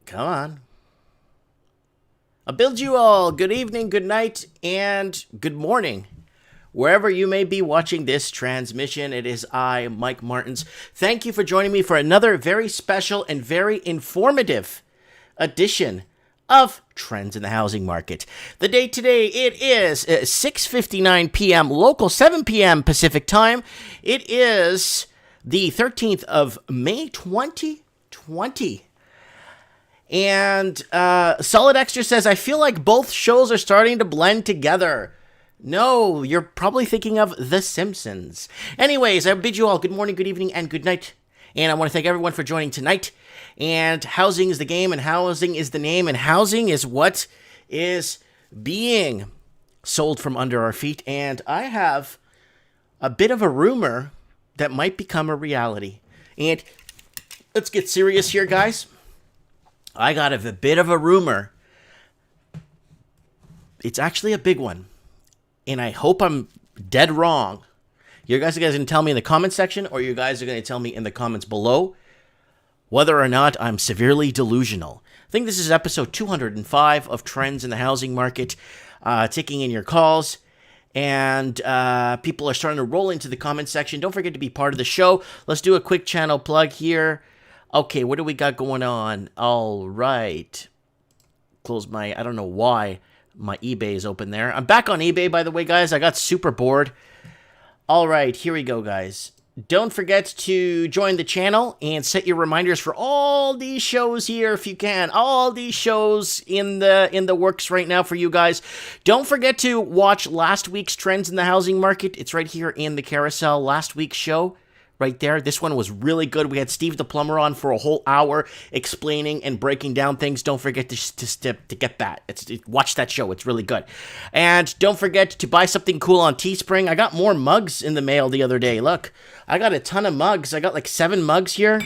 Come on. I bid you all good evening, good night, and good morning. Wherever you may be watching this transmission, it is I, Mike Martins. Thank you for joining me for another very special and very informative edition of Trends in the Housing Market. The date today, it is 6:59 p.m. local, 7 p.m. Pacific time. It is the 13th of May, 2020. And Solid Extra says, I feel like both shows are starting to blend together. No, you're probably thinking of The Simpsons. Anyways, I bid you all good morning, good evening, and good night. And I want to thank everyone for joining tonight. And housing is the game, and housing is the name, and housing is what is being sold from under our feet. And I have a bit of a rumor that might become a reality. And let's get serious here, guys. I got a bit of a rumor. It's actually a big one. And I hope I'm dead wrong. You guys are going to tell me in the comment section, or you guys are going to tell me in the comments below whether or not I'm severely delusional. I think this is episode 205 of Trends in the Housing Market, taking in your calls. And people are starting to roll into the comment section. Don't forget to be part of the show. Let's do a quick channel plug here. Okay, what do we got going on? All right. Close my, I don't know why my eBay is open there. I'm back on eBay, by the way, guys. I got super bored. All right, here we go, guys. Don't forget to join the channel and set your reminders for all these shows here if you can. All these shows in the works right now for you guys. Don't forget to watch last week's Trends in the Housing Market. It's right here in the carousel. Last week's show. Right there. This one was really good. We had Steve the Plumber on for a whole hour explaining and breaking down things. Don't forget to get that. Watch that show. It's really good. And don't forget to buy something cool on Teespring. I got more mugs in the mail the other day. Look, I got a ton of mugs. I got like 7 mugs here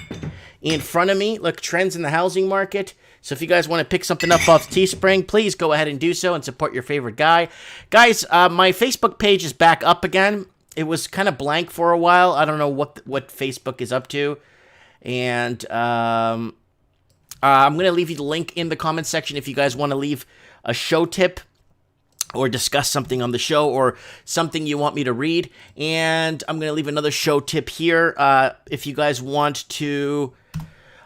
in front of me. Look, Trends in the Housing Market. So if you guys want to pick something up off Teespring, please go ahead and do so and support your favorite guy. Guys, my Facebook page is back up again. It was kind of blank for a while. I don't know what Facebook is up to. And I'm going to leave you the link in the comment section if you guys want to leave a show tip or discuss something on the show or something you want me to read. And I'm going to leave another show tip here. If you guys want to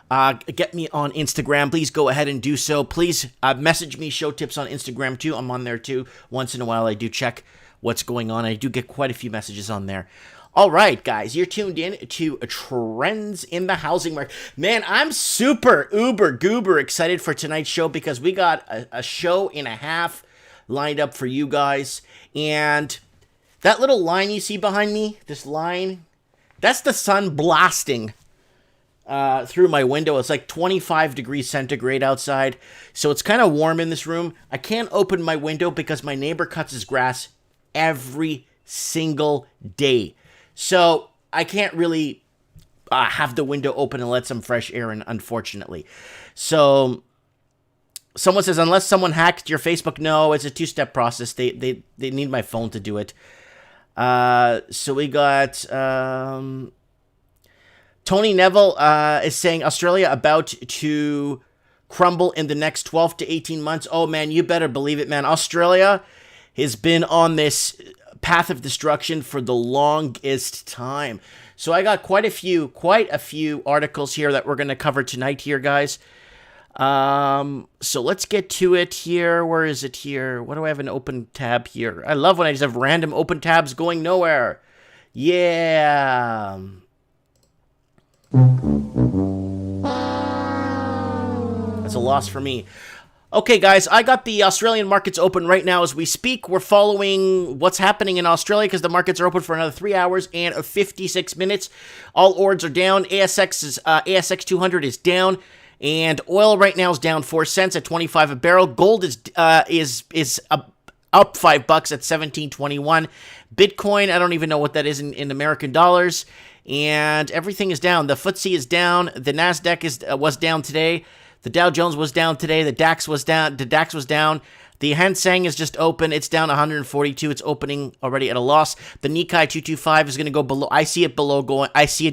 get me on Instagram, please go ahead and do so. Please message me show tips on Instagram too. I'm on there too. Once in a while I do check what's going on. I do get quite a few messages on there. All right, guys, you're tuned in to Trends in the Housing Market. Man, I'm super uber goober excited for tonight's show because we got a show and a half lined up for you guys. And that little line you see behind me, this line, that's the sun blasting through my window. It's like 25 degrees centigrade outside, so it's kind of warm in this room. I can't open my window because my neighbor cuts his grass every single day. So I can't really have the window open and let some fresh air in, unfortunately. So someone says, unless someone hacked your Facebook, no, it's a 2-step process. They need my phone to do it. So we got Tony Neville is saying Australia about to crumble in the next 12 to 18 months. Oh man, you better believe it, man. Australia has been on this path of destruction for the longest time. So I got quite a few articles here that we're going to cover tonight here, guys. So let's get to it here. Where is it here? What do I have an open tab here? I love when I just have random open tabs going nowhere. Yeah. That's a loss for me. Okay, guys, I got the Australian markets open right now as we speak. We're following what's happening in Australia because the markets are open for another 3 hours and 56 minutes. All orders are down. ASX 200 is down, and oil right now is down 4 cents at 25 a barrel. Gold is up $5 at 17.21. Bitcoin, I don't even know what that is in American dollars, and everything is down. The FTSE is down. The Nasdaq was down today. The Dow Jones was down today. The DAX was down. The Hang Seng is just open. It's down 142. It's opening already at a loss. The Nikkei 225 is going to go below. I see it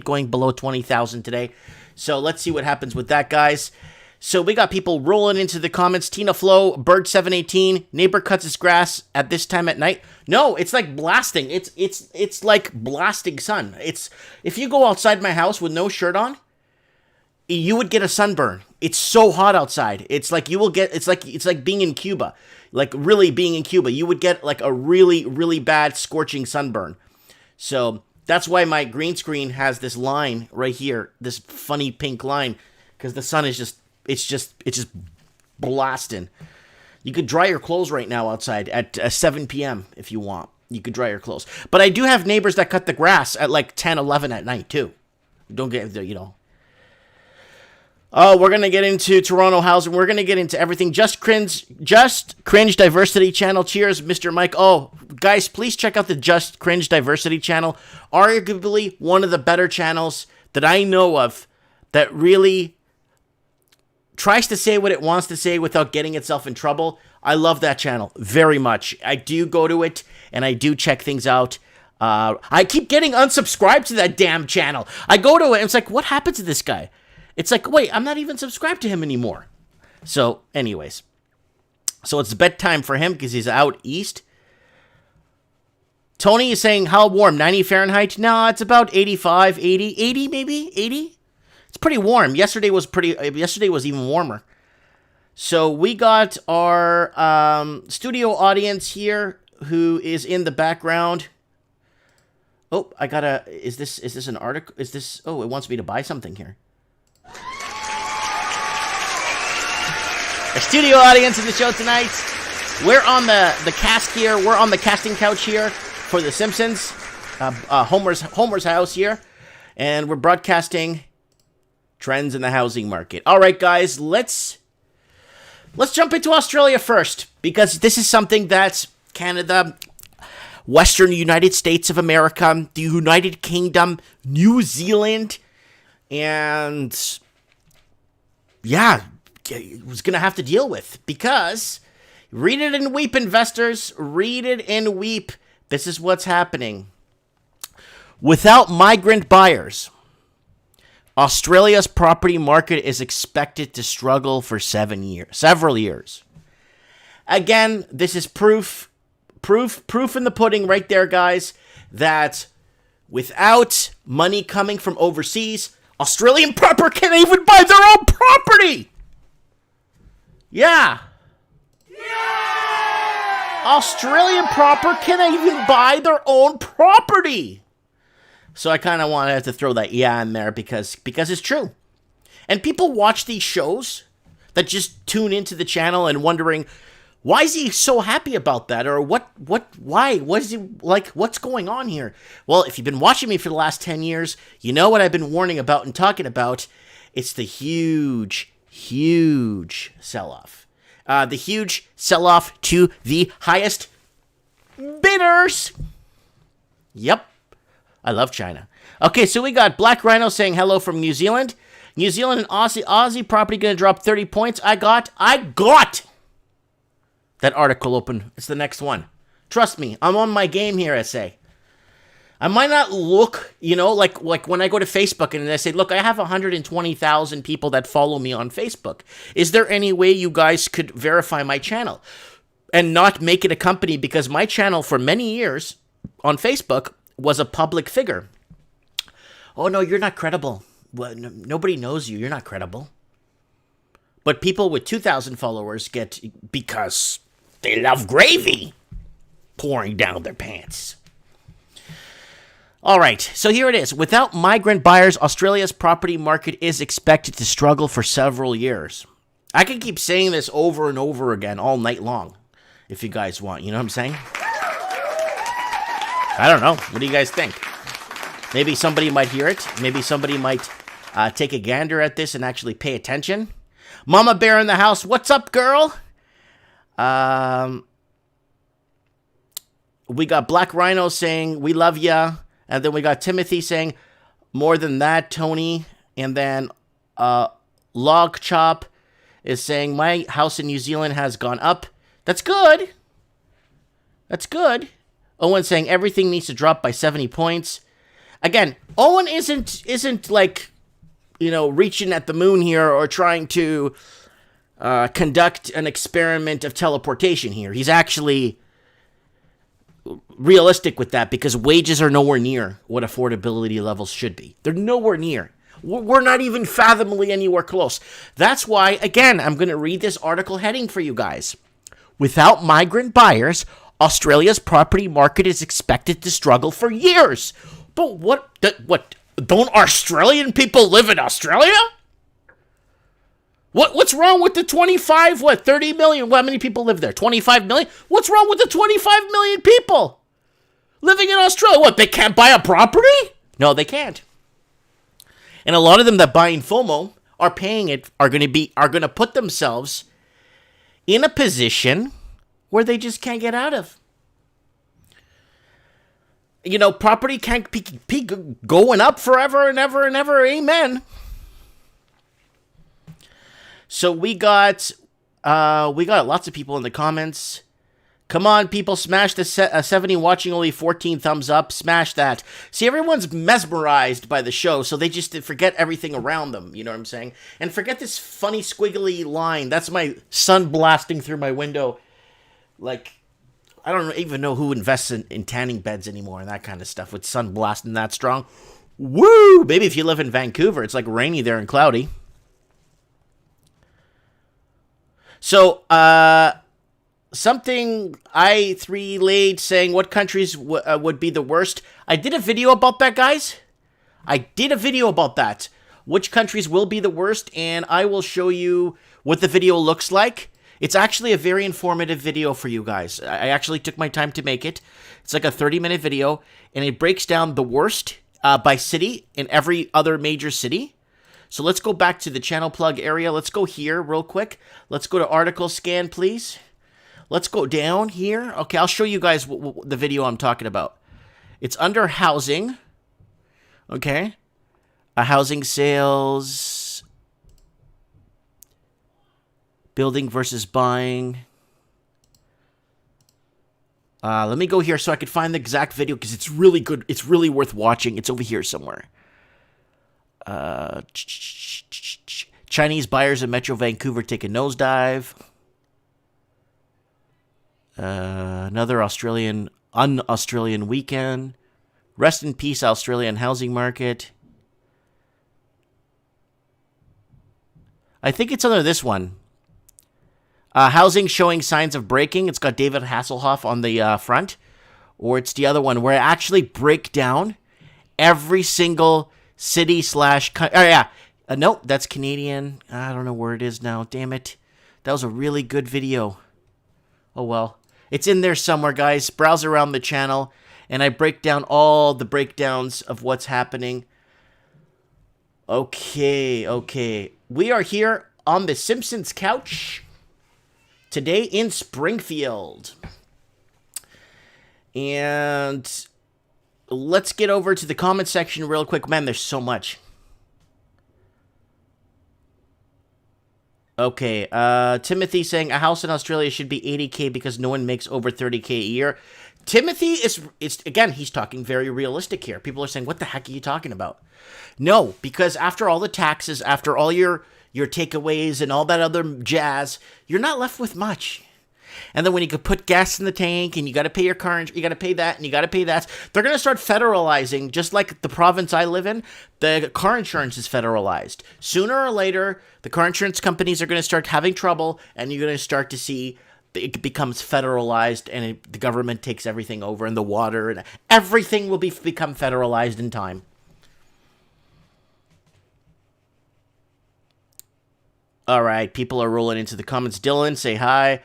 going below 20,000 today. So let's see what happens with that, guys. So we got people rolling into the comments. Tina Flo, Bird718, neighbor cuts his grass at this time at night. No, it's like blasting. It's like blasting sun. It's if you go outside my house with no shirt on, you would get a sunburn. It's so hot outside. It's like you will get. It's like being in Cuba, like really being in Cuba. You would get like a really, really bad scorching sunburn. So that's why my green screen has this line right here, this funny pink line, because the sun is just. It's just blasting. You could dry your clothes right now outside at 7 p.m. if you want. You could dry your clothes. But I do have neighbors that cut the grass at like 10, 11 at night too. Don't get, you know. Oh, we're going to get into Toronto housing. We're going to get into everything. Just Cringe Diversity Channel. Cheers, Mr. Mike. Oh, guys, please check out the Just Cringe Diversity Channel. Arguably one of the better channels that I know of that really tries to say what it wants to say without getting itself in trouble. I love that channel very much. I do go to it, and I do check things out. I keep getting unsubscribed to that damn channel. I go to it, and it's like, what happened to this guy? It's like, wait, I'm not even subscribed to him anymore. So, anyways. So, it's bedtime for him because he's out east. Tony is saying, how warm? 90 Fahrenheit? No, it's about 85, 80. 80 maybe? 80? It's pretty warm. Yesterday was even warmer. So we got our studio audience here who is in the background. Oh, is this an article? It wants me to buy something here. Our studio audience in the show tonight. We're on the cast here. We're on the casting couch here for The Simpsons. Homer's house here. And we're broadcasting trends in the housing market. All right, guys, let's jump into Australia first, because this is something that Canada, Western United States of America, the United Kingdom, New Zealand, and yeah, it was going to have to deal with, because read it and weep, investors. Read it and weep. This is what's happening. Without migrant buyers, Australia's property market is expected to struggle for several years. Again, this is proof in the pudding right there, guys, that without money coming from overseas, Australian proper can't even buy their own property. Yeah. Australian proper can't even buy their own property. So I kind of wanted to throw that in there because it's true. And people watch these shows that just tune into the channel and wondering, why is he so happy about that? Or why? What is he like? What's going on here? Well, if you've been watching me for the last 10 years, you know what I've been warning about and talking about. It's the huge sell-off. The huge sell-off to the highest bidders. Yep. I love China. Okay, so we got Black Rhino saying hello from New Zealand. New Zealand and Aussie property going to drop 30 points. I got that article open. It's the next one. Trust me, I'm on my game here, SA. I might not look, like when I go to Facebook and I say, look, I have 120,000 people that follow me on Facebook. Is there any way you guys could verify my channel and not make it a company? Because my channel for many years on Facebook was a public figure. Oh, no, you're not credible. Well, nobody knows you. You're not credible. But people with 2,000 followers get, because they love gravy pouring down their pants. All right, so here it is. Without migrant buyers, Australia's property market is expected to struggle for several years. I can keep saying this over and over again all night long, if you guys want. You know what I'm saying? I don't know. What do you guys think? Maybe somebody might hear it. Maybe somebody might take a gander at this and actually pay attention. Mama Bear in the house. What's up, girl? We got Black Rhino saying, we love ya. And then we got Timothy saying, more than that, Tony. And then Log Chop is saying, my house in New Zealand has gone up. That's good. That's good. Owen saying everything needs to drop by 70 points. Again, Owen isn't like, reaching at the moon here or trying to conduct an experiment of teleportation here. He's actually realistic with that because wages are nowhere near what affordability levels should be. They're nowhere near. We're not even fathomably anywhere close. That's why, again, I'm going to read this article heading for you guys. Without migrant buyers, Australia's property market is expected to struggle for years. But what? Don't Australian people live in Australia? What's wrong with the 30 million? How many people live there? 25 million? What's wrong with the 25 million people living in Australia? What, they can't buy a property? No, they can't. And a lot of them that buy in FOMO are paying it, are going to put themselves in a position where they just can't get out of. Property can't be going up forever and ever and ever. Amen. So we got lots of people in the comments. Come on, people, smash the 70 watching, only 14 thumbs up. Smash that. See, everyone's mesmerized by the show, so they just forget everything around them. You know what I'm saying? And forget this funny squiggly line. That's my sun blasting through my window. Like, I don't even know who invests in tanning beds anymore and that kind of stuff with sun blasting that strong. Woo! Maybe if you live in Vancouver, it's like rainy there and cloudy. So, something I3 laid saying what countries would be the worst. I did a video about that, guys. I did a video about that. Which countries will be the worst, and I will show you what the video looks like. It's actually a very informative video for you guys. I actually took my time to make it. It's like a 30-minute video, and it breaks down the worst by city in every other major city. So let's go back to the channel plug area. Let's go here real quick. Let's go to article scan, please. Let's go down here. Okay, I'll show you guys the video I'm talking about. It's under housing. Okay. Housing sales. Building versus buying. Let me go here so I can find the exact video because it's really good. It's really worth watching. It's over here somewhere. Chinese buyers in Metro Vancouver take a nosedive. Another un-Australian weekend. Rest in peace, Australian housing market. I think it's under this one. Housing showing signs of breaking. It's got David Hasselhoff on the front. Or it's the other one where I actually break down every single city / oh, yeah. Nope, that's Canadian. I don't know where it is now. Damn it. That was a really good video. Oh, well. It's in there somewhere, guys. Browse around the channel, and I break down all the breakdowns of what's happening. Okay. We are here on the Simpsons couch today in Springfield. And let's get over to the comment section real quick. Man, there's so much. Okay, Timothy saying a house in Australia should be $80K because no one makes over $30K a year. Timothy is again, he's talking very realistic here. People are saying, what the heck are you talking about? No, because after all the taxes, after all your takeaways and all that other jazz, you're not left with much. And then when you could put gas in the tank and you got to pay your car, you got to pay that and you got to pay that. They're going to start federalizing, just like the province I live in. The car insurance is federalized. Sooner or later, the car insurance companies are going to start having trouble and you're going to start to see it becomes federalized and the government takes everything over and the water and everything will become federalized in time. All right, people are rolling into the comments. Dylan, say hi.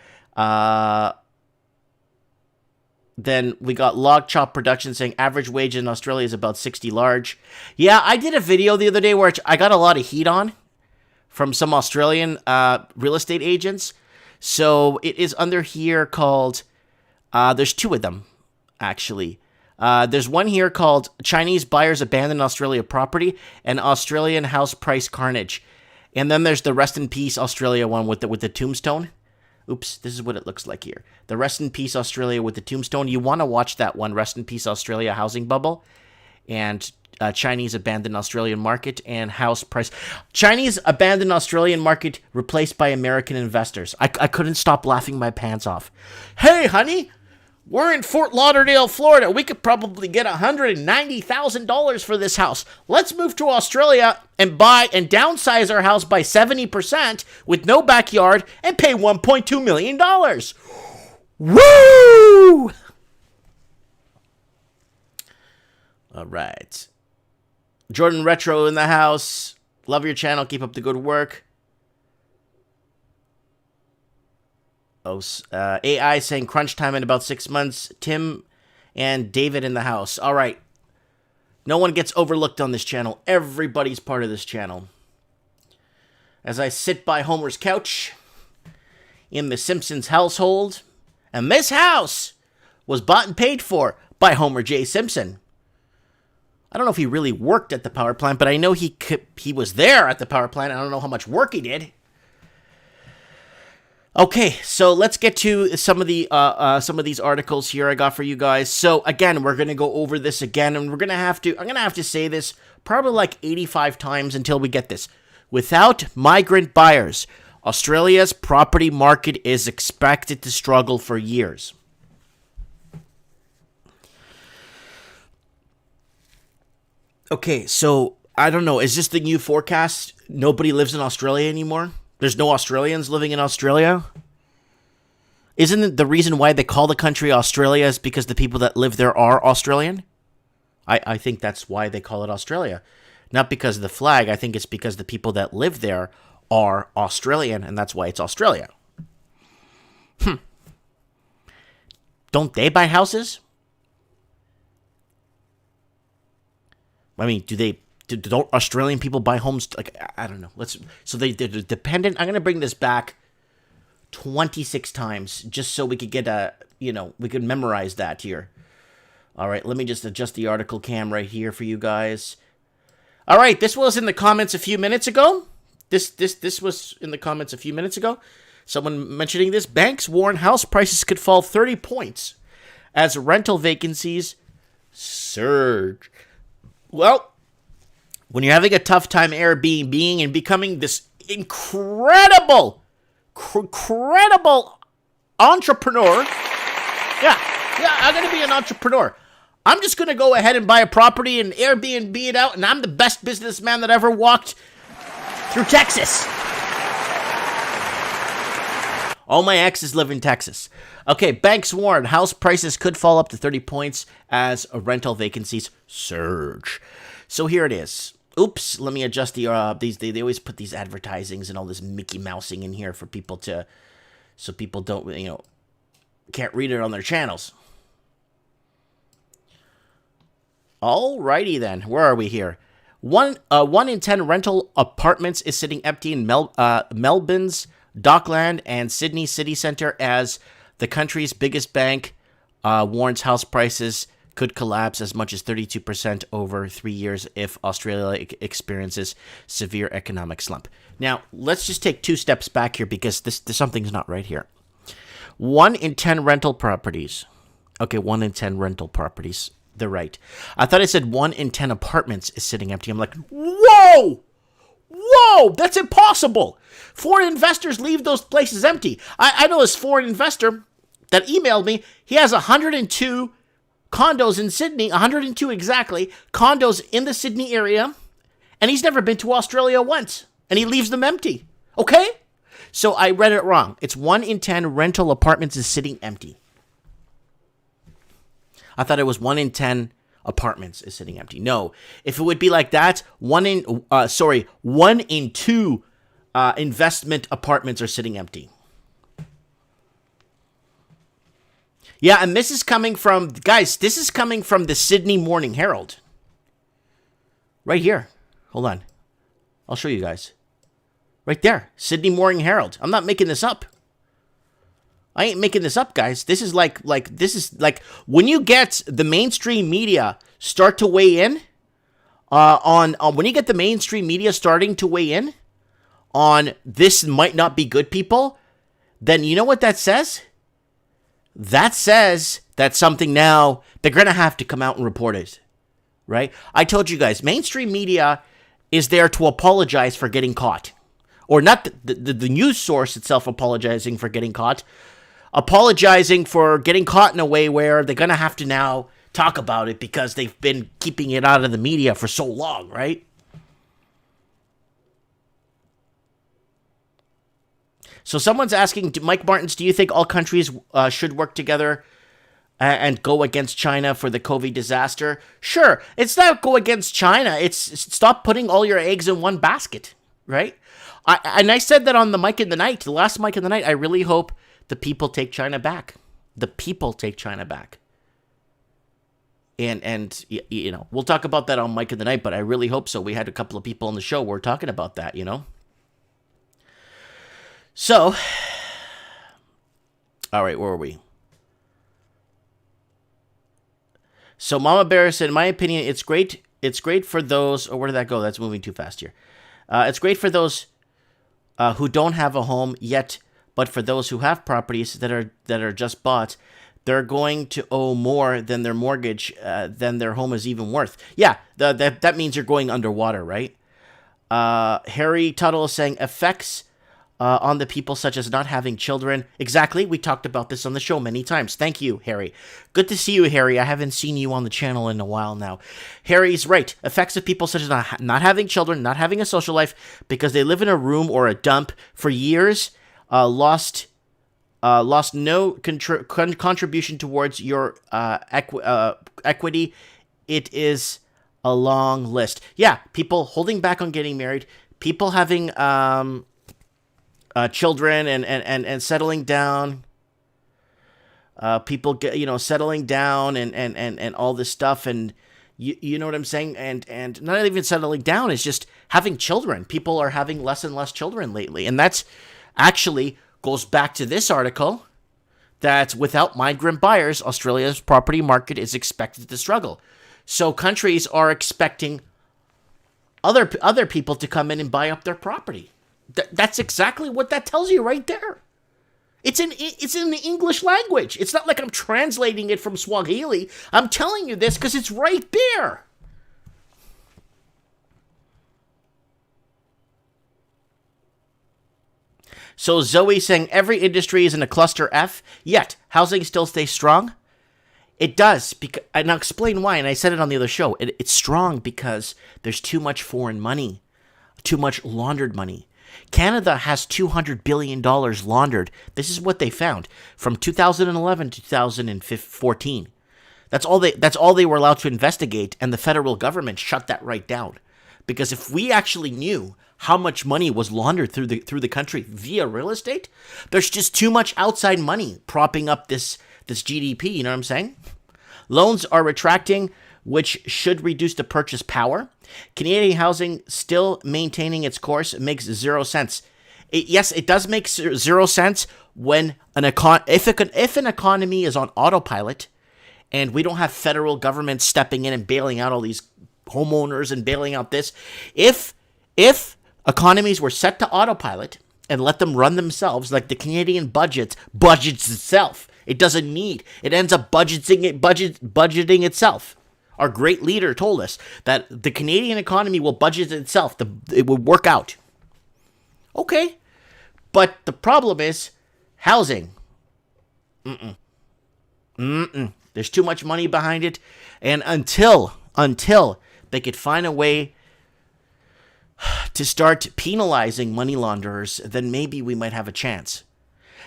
Then we got Log Chop Production saying average wage in Australia is about 60 large. Yeah, I did a video the other day where I got a lot of heat on from some Australian real estate agents. So it is under here called, there's two of them, actually. There's one here called Chinese Buyers Abandon Australia Property and Australian House Price Carnage. And then there's the Rest in Peace Australia one with the tombstone. Oops, this is what it looks like here. The Rest in Peace Australia with the tombstone. You want to watch that one, Rest in Peace Australia Housing Bubble. And Chinese abandoned Australian market and house price. Chinese abandoned Australian market replaced by American investors. I couldn't stop laughing my pants off. Hey, honey, we're in Fort Lauderdale, Florida. We could probably get $190,000 for this house. Let's move to Australia and buy and downsize our house by 70% with no backyard and pay $1.2 million. Woo! All right. Jordan Retro in the house. Love your channel. Keep up the good work. AI saying crunch time in about 6 months. Tim and David in the house. All right. No one gets overlooked on this channel. Everybody's part of this channel. As I sit by Homer's couch in the Simpsons household, and this house was bought and paid for by Homer J. Simpson. I don't know if he really worked at the power plant, but I know he was there at the power plant. I don't know how much work he did. Okay, so let's get to some of these articles here I got for you guys. So again, we're gonna go over this again, and I'm gonna have to say this probably like 85 times until we get this. Without migrant buyers, Australia's property market is expected to struggle for years. Okay, so I don't know. Is this the new forecast? Nobody lives in Australia anymore? There's no Australians living in Australia? Isn't it the reason why they call the country Australia is because the people that live there are Australian? I think that's why they call it Australia. Not because of the flag. I think it's because the people that live there are Australian, and that's why it's Australia. Don't they buy houses? I mean, don't Australian people buy homes? Like, I don't know. So they're dependent. I'm going to bring this back 26 times just so we could get we could memorize that here. All right, let me just adjust the article cam right here for you guys. All right, this was in the comments a few minutes ago. This was in the comments a few minutes ago. Someone mentioning this. Banks warn house prices could fall 30 points as rental vacancies surge. Well, when you're having a tough time Airbnb and becoming this incredible entrepreneur, I'm going to be an entrepreneur. I'm just going to go ahead and buy a property and Airbnb it out, and I'm the best businessman that ever walked through Texas. All my exes live in Texas. Okay, banks warn house prices could fall up to 30 points as rental vacancies surge. So here it is. Oops, let me adjust the they always put these advertisings and all this Mickey Mousing in here for people to, so people don't, can't read it on their channels. Alrighty then, where are we here? One in 10 rental apartments is sitting empty in Melbourne's Dockland and Sydney City Centre as the country's biggest bank warns house prices could collapse as much as 32% over 3 years if Australia experiences severe economic slump. Now, let's just take 2 steps back here because something's not right here. 1 in 10 rental properties. Okay, 1 in 10 rental properties. They're right. I thought I said 1 in 10 apartments is sitting empty. I'm like, whoa! Whoa! That's impossible! Foreign investors leave those places empty. I know this foreign investor that emailed me. He has 102 condos in Sydney, 102 exactly, condos in the Sydney area, and he's never been to Australia once, and he leaves them empty. Okay? So I read it wrong. It's 1 in 10 rental apartments is sitting empty. I thought it was 1 in 10 apartments is sitting empty. No, if it would be like that, 1 in 2 investment apartments are sitting empty. Yeah, and this is coming from, guys, this is coming from the Sydney Morning Herald. Right here. Hold on. I'll show you guys. Right there. Sydney Morning Herald. I'm not making this up. I ain't making this up, guys. This is like when you get the mainstream media start to weigh in on when you get the mainstream media starting to weigh in on this might not be good, people, then you know what that says? That says that something now, they're going to have to come out and report it. right? I told you guys, mainstream media is there to apologize for getting caught. Or not the news source itself apologizing for getting caught, apologizing for getting caught in a way where they're going to have to now talk about it because they've been keeping it out of the media for so long, right? So someone's asking, Mike Martins, do you think all countries should work together and go against China for the COVID disaster? Sure. It's not go against China. It's stop putting all your eggs in one basket, right? I said that on the mic in the night, the last mic in the night. I really hope the people take China back. The people take China back. And you know, we'll talk about that on mic in the night, but I really hope so. We had a couple of people on the show who were talking about that, you know. So, all right, where are we? So Mama Bear said, in my opinion, it's great. It's great for those, or where did that go? That's moving too fast here. It's great for those who don't have a home yet, but for those who have properties that are just bought, they're going to owe more than their mortgage than their home is even worth. Yeah, that means you're going underwater, right? Harry Tuttle is saying effects on the people such as not having children. Exactly. We talked about this on the show many times. Thank you, Harry. Good to see you, Harry. I haven't seen you on the channel in a while now. Harry's right. Effects of people such as not having children, not having a social life because they live in a room or a dump for years, lost no contribution towards your equity. It is a long list. Yeah, people holding back on getting married, people having children and settling down, people settling down and all this stuff, and you know what I'm saying, and not even settling down, is just having children. People are having less and less children lately, and that's actually goes back to this article that without migrant buyers, Australia's property market is expected to struggle. So countries are expecting other people to come in and buy up their property. That's exactly what that tells you right there. It's in the English language. It's not like I'm translating it from Swahili. I'm telling you this because it's right there. So Zoe saying every industry is in a cluster F, yet housing still stays strong. It does, and I'll explain why, and I said it on the other show. It's strong because there's too much foreign money, too much laundered money. Canada has $200 billion laundered. This is what they found from 2011 to 2014. That's all they were allowed to investigate, and the federal government shut that right down. Because if we actually knew how much money was laundered through the country via real estate, there's just too much outside money propping up this GDP, you know what I'm saying? Loans are retracting, which should reduce the purchase power. Canadian housing still maintaining its course makes 0 sense. Yes, it does make 0 sense when if an economy is on autopilot and we don't have federal government stepping in and bailing out all these homeowners and bailing out this. If economies were set to autopilot and let them run themselves, like the Canadian budgets itself, it doesn't need. It ends up budgeting itself. Our great leader told us that the Canadian economy will budget itself. It will work out. Okay. But the problem is housing. There's too much money behind it. And until they could find a way to start penalizing money launderers, then maybe we might have a chance.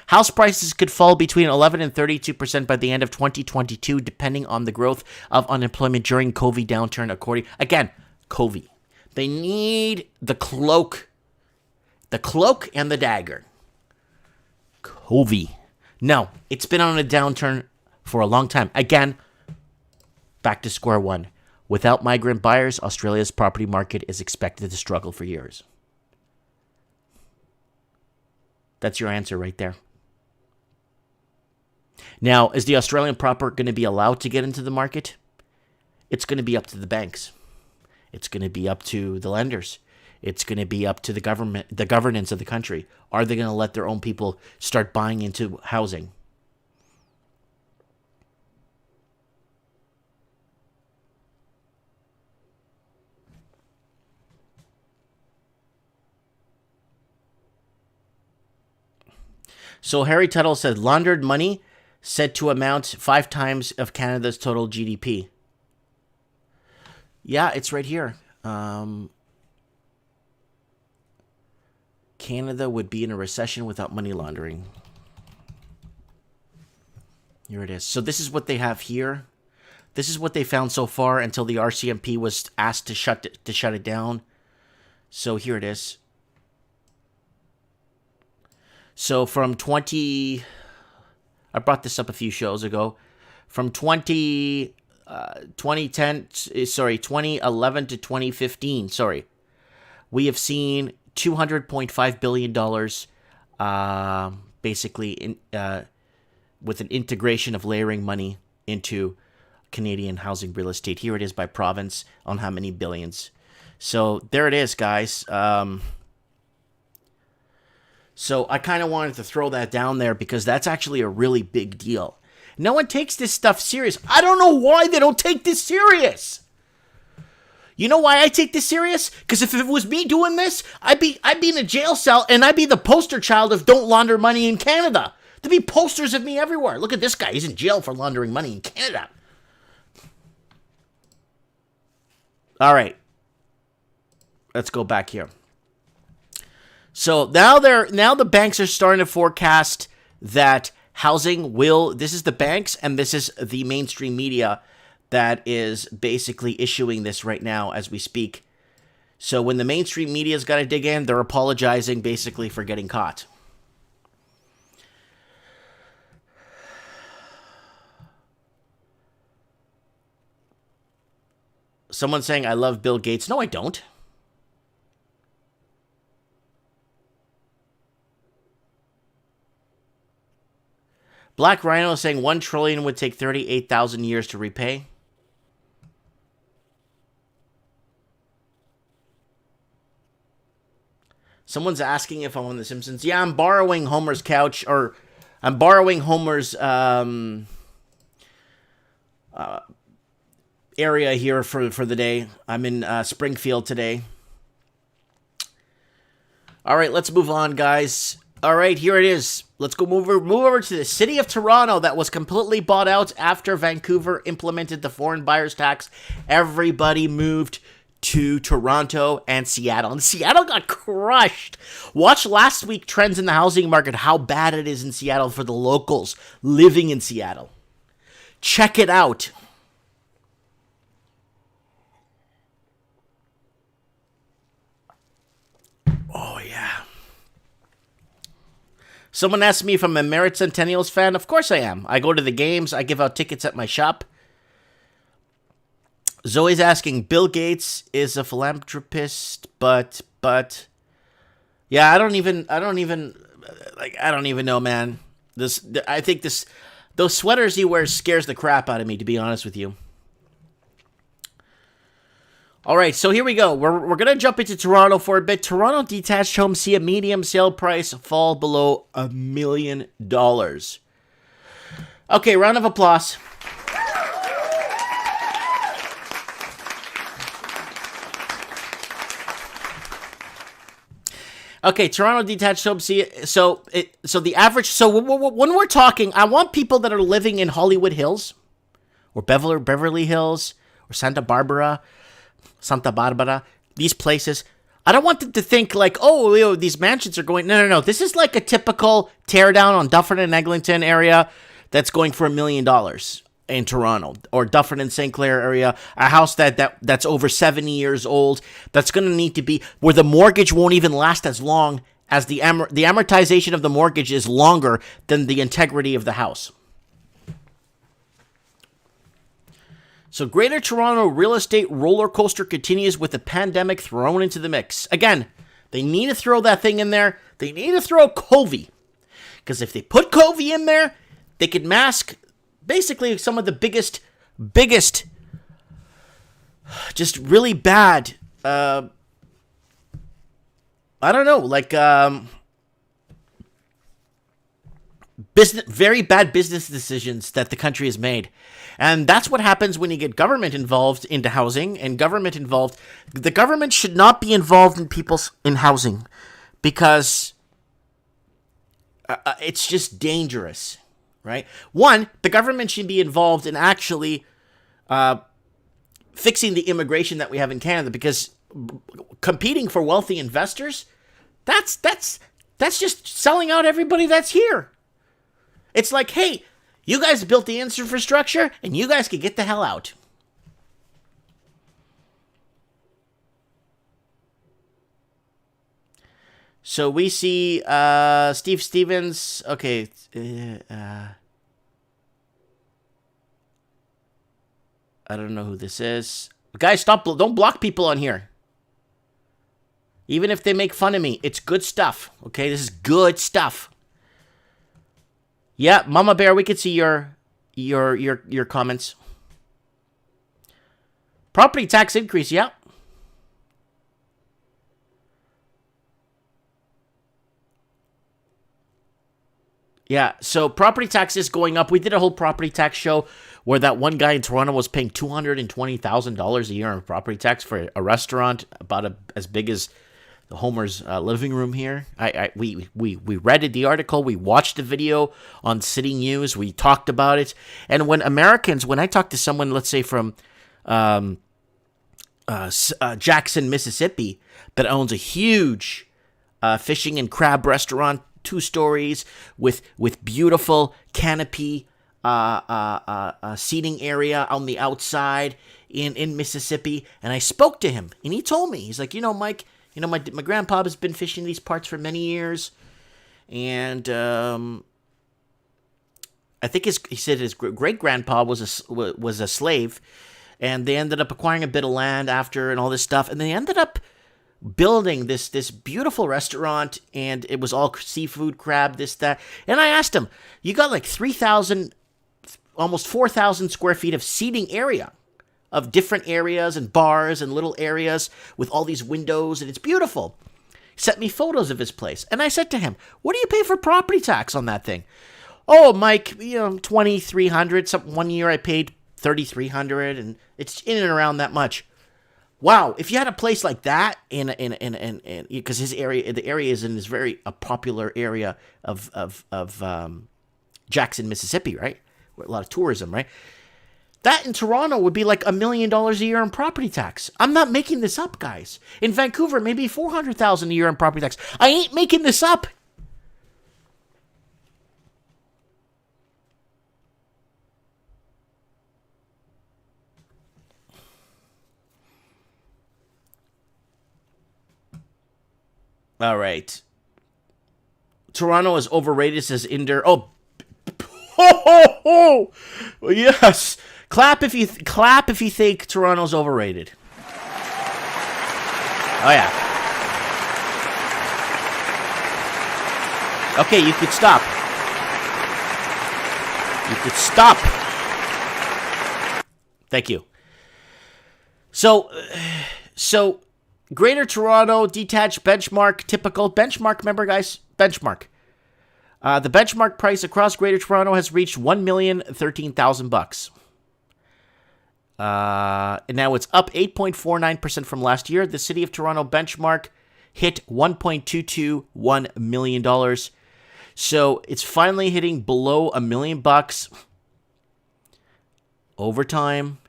House prices could fall between 11 and 32% by the end of 2022, depending on the growth of unemployment during COVID downturn, according... Again, COVID. They need the cloak and the dagger. COVID. No, it's been on a downturn for a long time. Again, back to square one. Without migrant buyers, Australia's property market is expected to struggle for years. That's your answer right there. Now, is the Australian property going to be allowed to get into the market? It's going to be up to the banks. It's going to be up to the lenders. It's going to be up to the government, the governance of the country. Are they going to let their own people start buying into housing? So Harry Tuttle said laundered money said to amount 5 times of Canada's total GDP. Yeah, it's right here. Canada would be in a recession without money laundering. Here it is. So this is what they have here. This is what they found so far until the RCMP was asked to shut it down. So here it is. So from 20... I brought this up a few shows ago. From 2011 to 2015, we have seen $200.5 billion basically with an integration of layering money into Canadian housing real estate. Here it is by province on how many billions. So there it is, guys. So I kind of wanted to throw that down there because that's actually a really big deal. No one takes this stuff serious. I don't know why they don't take this serious. You know why I take this serious? Because if it was me doing this, I'd be in a jail cell and I'd be the poster child of don't launder money in Canada. There'd be posters of me everywhere. Look at this guy. He's in jail for laundering money in Canada. All right. Let's go back here. So now the banks are starting to forecast that housing will, this is the banks and this is the mainstream media that is basically issuing this right now as we speak. So when the mainstream media's got to dig in, they're apologizing basically for getting caught. Someone saying, I love Bill Gates. No, I don't. Black Rhino is saying $1 trillion would take 38,000 years to repay. Someone's asking if I'm on The Simpsons. Yeah, I'm borrowing Homer's couch, or I'm borrowing Homer's area here for the day. I'm in Springfield today. All right, let's move on, guys. All right, here it is. Let's go move over to the city of Toronto that was completely bought out after Vancouver implemented the foreign buyers tax. Everybody moved to Toronto and Seattle. And Seattle got crushed. Watch last week trends in the housing market, how bad it is in Seattle for the locals living in Seattle. Check it out. Oh, yeah. Someone asked me if I'm a Merit Centennials fan. Of course I am. I go to the games. I give out tickets at my shop. Zoe's asking, Bill Gates is a philanthropist, but yeah, I don't even know, man. I think those sweaters he wears scares the crap out of me, to be honest with you. All right, so here we go. We're going to jump into Toronto for a bit. Toronto detached homes see a median sale price fall below $1 million. Okay, round of applause. Okay, Toronto detached homes see so the average. So when we're talking, I want people that are living in Hollywood Hills, or Beverly Hills, or Santa Barbara, these places. I don't want them to think like, oh, these mansions are going. No. This is like a typical teardown on Dufferin and Eglinton area that's going for $1 million in Toronto, or Dufferin and St. Clair area, a house that's over 70 years old, that's going to need to be where the mortgage won't even last as long as the amortization of the mortgage is longer than the integrity of the house. So Greater Toronto real estate roller coaster continues with the pandemic thrown into the mix. Again, they need to throw that thing in there. They need to throw COVID. Because if they put COVID in there, they could mask basically some of the biggest, just really bad, I don't know, like, very bad business decisions that the country has made. And that's what happens when you get government involved into housing, and government involved. The government should not be involved in housing, because It's just dangerous, right? One, the government should be involved in actually fixing the immigration that we have in Canada, because competing for wealthy investors, that's just selling out everybody that's here. It's like, hey, you guys built the infrastructure, and you guys can get the hell out. So we see Steve Stevens. Okay. I don't know who this is. Guys, don't block people on here. Even if they make fun of me, it's good stuff. Okay, this is good stuff. Yeah, Mama Bear, we could see your comments. Property tax increase, yeah. Yeah, so property tax is going up. We did a whole property tax show where that one guy in Toronto was paying $220,000 a year in property tax for a restaurant about as big as the Homer's living room here. We read the article, we watched the video on City News, we talked about it. And when I talk to someone, let's say from Jackson, Mississippi, that owns a huge fishing and crab restaurant, 2 stories with beautiful canopy seating area on the outside in Mississippi, and I spoke to him, and he told me, he's like, Mike, my grandpa has been fishing these parts for many years, and I think he said his great grandpa was a slave, and they ended up acquiring a bit of land after and all this stuff, and they ended up building this beautiful restaurant, and it was all seafood, crab, this, that. And I asked him, you got like 3,000, almost 4,000 square feet of seating area, of different areas and bars and little areas with all these windows, and it's beautiful. He sent me photos of his place, and I said to him, what do you pay for property tax on that thing? Oh, Mike, $2,300. One year I paid $3,300, and it's in and around that much. Wow, if you had a place like that in because the area is in this very popular area of Jackson, Mississippi, right? Where a lot of tourism, right? That in Toronto would be like $1 million a year in property tax. I'm not making this up, guys. In Vancouver, maybe $400,000 a year in property tax. I ain't making this up. All right. Toronto is overrated, says Inder. Oh, yes. Clap if you think Toronto's overrated. Oh yeah. Okay, you could stop. You could stop. Thank you. So. Greater Toronto, detached benchmark, typical benchmark. Remember, guys, benchmark. The benchmark price across Greater Toronto has reached $1,013,000. And now it's up 8.49% from last year. The City of Toronto benchmark hit $1.221 million. So it's finally hitting below $1 million. Over time,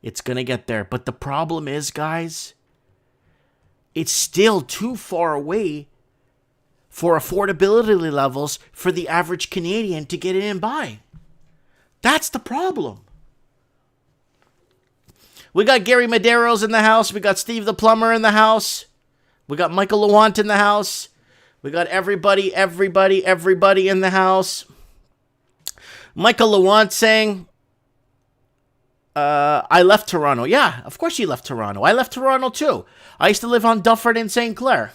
it's going to get there. But the problem is, guys, it's still too far away for affordability levels for the average Canadian to get in and buy. That's the problem. We got Gary Medeiros in the house. We got Steve the Plumber in the house. We got Michael Lawant in the house. We got everybody in the house. Michael Lawant saying, I left Toronto. Yeah, of course you left Toronto. I left Toronto too. I used to live on Dufferin in St. Clair.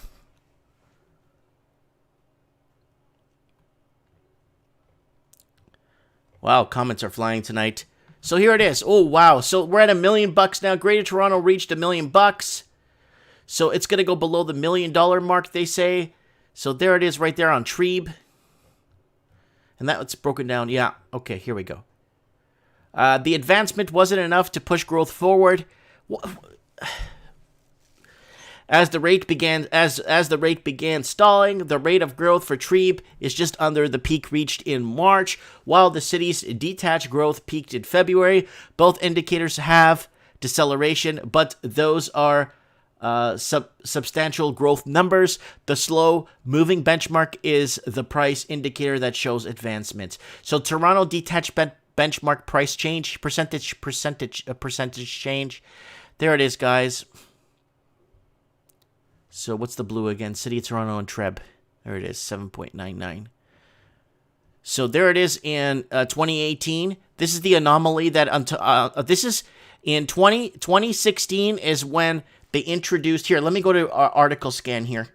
Wow, comments are flying tonight. So here it is. Oh, wow. So we're at $1 million now. Greater Toronto reached $1 million. So it's going to go below the $1 million mark, they say. So there it is right there on Trebe. And that's broken down. Yeah. Okay, here we go. The advancement wasn't enough to push growth forward. As the rate began stalling, the rate of growth for TREB is just under the peak reached in March, while the city's detached growth peaked in February. Both indicators have deceleration, but those are substantial growth numbers. The slow-moving benchmark is the price indicator that shows advancements. So Toronto detached benchmark price change, percentage change. There it is, guys. So what's the blue again? City of Toronto and TREB. There it is, 7.99. So there it is in 2018. This is the anomaly that this is in 2016 is when they introduced here. Let me go to our article scan here.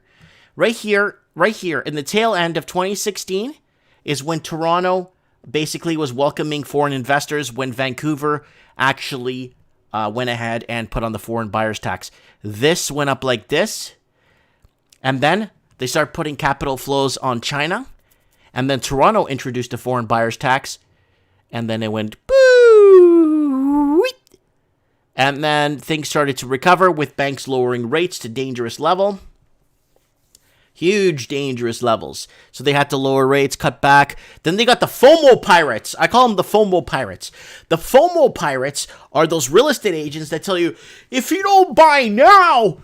Right here in the tail end of 2016 is when Toronto basically was welcoming foreign investors, when Vancouver actually went ahead and put on the foreign buyers tax. This went up like this. And then they start putting capital flows on China. And then Toronto introduced a foreign buyers tax. And then it went boo. And then things started to recover with banks lowering rates to dangerous level. Huge dangerous levels. So they had to lower rates, cut back. Then they got the FOMO pirates. I call them the FOMO pirates. The FOMO pirates are those real estate agents that tell you, if you don't buy now,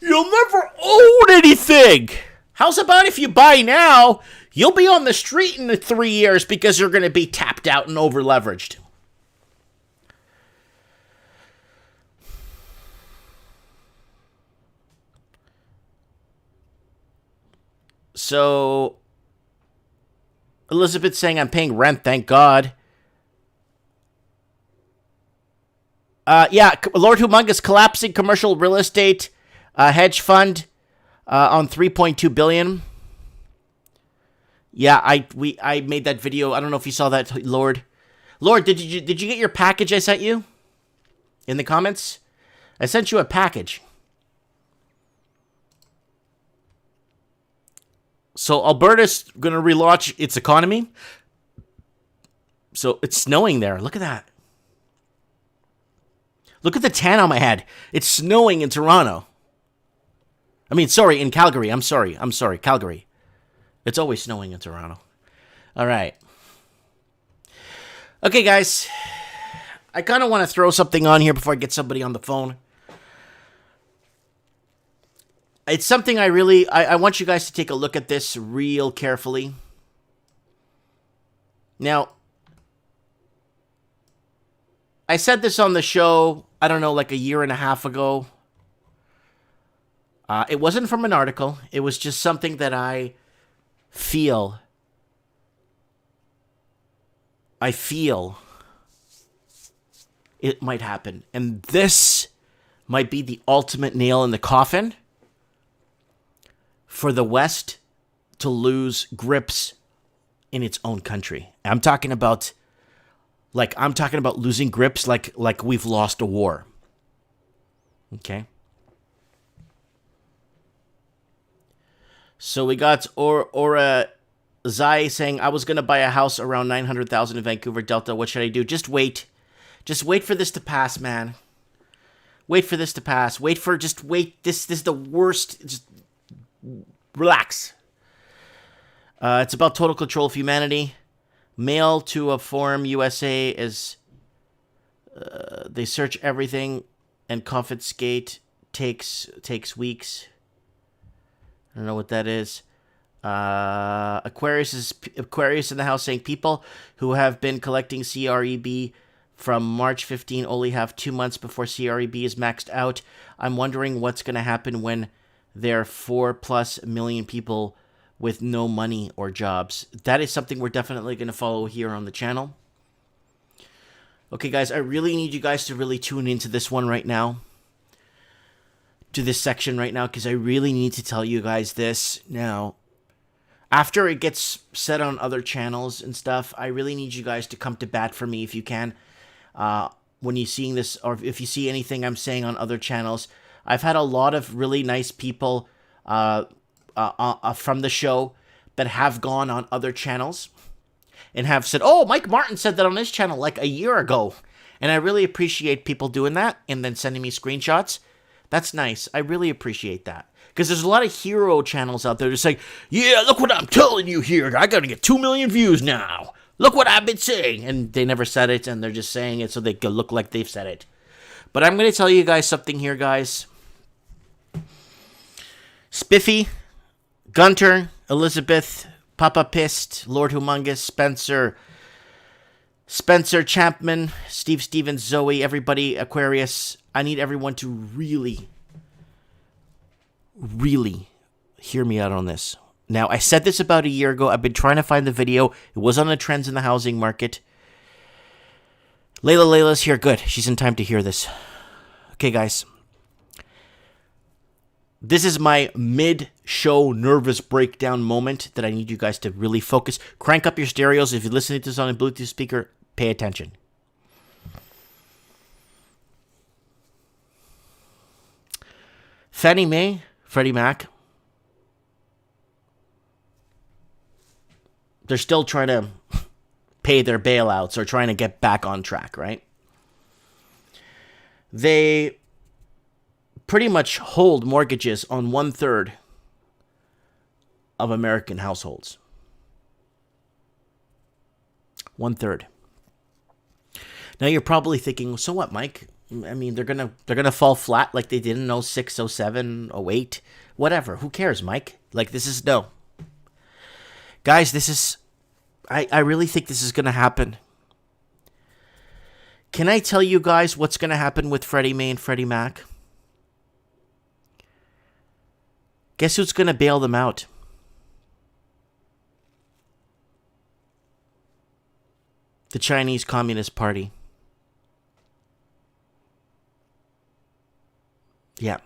you'll never own anything. How's about if you buy now, you'll be on the street in 3 years because you're going to be tapped out and over-leveraged. So, Elizabeth saying, I'm paying rent, thank God. Yeah, Lord Humongous collapsing commercial real estate hedge fund on $3.2 billion. Yeah, I made that video. I don't know if you saw that, Lord. Lord, did you get your package I sent you? In the comments? I sent you a package. So Alberta's going to relaunch its economy. So it's snowing there. Look at that. Look at the tan on my head. It's snowing in Toronto. I mean, sorry, in Calgary. I'm sorry, Calgary. It's always snowing in Toronto. All right. Okay, guys. I kind of want to throw something on here before I get somebody on the phone. It's something I want you guys to take a look at this real carefully. Now, I said this on the show, I don't know, like a year and a half ago. It wasn't from an article. It was just something that I feel it might happen. And this might be the ultimate nail in the coffin for the West to lose grips in its own country. I'm talking about losing grips like we've lost a war. Okay? So we got Aura Zai saying, I was going to buy a house around 900,000 in Vancouver Delta. What should I do? Just wait. Just wait for this to pass, man. Wait for this to pass. Just wait. This is the worst. Just relax. It's about total control of humanity. Mail to a forum USA is they search everything and confiscate takes weeks. I don't know what that is. Aquarius in the house saying people who have been collecting CREB from March 15 only have 2 months before CREB is maxed out. I'm wondering what's going to happen when there are 4+ million people with no money or jobs. That is something we're definitely going to follow here on the channel. Okay, guys, I really need you guys to really tune into this one right now. To this section right now, because I really need to tell you guys this now. After it gets said on other channels and stuff, I really need you guys to come to bat for me if you can. When you're seeing this, or if you see anything I'm saying on other channels. I've had a lot of really nice people from the show that have gone on other channels and have said, oh, Mike Martin said that on his channel like a year ago. And I really appreciate people doing that and then sending me screenshots. That's nice. I really appreciate that. Because there's a lot of hero channels out there just saying, yeah, look what I'm telling you here. I got to get 2 million views now. Look what I've been saying. And they never said it, and they're just saying it so they can look like they've said it. But I'm going to tell you guys something here, guys. Spiffy, Gunter, Elizabeth, Papa Pissed, Lord Humongous, Spencer Champman, Steve Stevens, Zoe, everybody, Aquarius. I need everyone to really, really hear me out on this. Now, I said this about a year ago. I've been trying to find the video. It was on the trends in the housing market. Layla's here. Good. She's in time to hear this. Okay, guys. This is my mid-show nervous breakdown moment that I need you guys to really focus. Crank up your stereos. If you're listening to this on a Bluetooth speaker, pay attention. Fannie Mae, Freddie Mac, they're still trying to pay their bailouts or trying to get back on track, right? They pretty much hold mortgages on 1/3 of American households. 1/3. Now you're probably thinking, so what, Mike? I mean, they're gonna fall flat like they did in 06, 07, 08, whatever. Who cares, Mike? Like, this is no. Guys, this is I really think this is gonna happen. Can I tell you guys what's gonna happen with Freddie Mae and Freddie Mac? Guess who's gonna bail them out? The Chinese Communist Party. Yeah.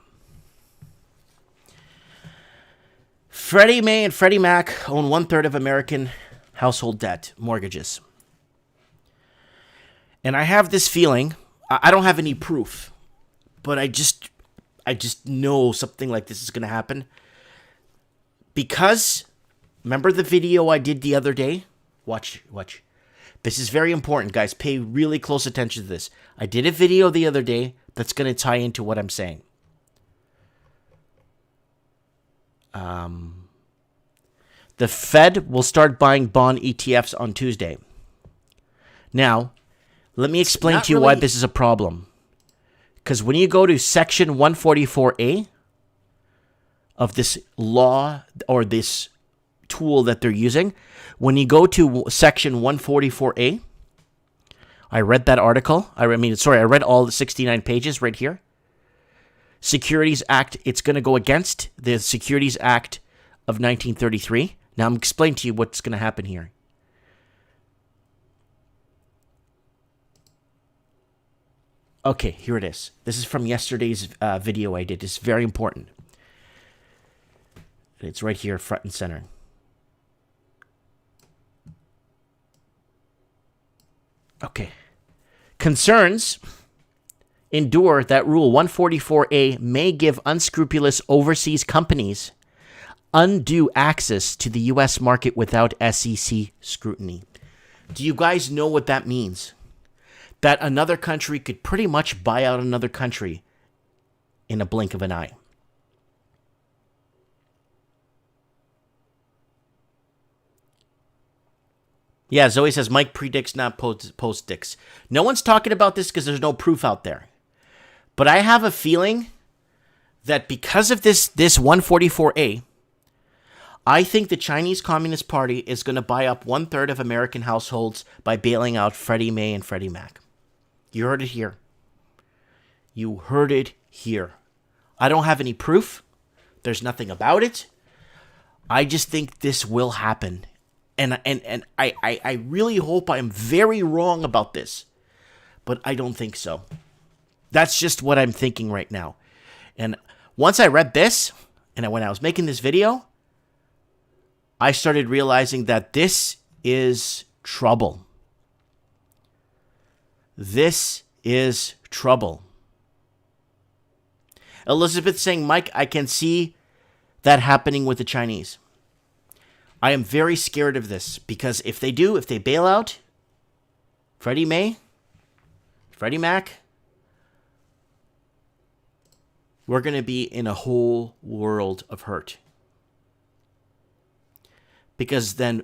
Freddie Mae and Freddie Mac own 1/3 of American household debt, mortgages. And I have this feeling, I don't have any proof, but I just know something like this is going to happen. Because, remember the video I did the other day? Watch. This is very important, guys. Pay really close attention to this. I did a video the other day that's going to tie into what I'm saying. The Fed will start buying bond ETFs on Tuesday. Now, let me explain to you why this is a problem. Because when you go to Section 144A of this law or this tool that they're using, when you go to Section 144A, I read that article. I read all the 69 pages right here. Securities Act, it's going to go against the Securities Act of 1933. Now, I'm explaining to you what's going to happen here. Okay, here it is. This is from yesterday's video I did. It's very important. It's right here, front and center. Okay. Concerns endure that Rule 144A may give unscrupulous overseas companies undue access to the U.S. market without SEC scrutiny. Do you guys know what that means? That another country could pretty much buy out another country in a blink of an eye. Yeah, Zoe says Mike predicts, not post-dicts. No one's talking about this because there's no proof out there. But I have a feeling that because of this 144A, I think the Chinese Communist Party is going to buy up 1/3 of American households by bailing out Freddie Mae and Freddie Mac. You heard it here. You heard it here. I don't have any proof. There's nothing about it. I just think this will happen. And I really hope I'm very wrong about this. But I don't think so. That's just what I'm thinking right now. And once I read this, and when I was making this video, I started realizing that this is trouble. This is trouble. Elizabeth saying, Mike, I can see that happening with the Chinese. I am very scared of this because if they bail out Freddie Mae, Freddie Mac, we're going to be in a whole world of hurt. Because then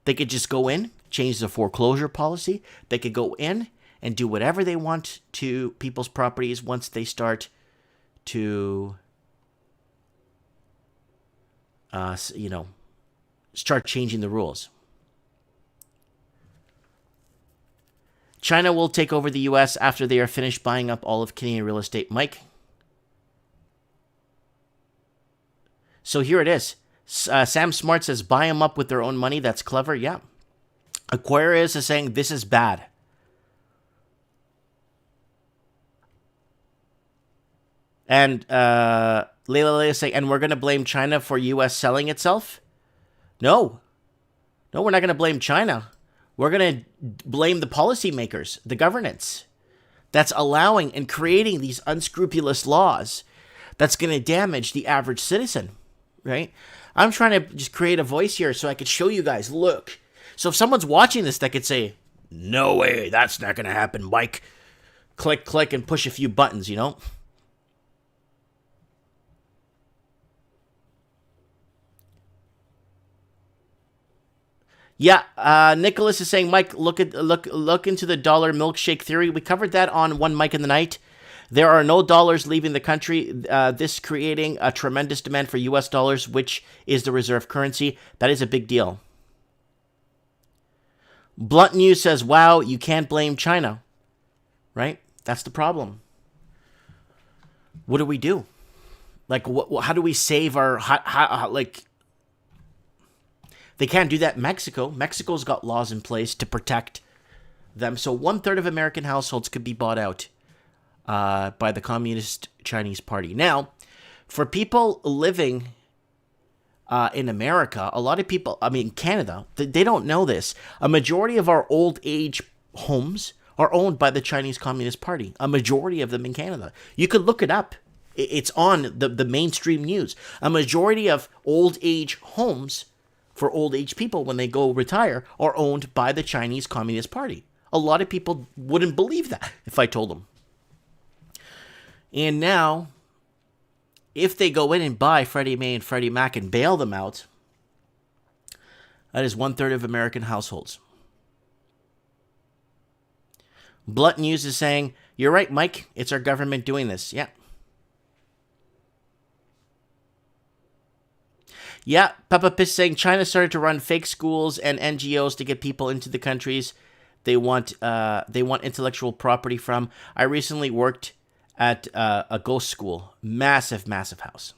they could just go in, change the foreclosure policy. They could go in and do whatever they want to people's properties once they start to, start changing the rules. China will take over the U.S. after they are finished buying up all of Canadian real estate. Mike? So here it is. Sam Smart says, buy them up with their own money. That's clever. Yeah. Aquarius is saying, this is bad. And Layla is saying, and we're going to blame China for U.S. selling itself? No. No, we're not going to blame China. We're going to blame the policymakers, the governance, that's allowing and creating these unscrupulous laws that's going to damage the average citizen, right? I'm trying to just create a voice here so I could show you guys, look. So if someone's watching this that could say, no way, that's not going to happen, Mike. Click, click, and push a few buttons, Yeah, Nicholas is saying, Mike, look into the dollar milkshake theory. We covered that on One Mike in the Night. There are no dollars leaving the country, this creating a tremendous demand for U.S. dollars, which is the reserve currency. That is a big deal. Blunt News says, wow, you can't blame China, right? That's the problem. What do we do? Like, how do we save our, they can't do that in Mexico. Mexico's got laws in place to protect them. So 1/3 of American households could be bought out by the Communist Chinese Party. Now, for people living in America, a lot of people, Canada, they don't know this. A majority of our old age homes are owned by the Chinese Communist Party. A majority of them in Canada. You could look it up. It's on the mainstream news. A majority of old age homes for old age people when they go retire are owned by the Chinese Communist Party. A lot of people wouldn't believe that if I told them. And now, if they go in and buy Freddie Mae and Freddie Mac and bail them out, that is 1/3 of American households. Blunt News is saying, you're right, Mike, it's our government doing this. Yeah. Yeah, Peppa Piss saying China started to run fake schools and NGOs to get people into the countries they want intellectual property from. I recently worked at a ghost school. Massive, massive house.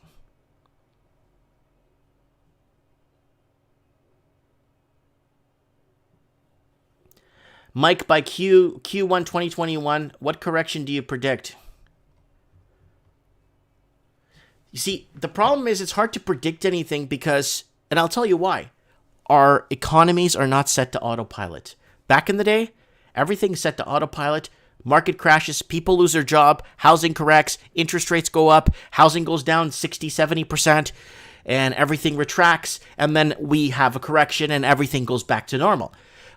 Mike, by Q1 2021, what correction do you predict? You see, the problem is it's hard to predict anything because, and I'll tell you why, our economies are not set to autopilot. Back in the day, everything's set to autopilot. Market crashes, people lose their job, housing corrects, interest rates go up, housing goes down 60, 70%, and everything retracts, and then we have a correction and everything goes back to normal.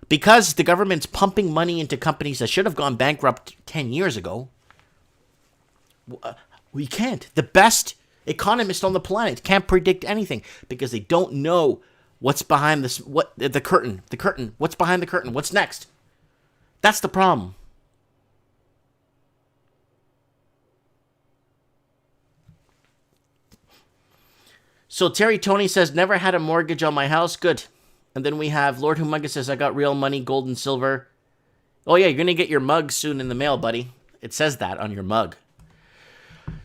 Because the government's pumping money into companies that should have gone bankrupt 10 years ago, we can't. The best economists on the planet can't predict anything because they don't know what's behind this, the curtain, what's behind the curtain, what's next. That's the problem. So Terry Tony says, never had a mortgage on my house. Good. And then we have Lord Humongous says, I got real money, gold and silver. Oh yeah, you're going to get your mug soon in the mail, buddy. It says that on your mug.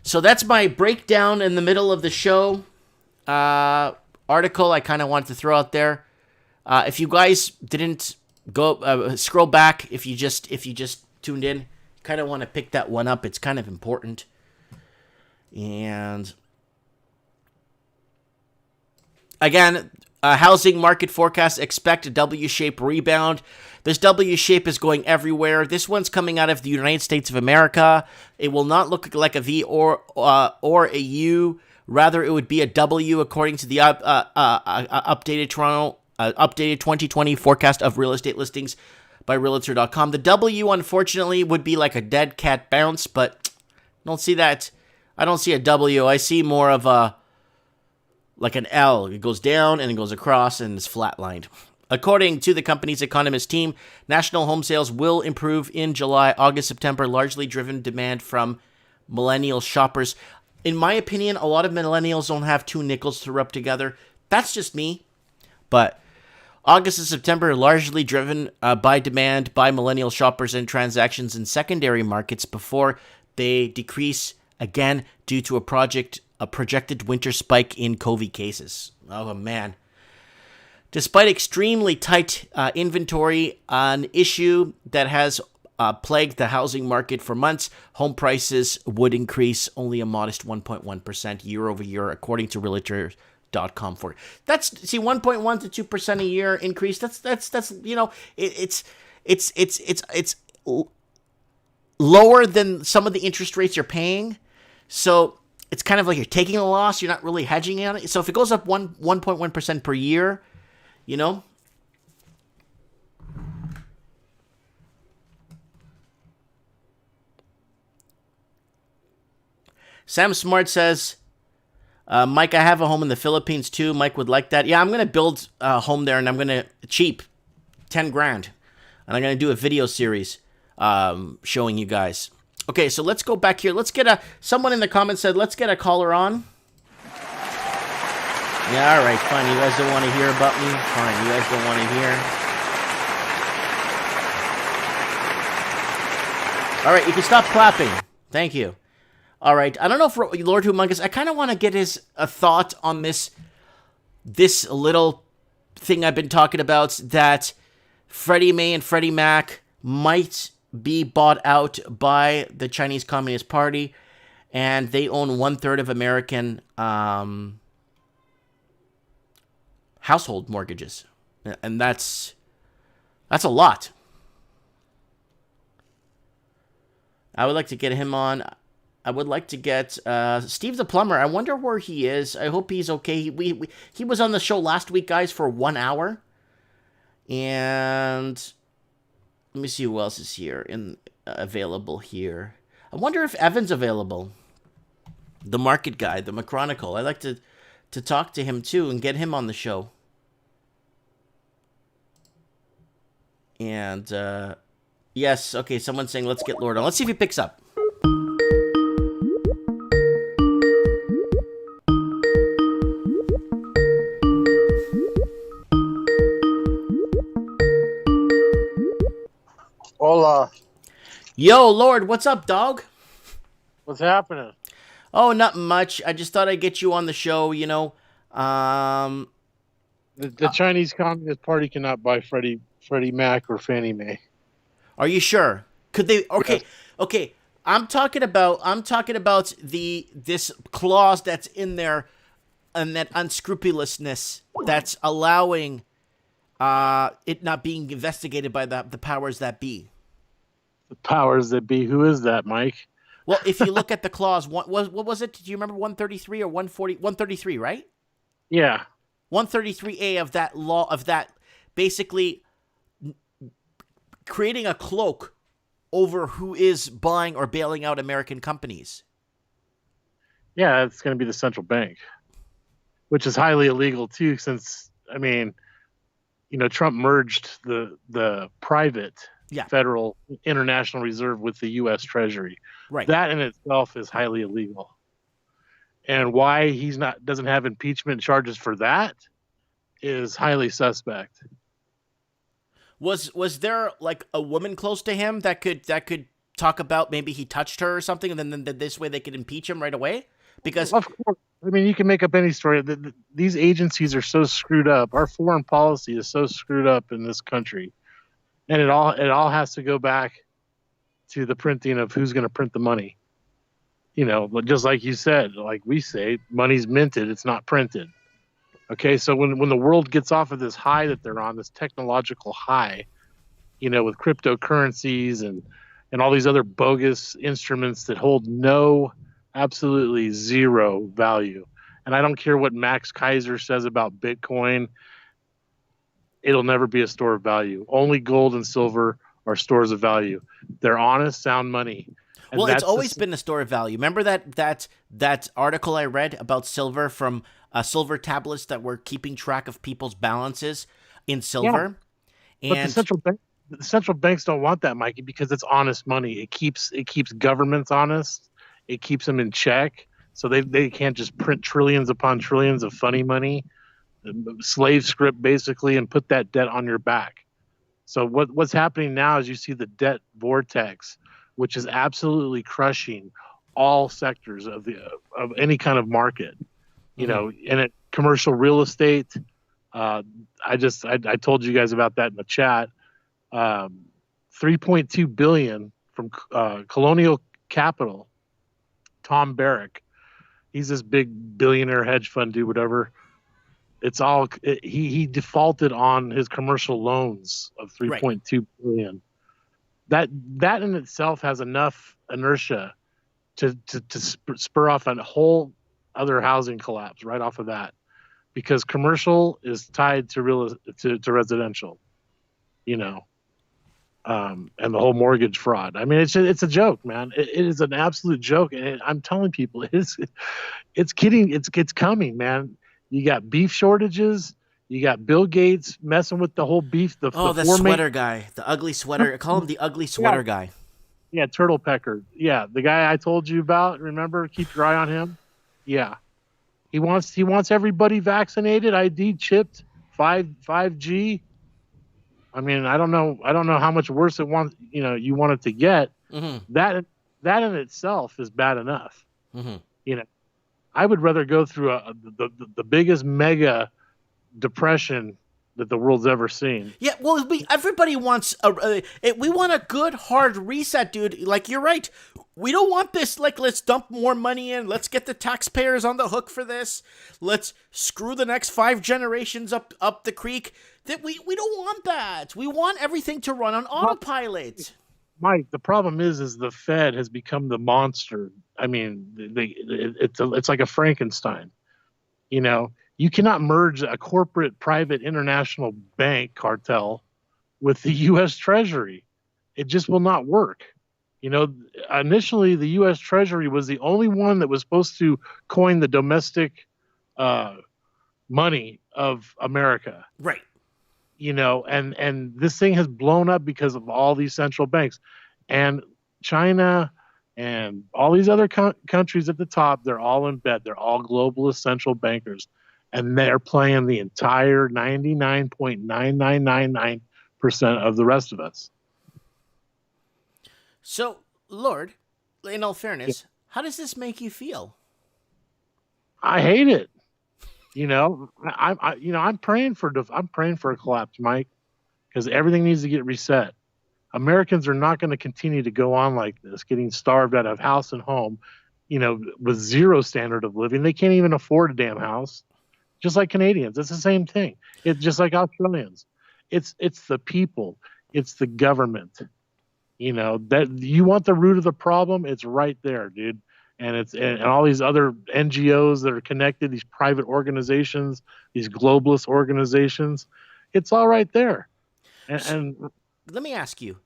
So that's my breakdown in the middle of the show. Article I kind of wanted to throw out there. If you guys didn't go scroll back, if you just tuned in, kind of want to pick that one up. It's kind of important. And again, housing market forecast expect a W-shaped rebound. This W shape is going everywhere. This one's coming out of the United States of America. It will not look like a V or a U. Rather, it would be a W according to the updated 2020 forecast of real estate listings by Realtor.com. The W, unfortunately, would be like a dead cat bounce, but don't see that I don't see a W. I see more of a like an L. It goes down and it goes across and it's flatlined. According to the company's economist team, national home sales will improve in July, August, September, largely driven demand from millennial shoppers. In my opinion, a lot of millennials don't have two nickels to rub together. That's just me. But August and September are largely driven by demand by millennial shoppers and transactions in secondary markets before they decrease again due to a projected winter spike in COVID cases. Oh, man. Despite extremely tight inventory, an issue that has plagued the housing market for months, home prices would increase only a modest 1.1% year over year, according to Realtor.com. For that's 1.1 to 2% a year increase. That's it's lower than some of the interest rates you're paying. So it's kind of like you're taking a loss. You're not really hedging on it. So if it goes up 1.1% per year, Sam Smart says, Mike, I have a home in the Philippines too. Mike would like that. Yeah, I'm going to build a home there and I'm going to cheap, 10 grand. And I'm going to do a video series showing you guys. Okay, so let's go back here. Let's get someone in the comments said, let's get a caller on. Yeah, all right, fine. You guys don't want to hear about me? Fine, you guys don't want to hear. All right, you can stop clapping. Thank you. All right, I don't know if Lord Humongous, I kind of want to get his thought on this little thing I've been talking about, that Freddie Mae and Freddie Mac might be bought out by the Chinese Communist Party, and they own 1/3 of American household mortgages, and that's a lot. I would like to get him on. I would like to get Steve the plumber. I wonder where he is. I hope he's okay. He was on the show last week, guys, for 1 hour. And let me see who else is here available here. I wonder if Evan's available. The market guy, the McChronicle. I'd like to talk to him too and get him on the show. And yes, okay, someone's saying let's get Lord on. Let's see if he picks up. Hola. Yo, Lord, what's up, dog? What's happening? Oh, not much. I just thought I'd get you on the show, The Chinese Communist Party cannot buy Freddie Mac or Fannie Mae. Are you sure? Could they? Okay, Yes. okay. I'm talking about this clause that's in there, and that unscrupulousness that's allowing it not being investigated by the powers that be. The powers that be. Who is that, Mike? Well, if you look at the clause, what was it? Do you remember 133 or 140? 133, right? Yeah. 133A of that law, of that basically creating a cloak over who is buying or bailing out American companies. Yeah, it's going to be the central bank, which is highly illegal too, since, Trump merged the private Federal International Reserve with the U.S. Treasury. Right. That in itself is highly illegal. And why he's doesn't have impeachment charges for that is highly suspect. Was there like a woman close to him that could talk about maybe he touched her or something, and then this way they could impeach him right away? Because of course, you can make up any story. These agencies are so screwed up. Our foreign policy is so screwed up in this country, and it all has to go back to the printing of who's going to print the money. Just like you said, like we say, money's minted, it's not printed. Okay, so when the world gets off of this high that they're on, this technological high, with cryptocurrencies and all these other bogus instruments that hold absolutely zero value. And I don't care what Max Kaiser says about Bitcoin, it'll never be a store of value. Only gold and silver are stores of value. They're honest, sound money. And Well, it's that's always been a store of value. Remember that article I read about silver from silver tablets that were keeping track of people's balances in yeah. silver, But and the central banks don't want that, Mikey, because it's honest money. It keeps governments honest. It keeps them in check, so they can't just print trillions upon trillions of funny money, slave script basically, and put that debt on your back. So what's happening now is you see the debt vortex, which is absolutely crushing all sectors of any kind of market. You know, in it, commercial real estate. I told you guys about that in the chat. 3.2 billion from Colonial Capital. Tom Barrack, he's this big billionaire hedge fund dude, whatever. He defaulted on his commercial loans of 3.2 billion. That in itself has enough inertia to spur off a whole other housing collapse right off of that, because commercial is tied to residential, you know, and the whole mortgage fraud. I mean, it's a joke, man. It is an absolute joke, and I'm telling people it's coming, man. You got beef shortages. You got Bill Gates messing with the whole beef. the sweater guy, the ugly sweater. I call him the ugly sweater guy. Yeah, Turtle Pecker. Yeah, the guy I told you about. Remember, keep your eye on him. Yeah, he wants everybody vaccinated, ID chipped, 5G. I mean, I don't know how much worse you want it to get. That in itself is bad enough. You know, I would rather go through the biggest mega depression that the world's ever seen. Yeah, well, everybody wants we want a good hard reset, dude. Like, you're right. We don't want this, like, let's dump more money in. Let's get the taxpayers on the hook for this. Let's screw the next 5 generations up the creek. That we don't want that. We want everything to run on autopilot. Mike, the problem is the Fed has become the monster. I mean, it's like a Frankenstein. You know, you cannot merge a corporate, private, international bank cartel with the U.S. Treasury. It just will not work. You know, initially the U.S. Treasury was the only one that was supposed to coin the domestic money of America. Right. You know, and this thing has blown up because of all these central banks. And China and all these other countries at the top, they're all in bed. They're all globalist central bankers. And they're playing the entire 99.9999% of the rest of us. So, Lord, in all fairness, how does this make you feel? I hate it. You know, I'm praying for a collapse, Mike, because everything needs to get reset. Americans are not going to continue to go on like this, getting starved out of house and home, you know, with zero standard of living. They can't even afford a damn house. Just like Canadians, it's the same thing. It's just like Australians. It's the people. It's the government. You know, that you want the root of the problem, it's right there, dude. And all these other NGOs that are connected, these private organizations, these globalist organizations, it's all right there. And let me ask you,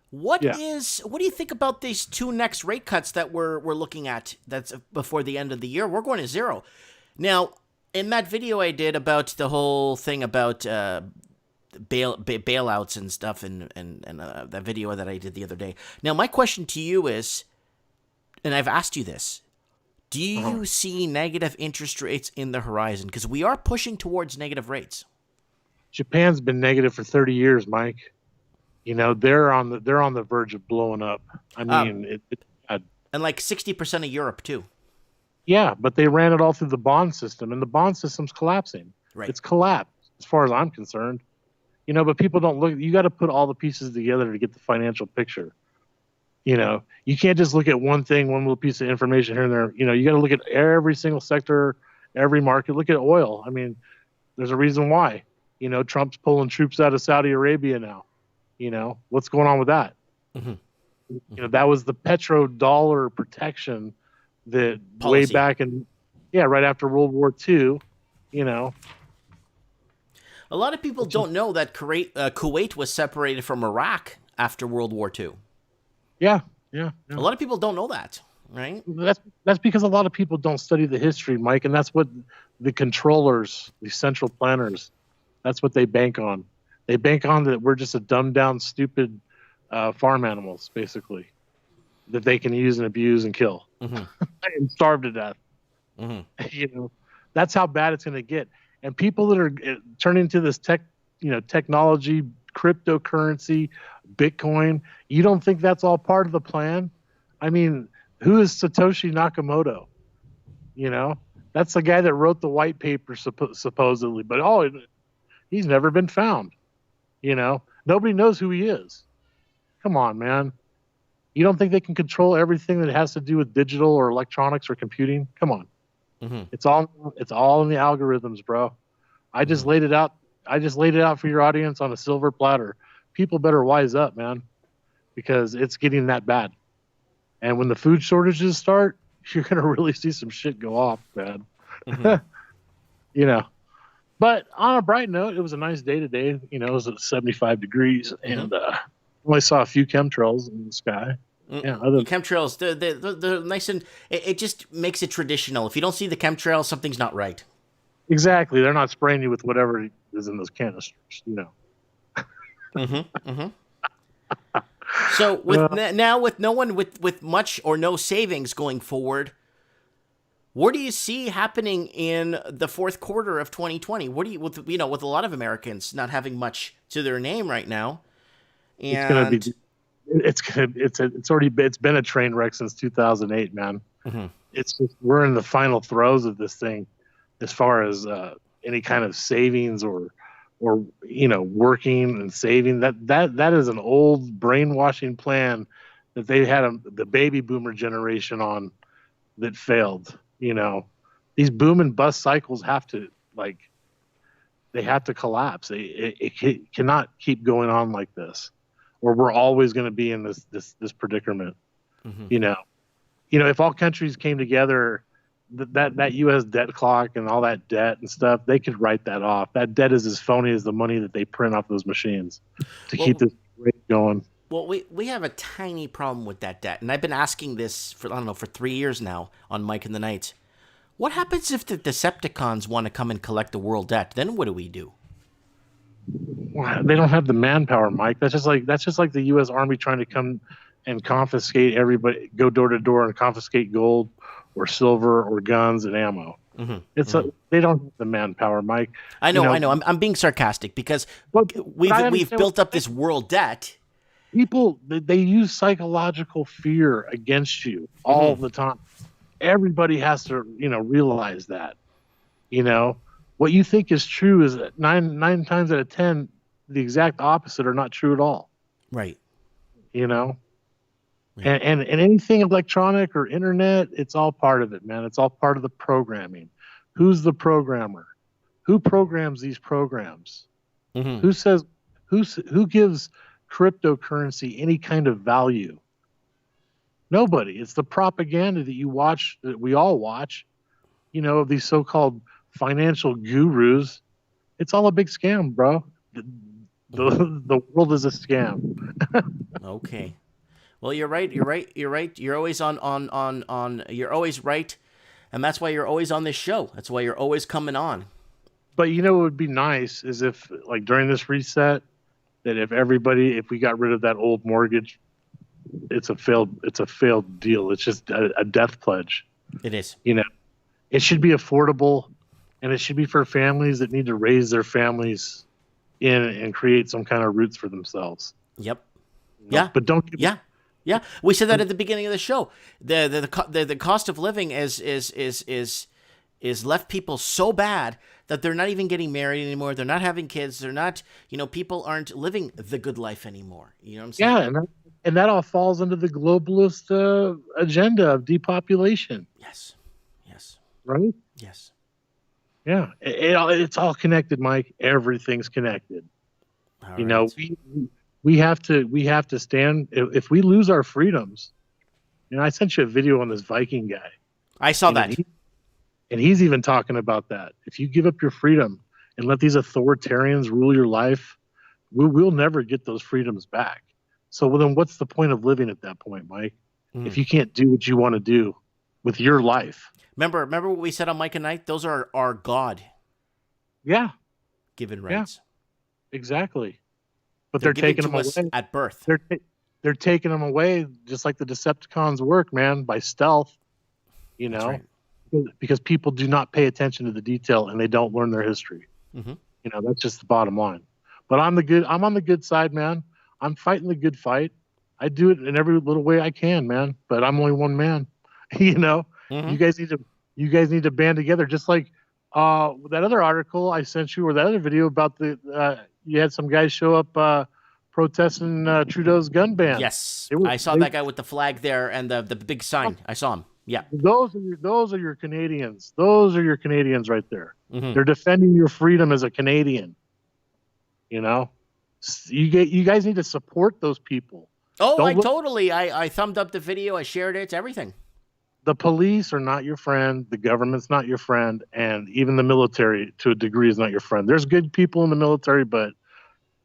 what do you think about these 2 next rate cuts that we're looking at? That's before the end of the year. We're going to 0. Now, in that video I did about the whole thing about bailouts and stuff, and that video that I did the other day. Now, my question to you is, and I've asked you this, do you see negative interest rates in the horizon? Because we are pushing towards negative rates. Japan's been negative for 30 years, Mike. You know, they're on the verge of blowing up. I mean, and like 60% of Europe too. Yeah, but they ran it all through the bond system, and the bond system's collapsing. Right. It's collapsed as far as I'm concerned. You know, but people don't look. You got to put all the pieces together to get the financial picture. You know, you can't just look at one thing, one little piece of information here and there. You know, you got to look at every single sector, every market. Look at oil. I mean, there's a reason why. You know, Trump's pulling troops out of Saudi Arabia now. You know, what's going on with that? You know, that was the petrodollar protection that way back in, right after World War II, you know. A lot of people don't know that Kuwait was separated from Iraq after World War II. Yeah, Yeah, A yeah. lot of people don't know that, right? That's because a lot of people don't study the history, Mike, and that's what the controllers, the central planners, that's what they bank on. They bank on that we're just a dumbed down, stupid farm animals, basically, that they can use and abuse and kill Mm-hmm. and starve to death. Mm-hmm. You know, that's how bad it's going to get. And people that are turning to this technology, cryptocurrency, Bitcoin, you don't think that's all part of the plan? I mean, who is Satoshi Nakamoto? You know, that's the guy that wrote the white paper supposedly, but he's never been found. You know, nobody knows who he is. Come on, man. You don't think they can control everything that has to do with digital or electronics or computing? Come on. Mm-hmm. It's all in the algorithms, bro. I just Mm-hmm. laid it out. I just laid it out for your audience on a silver platter. People better wise up, man, because it's getting that bad. And when the food shortages start, you're gonna really see some shit go off, man. Mm-hmm. You know. But on a bright note, it was a nice day today. You know, it was at 75 degrees, Mm-hmm. and only saw a few chemtrails in the sky. Yeah, The chemtrails, they're nice, and it just makes it traditional. If you don't see the chemtrails, something's not right. exactly. They're not spraying you with whatever is in those canisters. You know. Mm-hmm. Mm-hmm. So now with no one with much or no savings going forward, what do you see happening in the fourth quarter of 2020? What do you with with a lot of Americans not having much to their name right now, It's gonna be. and It's been a train wreck since 2008, man. Mhm. It's just we're in the final throes of this thing, as far as any kind of savings or working and saving. That is an old brainwashing plan that they had the baby boomer generation on that failed. These boom and bust cycles have to they have to collapse. It cannot keep going on like this, or we're always going to be in this predicament. Mhm. You know, if all countries came together, that U.S. debt clock and all that debt and stuff, they could write that off. That debt is as phony as the money that they print off those machines to keep Well, this rate going. we have a tiny problem with that debt, and I've been asking this for I don't know for 3 years now on Mike and the Knights. What happens if the Decepticons want to come and collect the world debt? Then what do we do? Well, they don't have the manpower, Mike. That's just like the U.S. Army trying to come and confiscate everybody, go door to door and confiscate gold or silver or guns and ammo. Mm-hmm. They don't have the manpower, Mike. I know. I'm being sarcastic because But we've I we've understand built up this world debt. people they use psychological fear against you all the time. Everybody has to realize that. What you think is true is that nine times out of 10 the exact opposite are not true at all. Right. you know Yeah. and anything electronic or internet, it's all part of it, man. It's all part of the programming. Who's the programmer? Who programs these programs? Mm-hmm. Who gives cryptocurrency any kind of value? Nobody. It's the propaganda that you watch, that we all watch, of these so-called financial gurus. It's all a big scam, bro. The world is a scam. Okay. Well, you're right. You're always on. You're always right, and that's why you're always on this show. That's why you're always coming on. But what would be nice is if, like, during this reset, that if we got rid of that old mortgage, it's a failed deal. It's just a death pledge. It is. It should be affordable, and it should be for families that need to raise their families in and create some kind of roots for themselves. Yep. Yeah. But don't. Yeah. Yeah. We said that at the beginning of the show. The cost of living is left people so bad that they're not even getting married anymore. They're not having kids. They're not. People aren't living the good life anymore. You know what I'm saying? Yeah, and that all falls under the globalist agenda of depopulation. Yes. Yes. Right? Yes. Yeah, it's all connected, Mike. Everything's connected. All right. We have to stand. If we lose our freedoms, I sent you a video on this Viking guy. I saw that. And he's even talking about that. If you give up your freedom and let these authoritarians rule your life, we'll never get those freedoms back. So well, then what's the point of living at that point, Mike? Mm. If you can't do what you want to do with your life. Remember what we said on Mike and Knight? Those are our God Yeah, given yeah, rights. exactly. But They're they're given taking them to us away. at birth. They're taking them away just like the Decepticons work, man, by stealth. You That's know, right. because people do not pay attention to the detail and they don't learn their history. Mm-hmm. You know, that's just the bottom line. But I'm on the good side, man. I'm fighting the good fight. I do it in every little way I can, man. But I'm only one man. You know, Mm-hmm. you guys need to band together. Just like that other article I sent you, or that other video about the you had some guys show up protesting Trudeau's gun ban. Yes, They were I saw that guy with the flag there and the big sign. I saw him. Yeah. those are your Canadians. Those are your Canadians right there. Mm-hmm. They're defending your freedom as a Canadian. You know, you guys need to support those people. Oh, Don't look, I thumbed up the video. I shared it. It's everything. the police are not your friend. The government's not your friend, and even the military, to a degree, is not your friend. There's good people in the military, but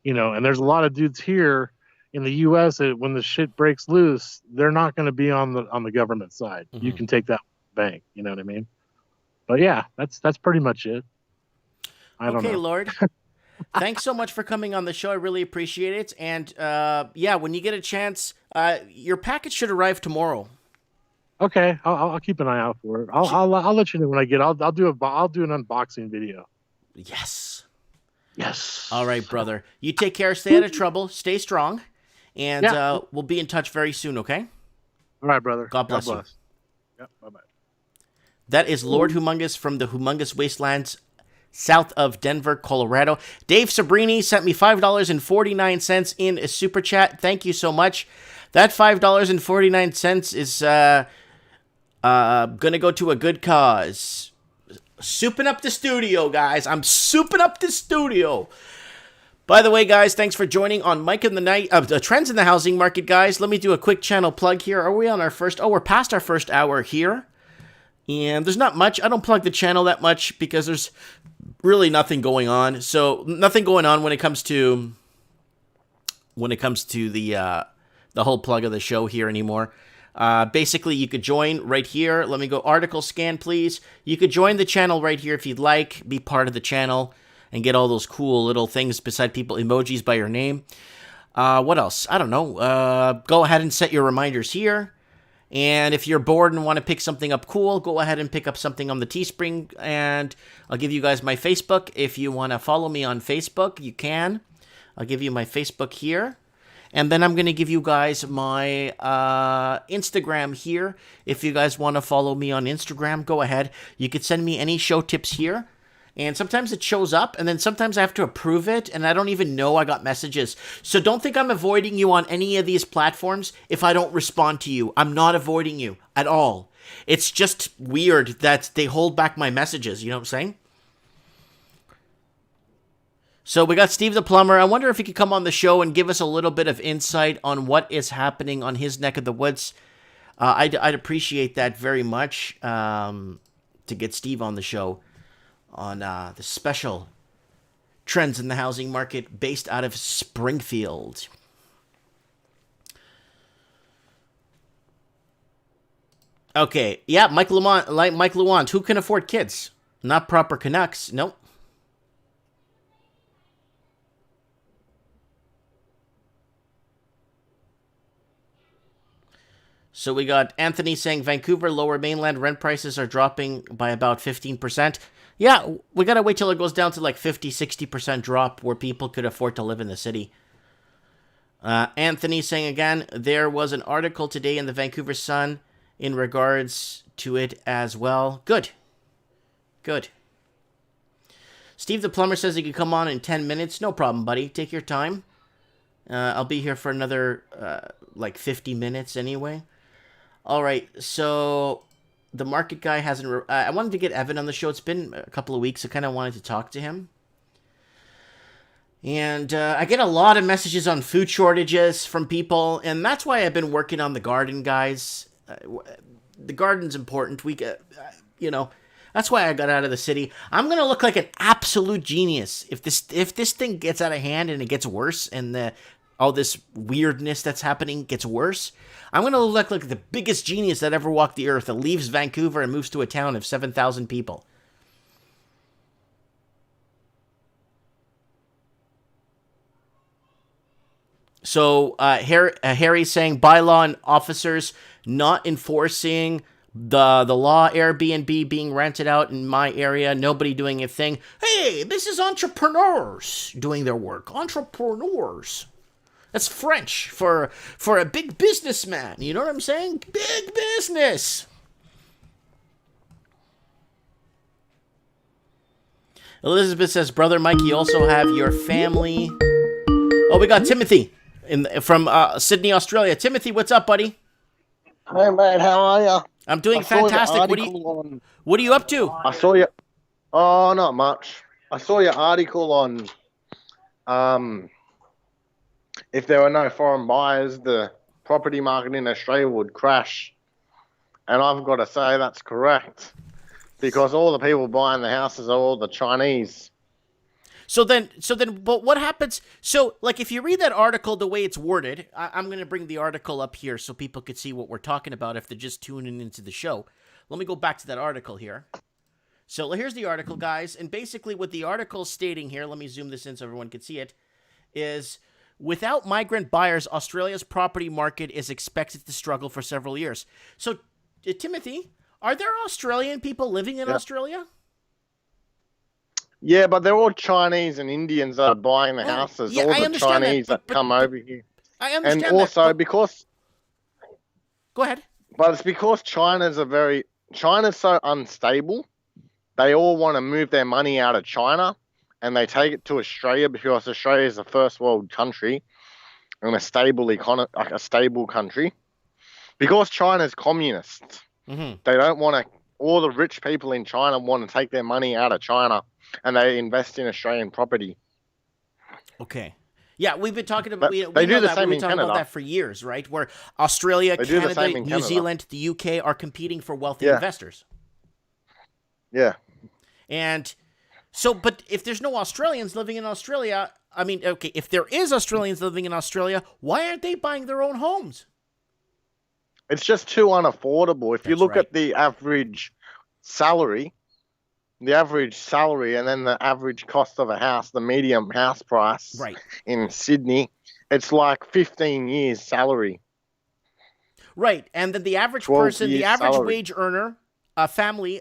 you know, and there's a lot of dudes here in the U.S. that when the shit breaks loose, they're not going to be on the government side. Mm-hmm. You can take that bank. You know what I mean? But yeah, that's pretty much it. I don't know. Okay, Lord. Thanks so much for coming on the show. I really appreciate it. And yeah, when you get a chance, your package should arrive tomorrow. Okay, I'll keep an eye out for it. I'll let you know when I get. I'll do an unboxing video. Yes. Yes. All right, brother. You take care. Stay out of trouble. Stay strong. And Yeah. We'll be in touch very soon, okay? All right, brother. God bless you. Yep. Bye-bye. That is Lord Humongous from the Humongous Wastelands south of Denver, Colorado. Dave Sabrini sent me $5.49 in a super chat. Thank you so much. That $5.49 is going to go to a good cause. Souping up the studio, guys. I'm souping up the studio. By the way, guys, thanks for joining on Mike in the Night, Trends in the Housing Market, guys. Let me do a quick channel plug here. Are we on our first? Oh, we're past our first hour here. And there's not much. I don't plug the channel that much because there's really nothing going on. So nothing going on when it comes to the whole plug of the show here anymore. Basically, you could join right here. Let me go article scan, please. You could join the channel right here if you'd like. Be part of the channel and get all those cool little things beside people, emojis by your name. What else? I don't know. Go ahead and set your reminders here. And if you're bored and want to pick something up cool, go ahead and pick up something on the Teespring. And I'll give you guys my Facebook. If you want to follow me on Facebook, you can. I'll give you my Facebook here. And then I'm going to give you guys my Instagram here. If you guys want to follow me on Instagram, go ahead. You could send me any show tips here. And sometimes it shows up, and then sometimes I have to approve it, and I don't even know I got messages. So don't think I'm avoiding you on any of these platforms if I don't respond to you. I'm not avoiding you at all. It's just weird that they hold back my messages, you know what I'm saying? So we got Steve the Plumber. I wonder if he could come on the show and give us a little bit of insight on what is happening on his neck of the woods. I'd appreciate that very much to get Steve on the show on the special Trends in the Housing Market based out of Springfield. Okay, yeah, Mike Lewant, who can afford kids? Not proper Canucks, nope. So we got Anthony saying Vancouver lower mainland rent prices are dropping by about 15%. Yeah, we got to wait till it goes down to like 50-60% drop where people could afford to live in the city. Anthony saying again, there was an article today in the Vancouver Sun in regards to it as well. Good. Steve the Plumber says he could come on in 10 minutes. No problem, buddy. Take your time. I'll be here for another like 50 minutes anyway. All right, so the market guy hasn't... I wanted to get Evan on the show. It's been a couple of weeks. I kind of wanted to talk to him. And I get a lot of messages on food shortages from people, and that's why I've been working on the garden, guys. The garden's important. That's why I got out of the city. I'm going to look like an absolute genius if this thing gets out of hand and it gets worse and all this weirdness that's happening gets worse, I'm going to look like the biggest genius that ever walked the earth that leaves Vancouver and moves to a town of 7,000 people. So Harry's saying bylaw and officers not enforcing the law, Airbnb being rented out in my area, nobody doing a thing. Hey, this is entrepreneurs doing their work. Entrepreneurs. That's French for a big businessman. You know what I'm saying? Big business. Elizabeth says, Brother Mike, you also have your family. Oh, we got Timothy from Sydney, Australia. Timothy, what's up, buddy? Hey, mate, how are you? I'm doing fantastic. What are you up to? I saw you. Oh, not much. I saw your article on if there were no foreign buyers, the property market in Australia would crash. And I've got to say that's correct. Because all the people buying the houses are all the Chinese. So then, but what happens? So, like, if you read that article the way it's worded, I'm going to bring the article up here so people could see what we're talking about if they're just tuning into the show. Let me go back to that article here. So here's the article, guys. And basically what the article is stating here, let me zoom this in so everyone can see it, is without migrant buyers, Australia's property market is expected to struggle for several years. So, Timothy, are there Australian people living in Australia? Yeah, but they're all Chinese and Indians that are buying the houses. Yeah, all the Chinese that come over here. I understand and also that, because... Go ahead. But it's because China's so unstable. They all want to move their money out of China and they take it to Australia because Australia is a first world country and a stable country. Because China's communist, they don't want to... All the rich people in China want to take their money out of China and they invest in Australian property. Okay. Yeah, we've been talking about... They do the same in Canada. We've been talking about that for years, right? Where Australia, Canada, New Zealand, the UK are competing for wealthy investors. Yeah. And so, but if there's no Australians living in Australia, I mean, okay, if there is Australians living in Australia, why aren't they buying their own homes? It's just too unaffordable. If you look at the average salary, and then the average cost of a house, the median house price in Sydney, it's like 15 years salary. Right. And then the average person, the average wage earner, a family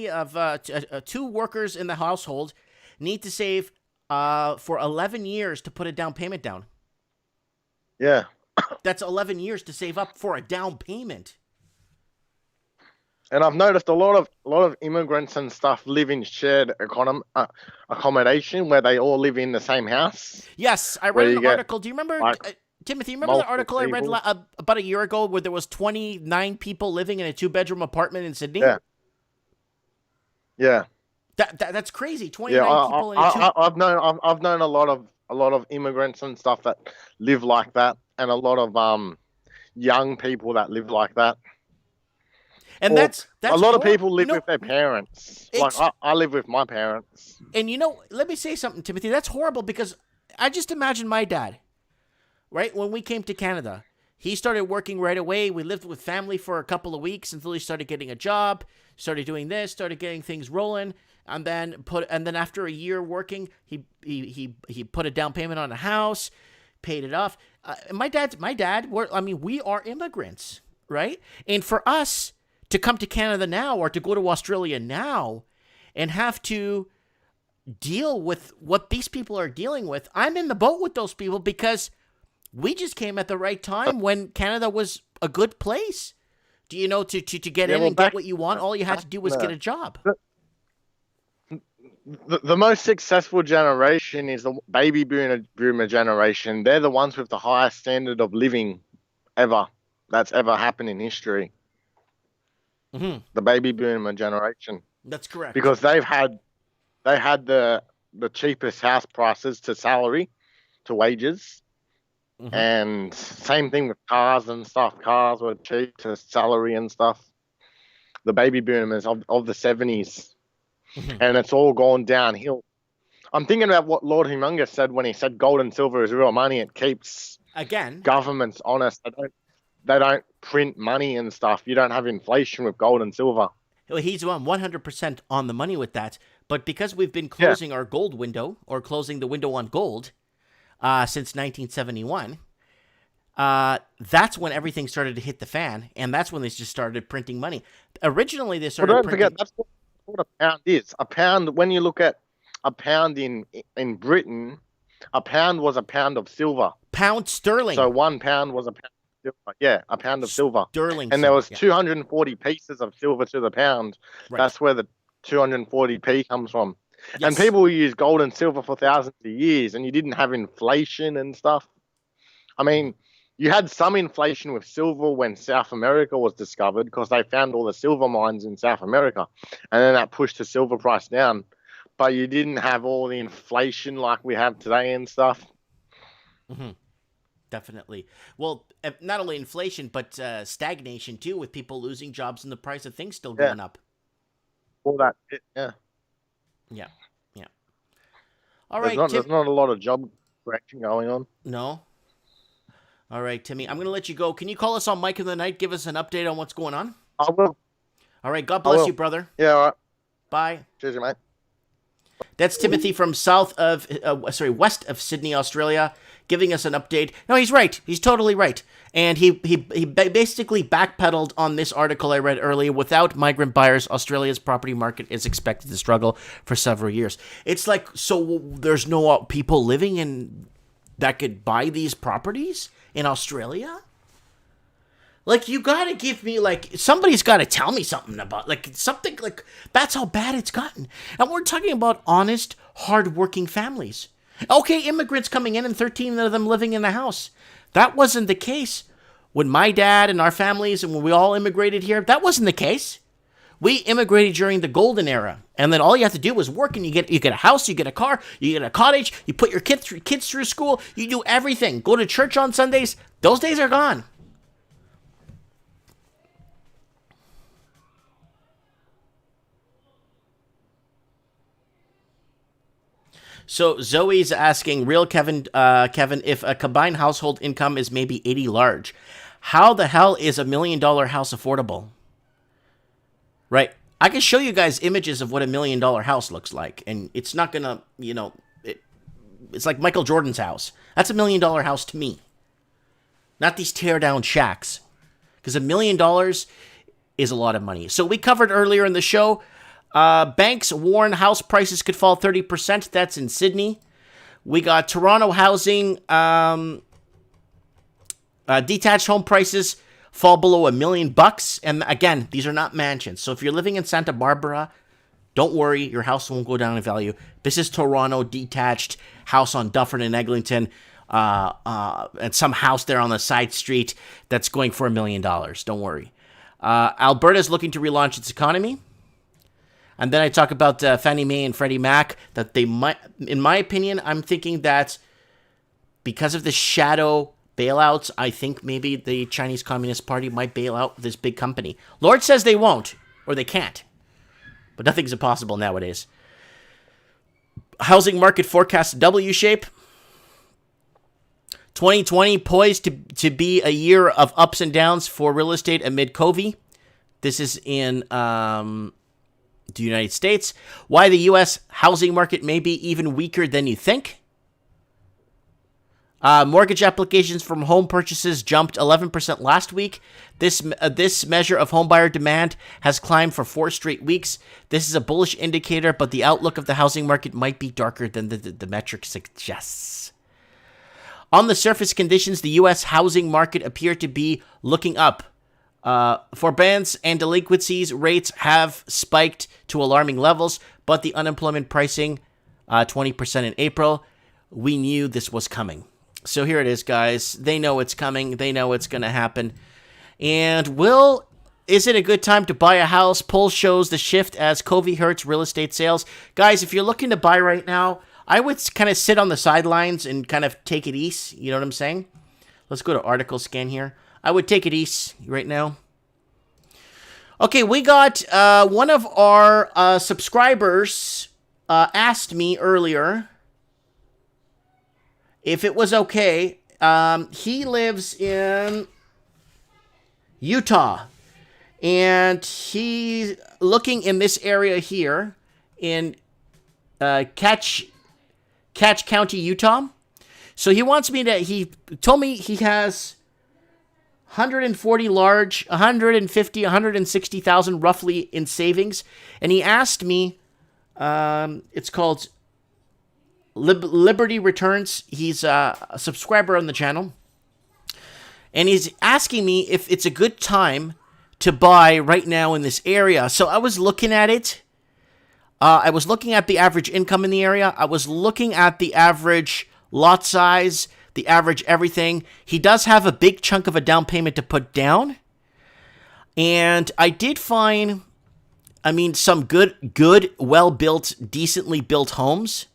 of two workers in the household need to save for 11 years to put a down payment down. Yeah. That's 11 years to save up for a down payment. And I've noticed a lot of immigrants and stuff live in shared accommodation where they all live in the same house. Yes, I read an article. Do you remember, Timothy, remember the article I read about a year ago where there was 29 people living in a 2-bedroom apartment in Sydney? Yeah. Yeah. That's crazy. 29 people in a I've known a lot of immigrants and stuff that live like that, and a lot of young people that live like that. And that's a lot of people live with their parents. Like I live with my parents. And let me say something, Timothy. That's horrible because I just imagine my dad, right? When we came to Canada, he started working right away. We lived with family for a couple of weeks until he started getting a job, started doing this, started getting things rolling, and then after a year working, he put a down payment on a house, paid it off. My dad. We are immigrants, right? And for us to come to Canada now or to go to Australia now and have to deal with what these people are dealing with, I'm in the boat with those people because we just came at the right time when Canada was a good place. Do you know, to get in and get what you want, all you had to do was get a job. The most successful generation is the baby boomer generation. They're the ones with the highest standard of living that's ever happened in history. Mm-hmm. The baby boomer generation. That's correct. Because they had the cheapest house prices to salary, to wages. Mm-hmm. And same thing with cars and stuff. Cars were cheap to salary and stuff. The baby boomers of the 70s. Mm-hmm. And it's all gone downhill. I'm thinking about what Lord Humongous said when he said gold and silver is real money. It keeps Again, governments honest. They don't print money and stuff. You don't have inflation with gold and silver. he's 100% on the money with that. But because we've been closing our gold window, or closing the window on gold, since 1971, that's when everything started to hit the fan, and that's when they just started printing money. Originally, they started Well, don't printing... forget, that's what a pound is. A pound, when you look at a pound in Britain, a pound was a pound of silver. Pound sterling. So 1 pound was a pound of silver. Yeah, a pound of silver. Sterling. And there was 240 pieces of silver to the pound. Right. That's where the 240p comes from. Yes. And people use gold and silver for thousands of years, and you didn't have inflation and stuff. I mean, you had some inflation with silver when South America was discovered, because they found all the silver mines in South America, and then that pushed the silver price down. But you didn't have all the inflation like we have today and stuff. Mm-hmm. Definitely. Well, not only inflation, but stagnation too, with people losing jobs and the price of things still going up. All that, yeah. Yeah. All right, there's not a lot of job correction going on. No. All right, Timmy, I'm going to let you go. Can you call us on Mike of the Night? Give us an update on what's going on? I will. All right, God bless you, brother. Yeah, all right. Bye. Cheers, mate. That's Timothy from west of Sydney, Australia, giving us an update. No, he's right. He's totally right. And he basically backpedaled on this article I read earlier. Without migrant buyers, Australia's property market is expected to struggle for several years. It's like, so there's no people living in that could buy these properties in Australia? Like, you gotta give me, like, somebody's gotta tell me something about, like, something, like, that's how bad it's gotten. And we're talking about honest, hard-working families. Okay, immigrants coming in and 13 of them living in the house. That wasn't the case when my dad and our families and when we all immigrated here. That wasn't the case. We immigrated during the golden era. And then all you have to do is work, and you get a house, you get a car, you get a cottage, you put your kids through school, you do everything. Go to church on Sundays. Those days are gone. So Zoe's asking, real Kevin, if a combined household income is maybe 80 large, how the hell is $1 million house affordable? Right. I can show you guys images of what $1 million house looks like, and it's not gonna, it's like Michael Jordan's house. That's $1 million house to me. Not these tear down shacks, because $1 million is a lot of money. So we covered earlier in the show. Banks warn house prices could fall 30%. That's in Sydney. We got Toronto housing. Detached home prices fall below $1 million. And again, these are not mansions. So if you're living in Santa Barbara, don't worry, your house won't go down in value. This is Toronto, detached house on Dufferin and Eglinton, and some house there on the side street that's going for $1 million. Don't worry. Alberta's looking to relaunch its economy. And then I talk about Fannie Mae and Freddie Mac, that they might, in my opinion, I'm thinking that because of the shadow bailouts, I think maybe the Chinese Communist Party might bail out this big company. Lord says they won't, or they can't. But nothing's impossible nowadays. Housing market forecast W shape. 2020 poised to be a year of ups and downs for real estate amid COVID. This is in the United States. Why the U.S. housing market may be even weaker than you think. Mortgage applications from home purchases jumped 11% last week. This measure of homebuyer demand has climbed for 4 straight weeks. This is a bullish indicator, but the outlook of the housing market might be darker than the metric suggests. On the surface, conditions, the U.S. housing market appear to be looking up. Forbearance and delinquencies rates have spiked to alarming levels, but the unemployment pricing, 20% in April. We knew this was coming. So here it is, guys. They know it's coming. They know it's going to happen. And is it a good time to buy a house? Poll shows the shift as COVID hurts real estate sales. Guys, if you're looking to buy right now, I would kind of sit on the sidelines and kind of take it easy. You know what I'm saying? Let's go to article scan here. I would take it easy right now. Okay, we got one of our subscribers asked me earlier if it was okay. He lives in Utah, and he's looking in this area here in Cache County, Utah. So he wants me to, he told me he has 140 large, 150, 160,000 roughly in savings. And he asked me, it's called Liberty Returns. He's a subscriber on the channel. And he's asking me if it's a good time to buy right now in this area. So I was looking at it. I was looking at the average income in the area. I was looking at the average lot size, the average everything. He does have a big chunk of a down payment to put down. And I did find, I mean, some good, well-built, decently built homes.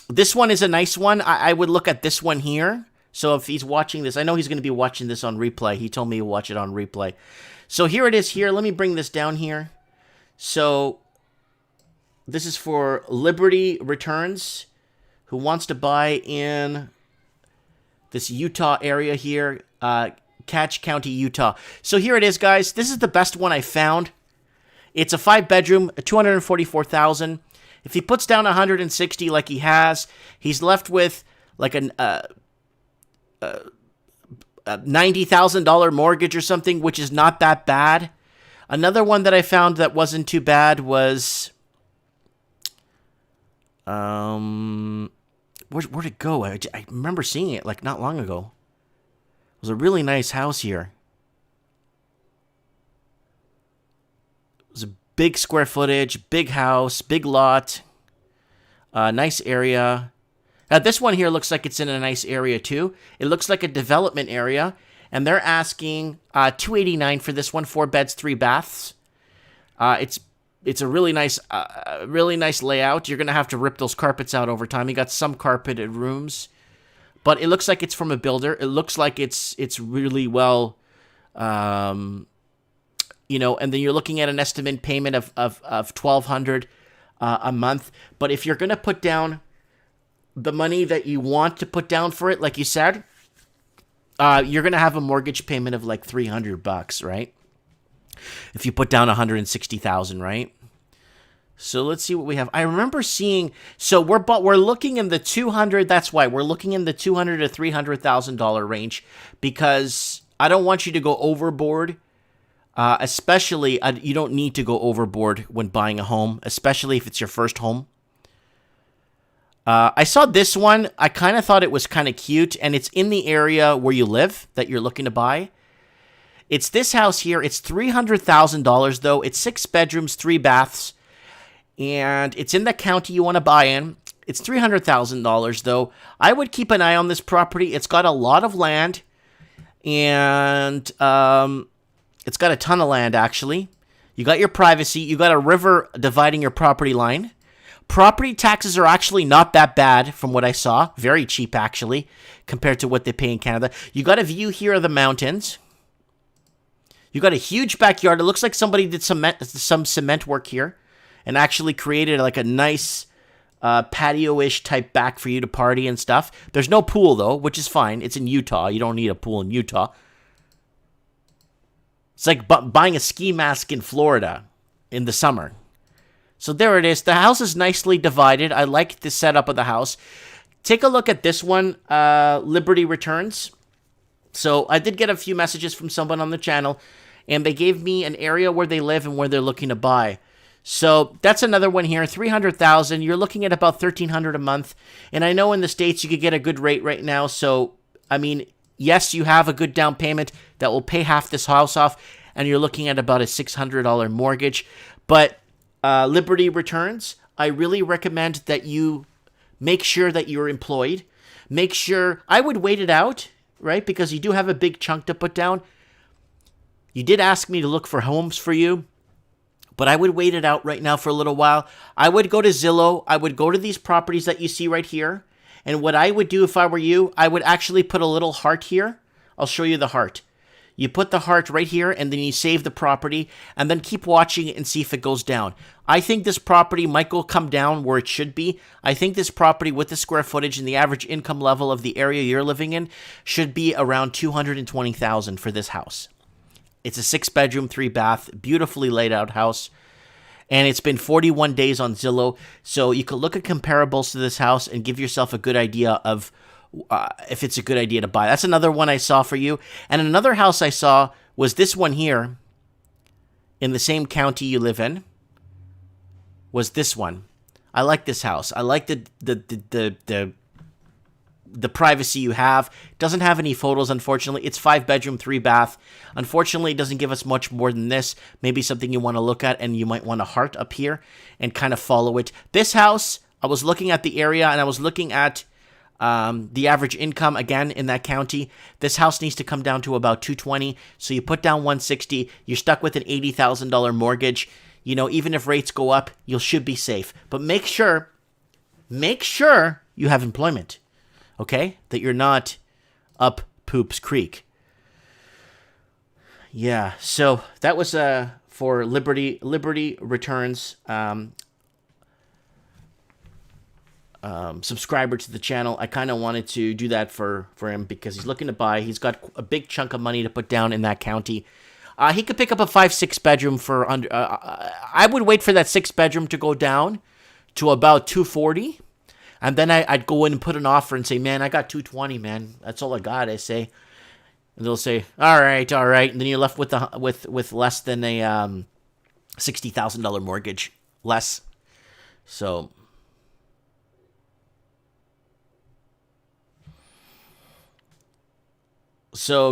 This one is a nice one. I would look at this one here. So if he's watching this, I know he's going to be watching this on replay. He told me to watch it on replay. So here it is here. Let me bring this down here. So this is for Liberty Returns, who wants to buy in this Utah area here, Cache County, Utah. So here it is, guys. This is the best one I found. It's a 5-bedroom, $244,000. If he puts down 160 like he has, he's left with like a $90,000 mortgage or something, which is not that bad. Another one that I found that wasn't too bad was, where'd it go? I remember seeing it like not long ago. It was a really nice house here. It was a big square footage, big house, big lot, nice area. Now, this one here looks like it's in a nice area, too. It looks like a development area, and they're asking $289 for this one, 4 beds, 3 baths. It's a really nice layout. You're going to have to rip those carpets out over time. You got some carpeted rooms, but it looks like it's from a builder. It looks like it's really well, and then you're looking at an estimate payment of $1,200 a month. But if you're going to put down the money that you want to put down for it, like you said, you're going to have a mortgage payment of like $300, right? If you put down $160,000, right? So let's see what we have. I remember seeing, so we're looking in the 200, that's why we're looking in the $200,000 to $300,000 range, because I don't want you to go overboard. Especially, you don't need to go overboard when buying a home, especially if it's your first home. I saw this one. I kind of thought it was kind of cute, and it's in the area where you live that you're looking to buy. It's this house here. It's $300,000, though. It's 6 bedrooms, 3 baths, and it's in the county you want to buy in. It's $300,000, though. I would keep an eye on this property. It's got a lot of land, and it's got a ton of land, actually. You got your privacy. You got a river dividing your property line. Property taxes are actually not that bad from what I saw. Very cheap, actually, compared to what they pay in Canada. You got a view here of the mountains. You got a huge backyard. It looks like somebody did some cement work here and actually created like a nice patio-ish type back for you to party and stuff. There's no pool, though, which is fine. It's in Utah. You don't need a pool in Utah. It's like buying a ski mask in Florida in the summer. So there it is. The house is nicely divided. I like the setup of the house. Take a look at this one, Liberty Returns. So I did get a few messages from someone on the channel, and they gave me an area where they live and where they're looking to buy. So that's another one here, $300,000. You're looking at about $1,300 a month. And I know in the States you could get a good rate right now. So, I mean, yes, you have a good down payment that will pay half this house off, and you're looking at about a $600 mortgage. But Liberty Returns, I really recommend that you make sure that you're employed. Make sure, I would wait it out, right? Because you do have a big chunk to put down. You did ask me to look for homes for you, but I would wait it out right now for a little while. I would go to Zillow. I would go to these properties that you see right here. And what I would do if I were you, I would actually put a little heart here. I'll show you the heart. You put the heart right here, and then you save the property, and then keep watching it and see if it goes down. I think this property might come down where it should be. I think this property, with the square footage and the average income level of the area you're living in, should be around $220,000 for this house. It's a 6-bedroom, 3-bath, beautifully laid out house. And it's been 41 days on Zillow, so you could look at comparables to this house and give yourself a good idea of if it's a good idea to buy. That's another one I saw for you. And another house I saw was this one here in the same county you live in. Was this one. I like this house. I like the privacy you have. It doesn't have any photos, unfortunately. It's 5-bedroom, 3-bath. Unfortunately, it doesn't give us much more than this. Maybe something you want to look at, and you might want a heart up here and kind of follow it. This house, I was looking at the area, and I was looking at the average income, again, in that county. This house needs to come down to about $220,000. So you put down $160,000. You're stuck with an $80,000 mortgage. You know, even if rates go up, you should be safe. But make sure you have employment. Okay? That you're not up Poops Creek. Yeah, so that was for Liberty Returns subscriber to the channel. I kind of wanted to do that for him because he's looking to buy. He's got a big chunk of money to put down in that county. He could pick up a 5-6 bedroom for under. I would wait for that 6-bedroom to go down to about $240,000. And then I'd go in and put an offer and say, man, I got $220,000, man. That's all I got, I say. And they'll say, all right. And then you're left with with less than a $60,000 mortgage. Less. So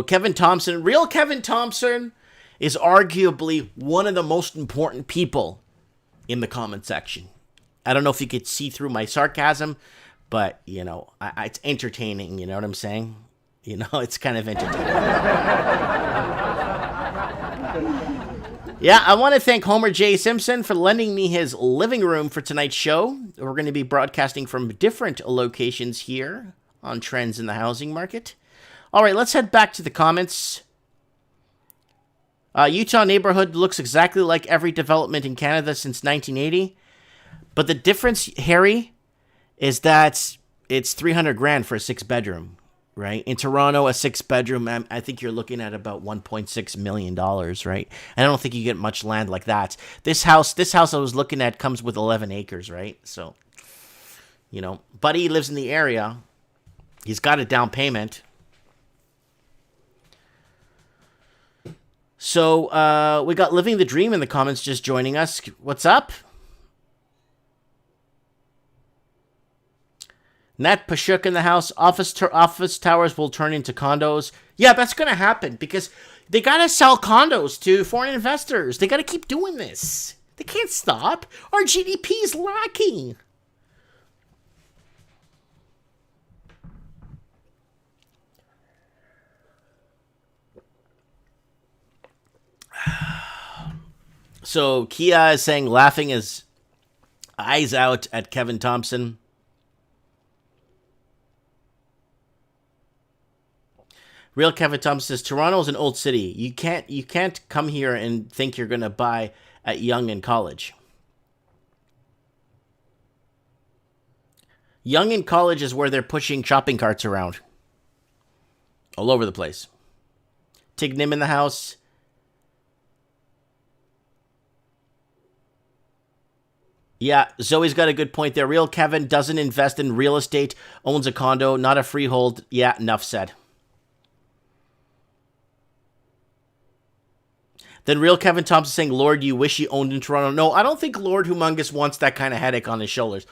Kevin Thompson, real Kevin Thompson, is arguably one of the most important people in the comment section. I don't know if you could see through my sarcasm, but, you know, it's entertaining, you know what I'm saying? You know, it's kind of entertaining. Yeah, I want to thank Homer J. Simpson for lending me his living room for tonight's show. We're going to be broadcasting from different locations here on trends in the housing market. All right, let's head back to the comments. Utah neighborhood looks exactly like every development in Canada since 1980. But the difference, Harry, is that it's $300,000 for a 6-bedroom, right? In Toronto, a 6-bedroom, I think you're looking at about $1.6 million, right? I don't think you get much land like that. This house I was looking at comes with 11 acres, right? So, you know, Buddy lives in the area. He's got a down payment. So, we got Living the Dream in the comments just joining us. What's up? Nat Pashuk in the house. Office towers will turn into condos. Yeah, that's going to happen because they got to sell condos to foreign investors. They got to keep doing this. They can't stop. Our GDP is lacking. So Kia is saying, laughing his eyes out at Kevin Thompson. Real Kevin Thompson says, Toronto is an old city. You can't come here and think you're going to buy at Yonge and College. Yonge and College is where they're pushing shopping carts around. All over the place. Tig Nim in the house. Yeah, Zoe's got a good point there. Real Kevin doesn't invest in real estate, owns a condo, not a freehold. Yeah, enough said. Then Real Kevin Thompson saying, Lord, you wish you owned in Toronto. No, I don't think Lord Humongous wants that kind of headache on his shoulders.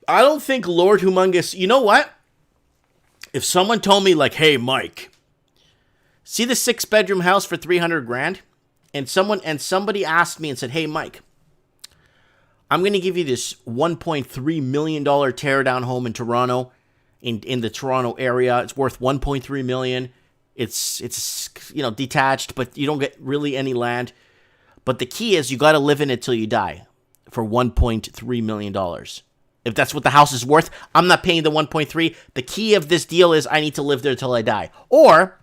I don't think Lord Humongous... You know what? If someone told me, like, hey, Mike, see the 6-bedroom house for $300,000? And somebody asked me and said, hey, Mike, I'm going to give you this $1.3 million teardown home in Toronto, in the Toronto area. It's worth $1.3 million. It's you know, detached, but you don't get really any land. But the key is you got to live in it till you die for $1.3 million. If that's what the house is worth, I'm not paying the 1.3. The key of this deal is I need to live there till I die. Or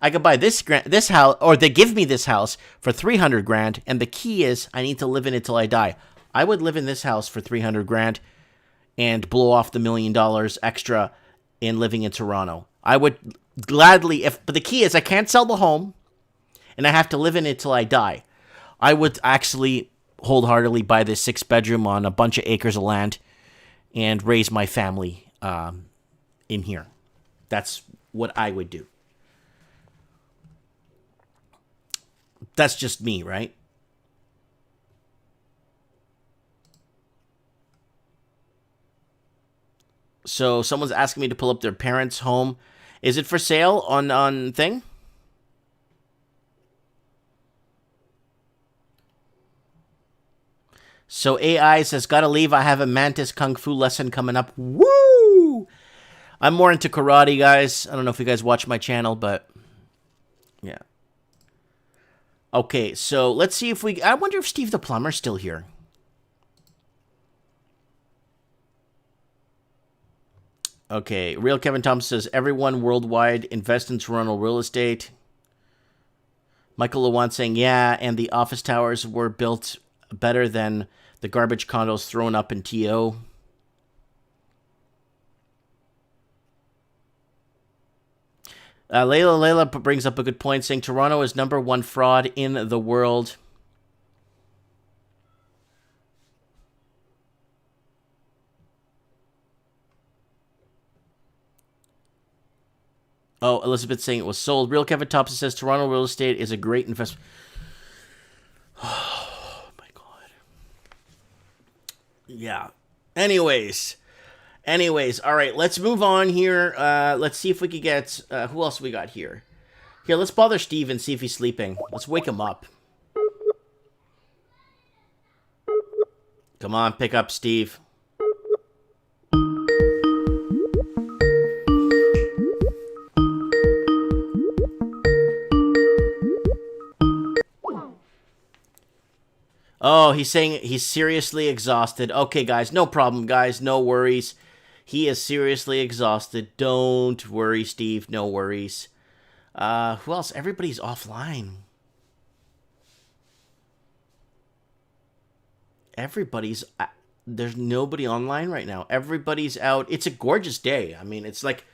I could buy this house, or they give me this house for 300 grand, and the key is I need to live in it till I die. I would live in this house for 300 grand and blow off the $1 million extra in living in Toronto. I would gladly, but the key is I can't sell the home, and I have to live in it till I die. I would actually wholeheartedly buy this 6-bedroom on a bunch of acres of land and raise my family in here. That's what I would do. That's just me, right? So someone's asking me to pull up their parents' home. Is it for sale on thing? So AI says, gotta leave. I have a Mantis Kung Fu lesson coming up. Woo! I'm more into karate, guys. I don't know if you guys watch my channel, but yeah. Okay, so let's see if I wonder if Steve the Plumber's still here. Okay, Real Kevin Thompson says, everyone worldwide invest in Toronto real estate. Michael Lewan saying, yeah, and the office towers were built better than the garbage condos thrown up in TO. Layla brings up a good point, saying Toronto is #1 fraud in the world. Oh, Elizabeth saying it was sold. Real Kevin Thompson says Toronto real estate is a great investment. Oh, my God. Yeah. Anyways, all right, let's move on here. Let's see if we could get, who else we got here? Here, let's bother Steve and see if he's sleeping. Let's wake him up. Come on, pick up, Steve. Oh, he's saying he's seriously exhausted. Okay, guys, no problem, guys. No worries. He is seriously exhausted. Don't worry, Steve. No worries. Who else? Everybody's offline. There's nobody online right now. Everybody's out. It's a gorgeous day. I mean, it's like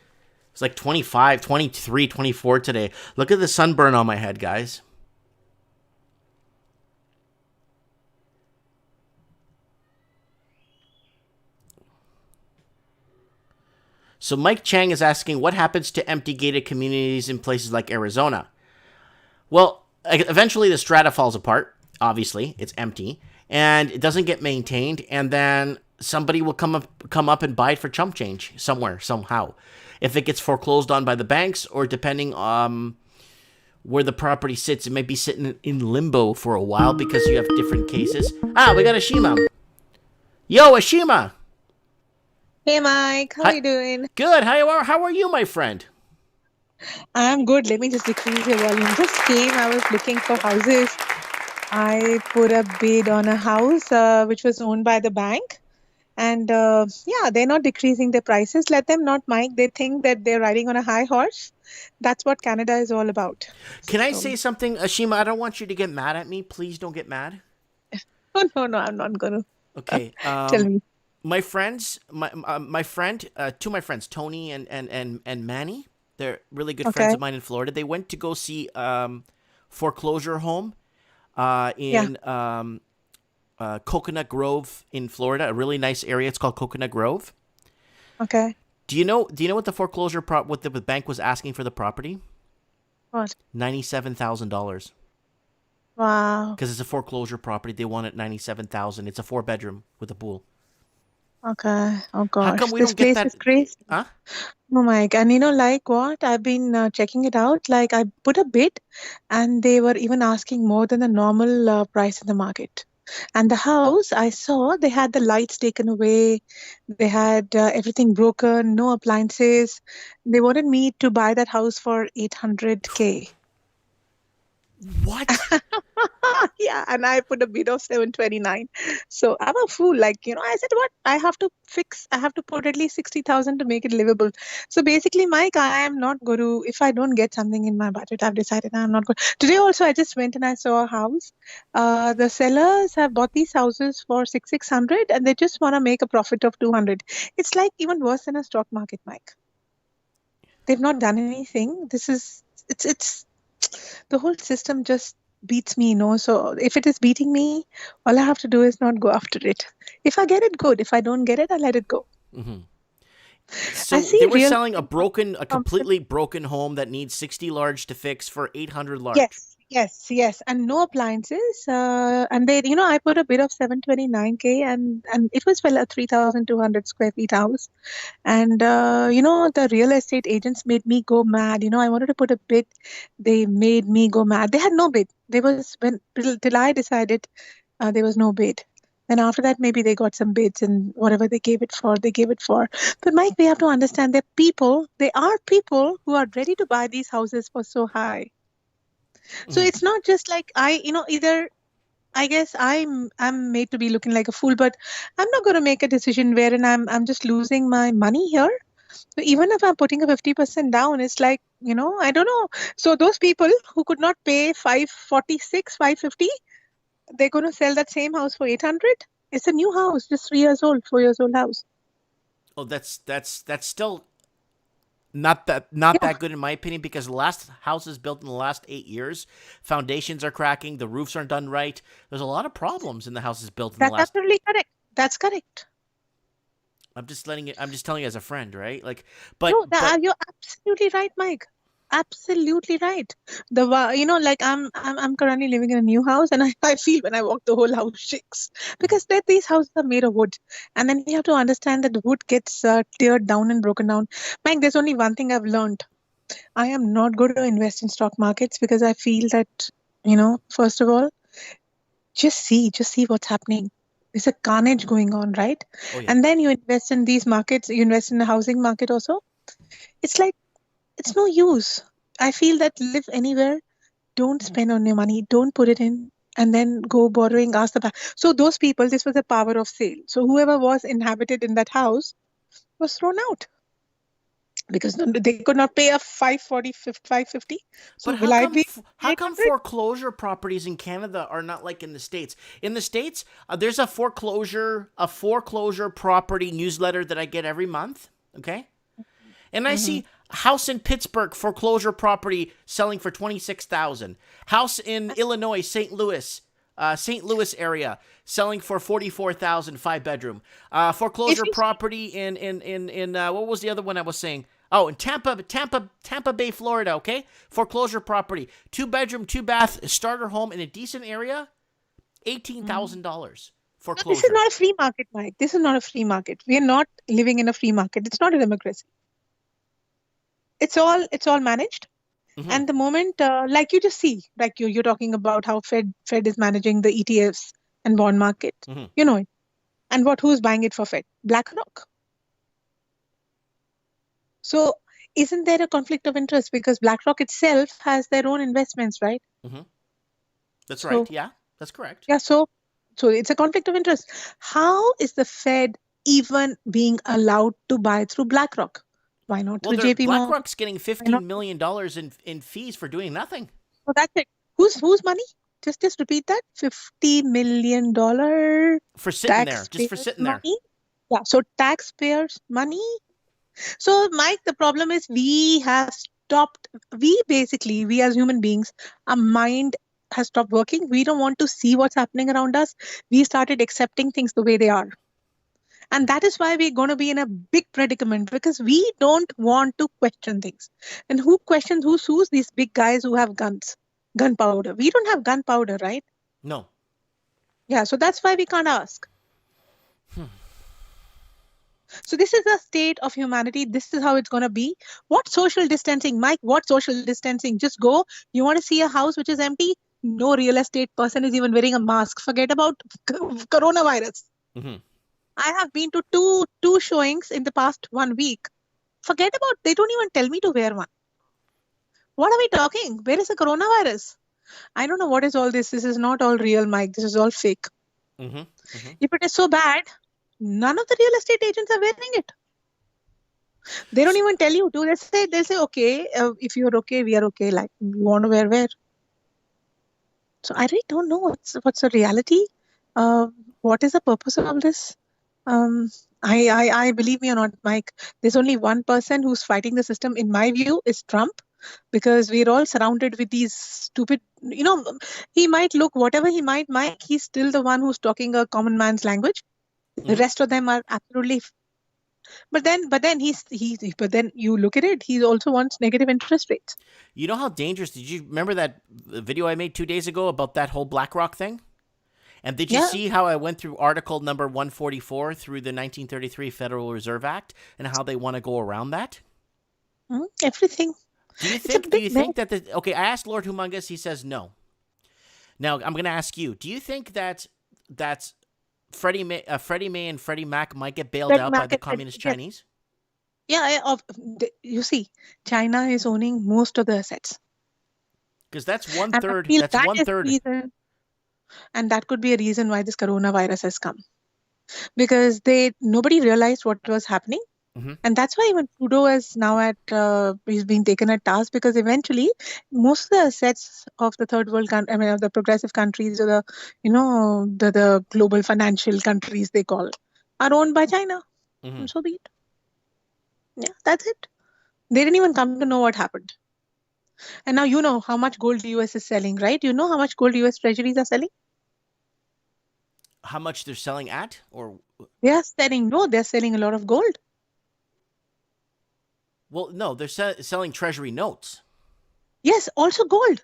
25, 23, 24 today. Look at the sunburn on my head, guys. So Mike Chang is asking, what happens to empty gated communities in places like Arizona? Well, eventually the strata falls apart. Obviously, it's empty, and it doesn't get maintained, and then somebody will come up and buy it for chump change somewhere, somehow. If it gets foreclosed on by the banks, or depending on where the property sits, it may be sitting in limbo for a while because you have different cases. Ah, we got Ashima. Yo, Ashima! Hey Mike, how are you doing? Good. How are you, my friend? I'm good. Let me just decrease your volume. Just came. I was looking for houses. I put a bid on a house which was owned by the bank. And yeah, they're not decreasing their prices. Let them not, Mike. They think that they're riding on a high horse. That's what Canada is all about. Can I say something, Ashima? I don't want you to get mad at me. Please don't get mad. Oh, no, I'm not going to. Okay. Tell me. My friends, my friend, two of my friends, Tony and Manny, they're really good friends of mine in Florida. They went to go see foreclosure home in Coconut Grove in Florida, a really nice area. It's called Coconut Grove. Okay. Do you know what the foreclosure what the bank was asking for the property? What? $97,000. Wow. Because it's a foreclosure property, they want it $97,000. It's a 4-bedroom with a pool. Okay. Oh gosh. How come we this don't get place that? is crazy. Huh? Oh my God. And like what? I've been checking it out. Like I put a bid and they were even asking more than the normal price in the market. And the house I saw, they had the lights taken away. They had everything broken, no appliances. They wanted me to buy that house for $800K. What? Yeah, and I put a bid of 729. So I'm a fool. Like, I said, what? I have to put at least 60,000 to make it livable. So basically, Mike, I am not going to, if I don't get something in my budget, I've decided I'm not going. Today also, I just went and I saw a house. The sellers have bought these houses for 600 and they just want to make a profit of 200. It's like even worse than a stock market, Mike. They've not done anything. It's the whole system just beats me, So if it is beating me, all I have to do is not go after it. If I get it, good. If I don't get it, I let it go. Mm-hmm. I So see they were real selling a estate completely broken home that needs 60 large to fix for 800 large. Yes, and no appliances. And they, I put a bid of 729K, and it was well a 3,200 square feet house. And the real estate agents made me go mad. I wanted to put a bid. They made me go mad. They had no bid. There was till I decided there was no bid. Then after that, maybe they got some bids, and whatever they gave it for, they gave it for. But Mike, we have to understand that they are people who are ready to buy these houses for so high. So it's not just like either I guess I'm made to be looking like a fool, but I'm not going to make a decision wherein I'm just losing my money here. So even if I'm putting a 50% down, it's like, I don't know. So those people who could not pay 546, 550, they're going to sell that same house for 800. It's a new house, just 3 years old, 4 years old house. Oh, that's still not that good in my opinion, because the last houses built in the last 8 years, foundations are cracking, the roofs aren't done right. There's a lot of problems in the houses built in the That's last. absolutely correct. That's correct. I'm just telling you as a friend, right? Like, but You're absolutely right, Mike. Absolutely right. Like I'm currently living in a new house, and I feel when I walk the whole house shakes because these houses are made of wood, and then we have to understand that the wood gets teared down and broken down. Mike, there's only one thing I've learned. I am not going to invest in stock markets because I feel that, first of all, just see what's happening. There's a carnage going on, right? oh yeah. And then you invest in these markets, you invest in the housing market also. It's like, it's no use. I feel that live anywhere, don't spend on your money, don't put it in, and then go borrowing, ask the bank. So those people, this was a power of sale. So whoever was inhabited in that house was thrown out because they could not pay a 540, 550. So But will I be how come 800? foreclosure properties in Canada are not like in the States? In the States, there's a foreclosure property newsletter that I get every month, okay? And I see house in Pittsburgh, foreclosure property selling for 26,000. House in Illinois, St. Louis area selling for 44,000, 5-bedroom. Foreclosure property in what was the other one I was saying? Oh, in Tampa Bay, Florida, okay? Foreclosure property, 2-bedroom, 2-bath, starter home in a decent area, $18,000 foreclosure. This is not a free market, Mike. This is not a free market. We are not living in a free market. It's not a democracy. It's all managed. Mm-hmm. And the moment, like you just see, like you're talking about how Fed is managing the ETFs and bond market. Mm-hmm. You know it. And who's buying it for Fed? BlackRock. So isn't there a conflict of interest because BlackRock itself has their own investments, right? Mm-hmm. That's right. Yeah, that's correct. Yeah. So it's a conflict of interest. How is the Fed even being allowed to buy through BlackRock? Why not through JP Morgan? BlackRock's getting $15 million in fees for doing nothing. So that's it. Whose money? Just repeat that. $50 million for sitting there. Just for sitting there. Yeah. So taxpayers' money. So Mike, the problem is we have stopped. We as human beings, our mind has stopped working. We don't want to see what's happening around us. We started accepting things the way they are. And that is why we're going to be in a big predicament because we don't want to question things. And who questions who's these big guys who have guns, gunpowder? We don't have gunpowder, right? No. Yeah, so that's why we can't ask. So this is the state of humanity. This is how it's going to be. What social distancing, Mike? What social distancing? Just go. You want to see a house which is empty? No real estate person is even wearing a mask. Forget about coronavirus. Mm-hmm. I have been to two showings in the past 1 week. Forget about, they don't even tell me to wear one. What are we talking? Where is the coronavirus? I don't know what is all this. This is not all real, Mike. This is all fake. Mm-hmm. Mm-hmm. If it is so bad, none of the real estate agents are wearing it. They don't even tell you to. They'll say, okay, if you're okay, we are okay. Like, you want to wear. So I really don't know what's the reality. What is the purpose of all this? I believe me or not, Mike, there's only one person who's fighting the system, in my view, is Trump, because we're all surrounded with these stupid, he might look whatever he might, Mike, he's still the one who's talking a common man's language. The rest of them are absolutely, but then you look at it, he also wants negative interest rates. You know how dangerous? Did you remember that video I made 2 days ago about that whole BlackRock thing? And did you see how I went through article number 144 through the 1933 Federal Reserve Act and how they want to go around that? Everything. Do you think that okay, I asked Lord Humongous, he says no. Now, I'm going to ask you, do you think that Freddie Mae and Freddie Mac might get bailed out by the communist Chinese? Yeah, you see, China is owning most of the assets. Because that's one third. That's one third. And that could be a reason why this coronavirus has come. Because nobody realized what was happening. Mm-hmm. And that's why even Trudeau is now he's being taken at task, because eventually most of the assets of the third world, of the progressive countries, or the global financial countries they call, are owned by China. Mm-hmm. And so be it. Yeah, that's it. They didn't even come to know what happened. And now you know how much gold the US is selling, right? You know how much gold US treasuries are selling? How much they're selling at? Or they're selling a lot of gold. Well, no, they're selling treasury notes. Yes, also gold.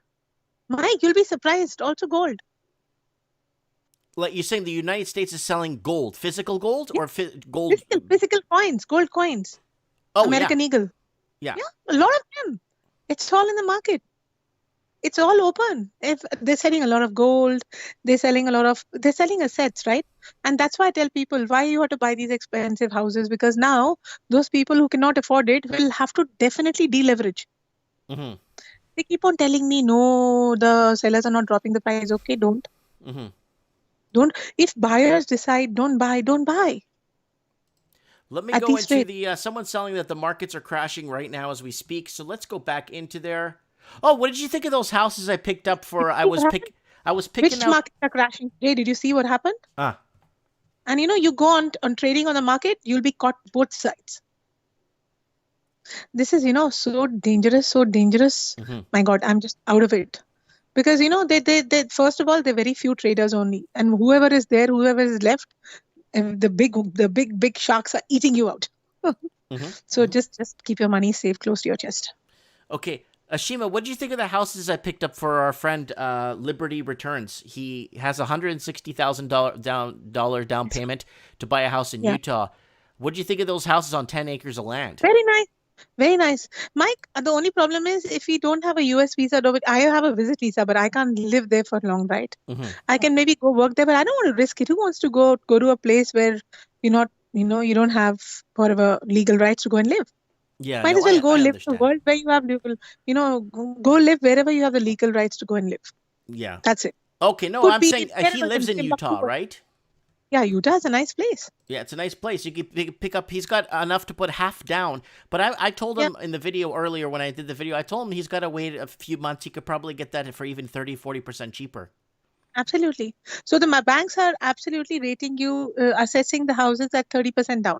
Mike, you'll be surprised. Also gold. Like you're saying the United States is selling gold, physical gold, or gold? Physical coins, gold coins. Oh, American Eagle. Yeah, a lot of them. It's all in the market. It's all open. If they're selling a lot of gold, they're selling assets, right? And that's why I tell people why you have to buy these expensive houses, because now those people who cannot afford it will have to definitely deleverage. Mm-hmm. They keep on telling me, no, the sellers are not dropping the price. Okay, don't. Mm-hmm. Don't. If buyers decide don't buy, don't buy. Let me go into the someone's selling that the markets are crashing right now as we speak. So let's go back into there. Oh, what did you think of those houses I picked up for? I was picking Which out. markets are crashing today? Did you see what happened? And you go on trading on the market, you'll be caught both sides. This is so dangerous, so dangerous. Mm-hmm. My God, I'm just out of it. Because they first of all, they're very few traders only, and whoever is left, the big sharks are eating you out. Mm-hmm. So just keep your money safe close to your chest. Okay, Ashima, what did you think of the houses I picked up for our friend Liberty Returns? He has $160,000 down payment to buy a house in Utah. What did you think of those houses on 10 acres of land? Very nice. Very nice. Mike, the only problem is if we don't have a US visa, I have a visit visa, but I can't live there for long, right? Mm-hmm. I can maybe go work there, but I don't want to risk it. Who wants to go to a place where you don't have whatever legal rights to go and live? Yeah, might as well go live in the world where you have legal, go live wherever you have the legal rights to go and live. Yeah. That's it. Okay, no, I'm saying he lives in Utah, right? Yeah, Utah is a nice place. Yeah, it's a nice place. You can pick up. He's got enough to put half down. But I told him in the video earlier when I did the video, I told him he's got to wait a few months. He could probably get that for even 30-40% cheaper. Absolutely. So the banks are absolutely rating you, assessing the houses at 30% down.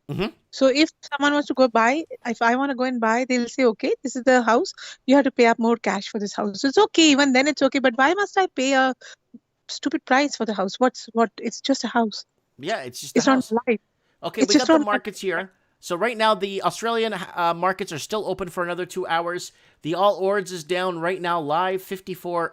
Mm-hmm. So if someone wants to go buy, if I want to go and buy, they'll say, okay, this is the house. You have to pay up more cash for this house. So it's okay. Even then it's okay. But why must I pay a stupid price for the house? It's just a house. Yeah, it's just a house. Not life. Okay, we got the markets here. So right now the Australian markets are still open for another 2 hours. The All Ords is down right now live 54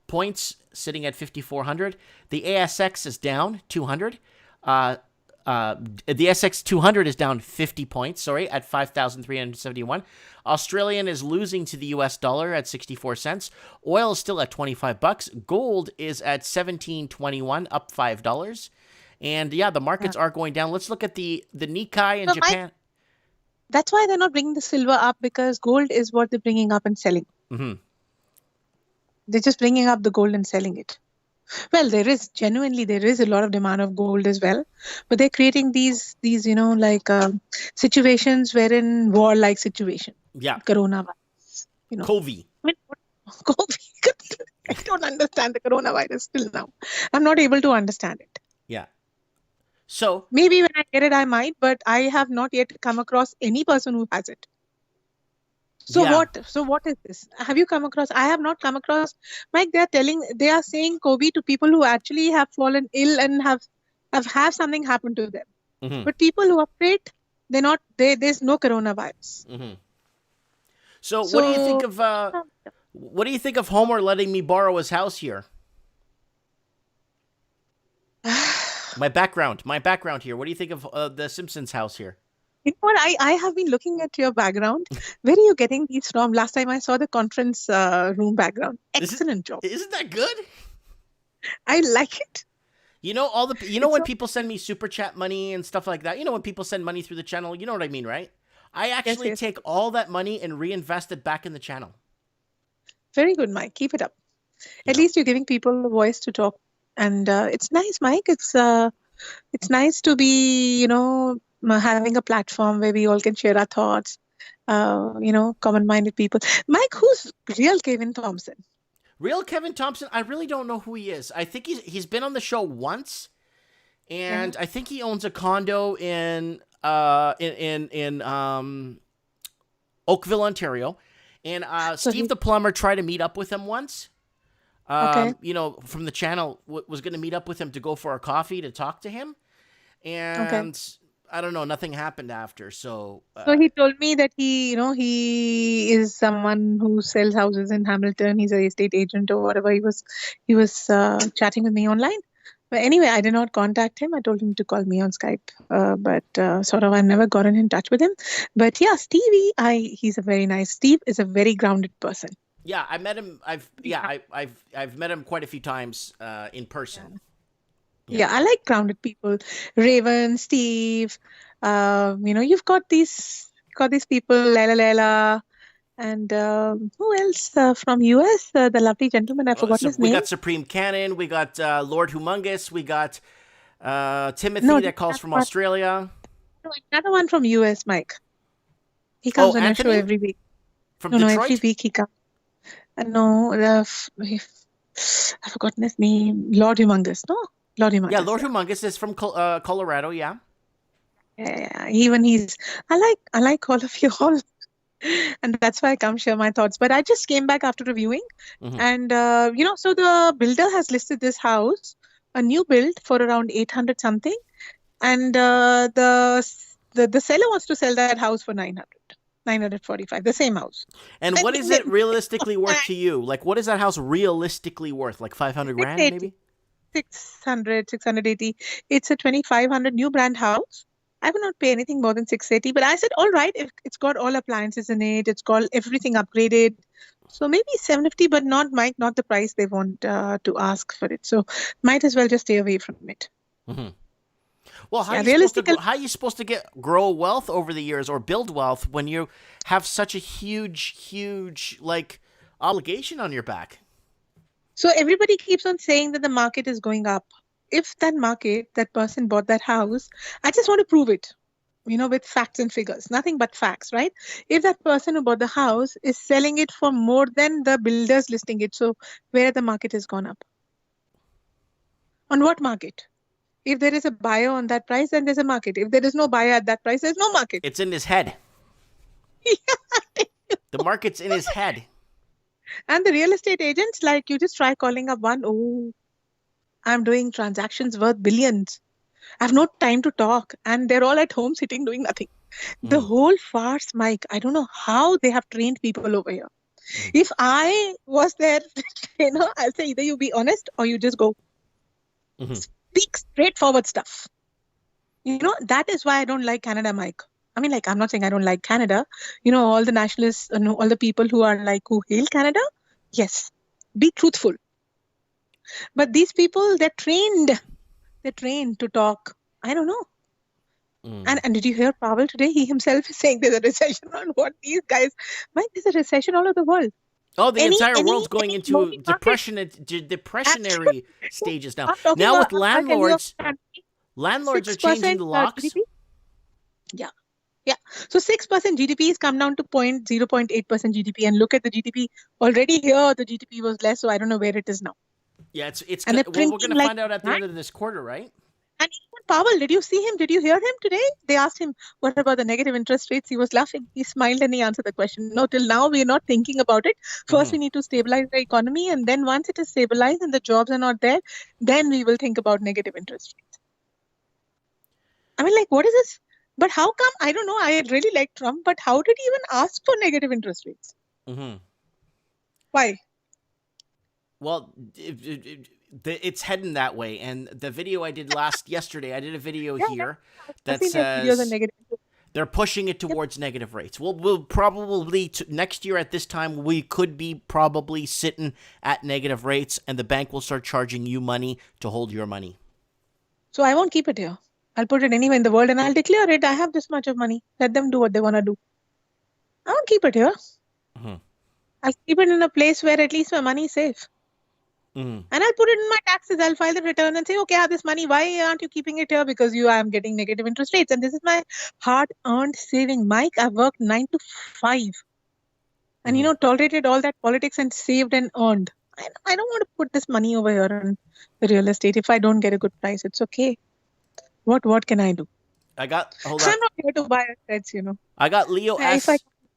points, sitting at 5,400. The ASX is down 200. The SX 200 is down 50 points, at 5,371. Australian is losing to the US dollar at 64 cents. Oil is still at $25. Gold is at $17.21, up $5. And the markets are going down. Let's look at the Nikkei in Japan. That's why they're not bringing the silver up, because gold is what they're bringing up and selling. Mm-hmm. They're just bringing up the gold and selling it. Well, there is a lot of demand of gold as well, but they're creating these situations wherein war-like situation, Yeah. coronavirus. COVID. I mean, COVID. I don't understand the coronavirus still now. I'm not able to understand it. Yeah. So Maybe when I get it, I might, but I have not yet come across any person who has it. So Yeah. what is this? Have you come across? I have not come across. Mike, they are saying COVID to people who actually have fallen ill and have something happen to them. Mm-hmm. But people who are fit, there's no coronavirus. Mm-hmm. So what do you think of Homer letting me borrow his house here? My background here. What do you think of the Simpsons house here? You know what? I have been looking at your background. Where are you getting these from? Last time I saw the conference room background. Excellent job. Isn't that good? I like it. You know when people send me super chat money and stuff like that. You know when people send money through the channel. You know what I mean, right? I actually Yes. take all that money and reinvest it back in the channel. Very good, Mike. Keep it up. At Yeah. least you're giving people a voice to talk, and it's nice, Mike. It's nice to be having a platform where we all can share our thoughts. Common-minded people. Mike, who's real Kevin Thompson? Real Kevin Thompson, I really don't know who he is. I think he's been on the show once, and I think he owns a condo in Oakville, Ontario. And Steve the plumber tried to meet up with him once. Okay. From the channel was going to meet up with him to go for a coffee to talk to him, and I don't know, nothing happened after. So he told me that he is someone who sells houses in Hamilton. He's an estate agent or whatever. He was chatting with me online. But anyway, I did not contact him. I told him to call me on Skype. But I've never gotten in touch with him. But yeah, Stevie, he's a very nice. Steve is a very grounded person. Yeah, I met him. I've met him quite a few times in person. Yeah, I like grounded people. Raven, Steve, you've got these people, Lela, and who else from US? The lovely gentleman, I forgot his name. We got Supreme Cannon, we got Lord Humongous, we got Timothy that calls from Australia. No, another one from US, Mike. He comes on Anthony? our show every week. From Detroit? Every week he comes. I've forgotten his name. Lord Humongous, no? Lord Humongous. Yeah, Lord Humongous is from Colorado, yeah. Yeah, even I like all of you all. And that's why I come share my thoughts. But I just came back after reviewing. And, so the builder has listed this house, a new build for around 800 something. And the seller wants to sell that house for 945, the same house. And what is it realistically worth to you? Like, what is that house realistically worth? Like 500 grand, maybe? 600, 680. It's a 2,500 new brand house. I will not pay anything more than 680. But I said, all right, if it's got all appliances in it, it's got everything upgraded. So maybe 750, but not the price they want to ask for it. So might as well just stay away from it. Mm-hmm. Well, how are you supposed to grow wealth over the years or build wealth when you have such a huge obligation on your back? So everybody keeps on saying that the market is going up. If that person bought that house, I just want to prove it, with facts and figures, nothing but facts, right? If that person who bought the house is selling it for more than the builders listing it, so where the market has gone up? On what market? If there is a buyer on that price, then there's a market. If there is no buyer at that price, there's no market. It's in his head. The market's in his head. And the real estate agents, you just try calling up one, oh, I'm doing transactions worth billions. I have no time to talk. And they're all at home sitting doing nothing. The whole farce, Mike, I don't know how they have trained people over here. If I was their trainer, I'll say either you be honest or you just go. Speak straightforward stuff. That is why I don't like Canada, Mike. I mean, I'm not saying I don't like Canada. All the nationalists, all the people who are who hail Canada. Yes, be truthful. But these people, they're trained. They're trained to talk. I don't know. And did you hear Powell today? He himself is saying there's a recession on what these guys. Mike, there's a recession all over the world. Oh, the entire world's going into emerging market. depressionary stages now. I'm talking Now with about- I'll tell you landlords are changing the 6%, locks. GDP. Yeah. So 6% GDP has come down to 0.8% GDP. And look at the GDP. Already here, the GDP was less. So I don't know where it is now. Yeah, And they're we're going to printing like find out at the that. end of this quarter, right? And even Powell, did you see him? Did you hear him today? They asked him, what about the negative interest rates? He was laughing. He smiled and he answered the question. No, till now, we're not thinking about it. First, we need to stabilize the economy. And then once it is stabilized and the jobs are not there, then we will think about negative interest rates. I mean, like, what is this? But how come? I don't know. I really like Trump, but how did he even ask for negative interest rates? Why? Well, it's heading that way. And the video I did yesterday, I did a video here that says they're pushing it towards negative rates. We'll probably, next year at this time, we could be probably sitting at negative rates, and the bank will start charging you money to hold your money. So I won't keep it here. I'll put it anywhere in the world and I'll declare it. I have this much of money. Let them do what they want to do. I won't keep it here. I'll keep it in a place where at least my money is safe. And I'll put it in my taxes. I'll file the return and say, okay, I have this money. Why aren't you keeping it here? Because I am getting negative interest rates. And this is my hard-earned saving. Mike, I've worked 9 to 5. And, tolerated all that politics and saved and earned. I don't want to put this money over here in the real estate. If I don't get a good price, it's okay. What can I do? Hold on. I'm not here to buy assets, I got Leo S.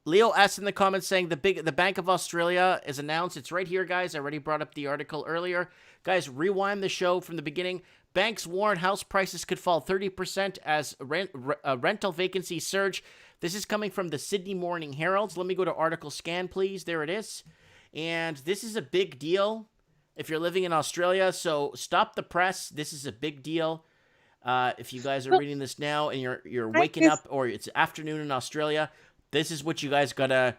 Leo S in the comments saying the Bank of Australia is announced. It's right here, guys. I already brought up the article earlier. Guys, rewind the show from the beginning. Banks warn house prices could fall 30% as rental vacancies surge. This is coming from the Sydney Morning Herald. Let me go to article scan, please. There it is. And this is a big deal if you're living in Australia. So stop the press. This is a big deal. If you guys are reading this now and you're waking up, or it's afternoon in Australia, this is what you guys gotta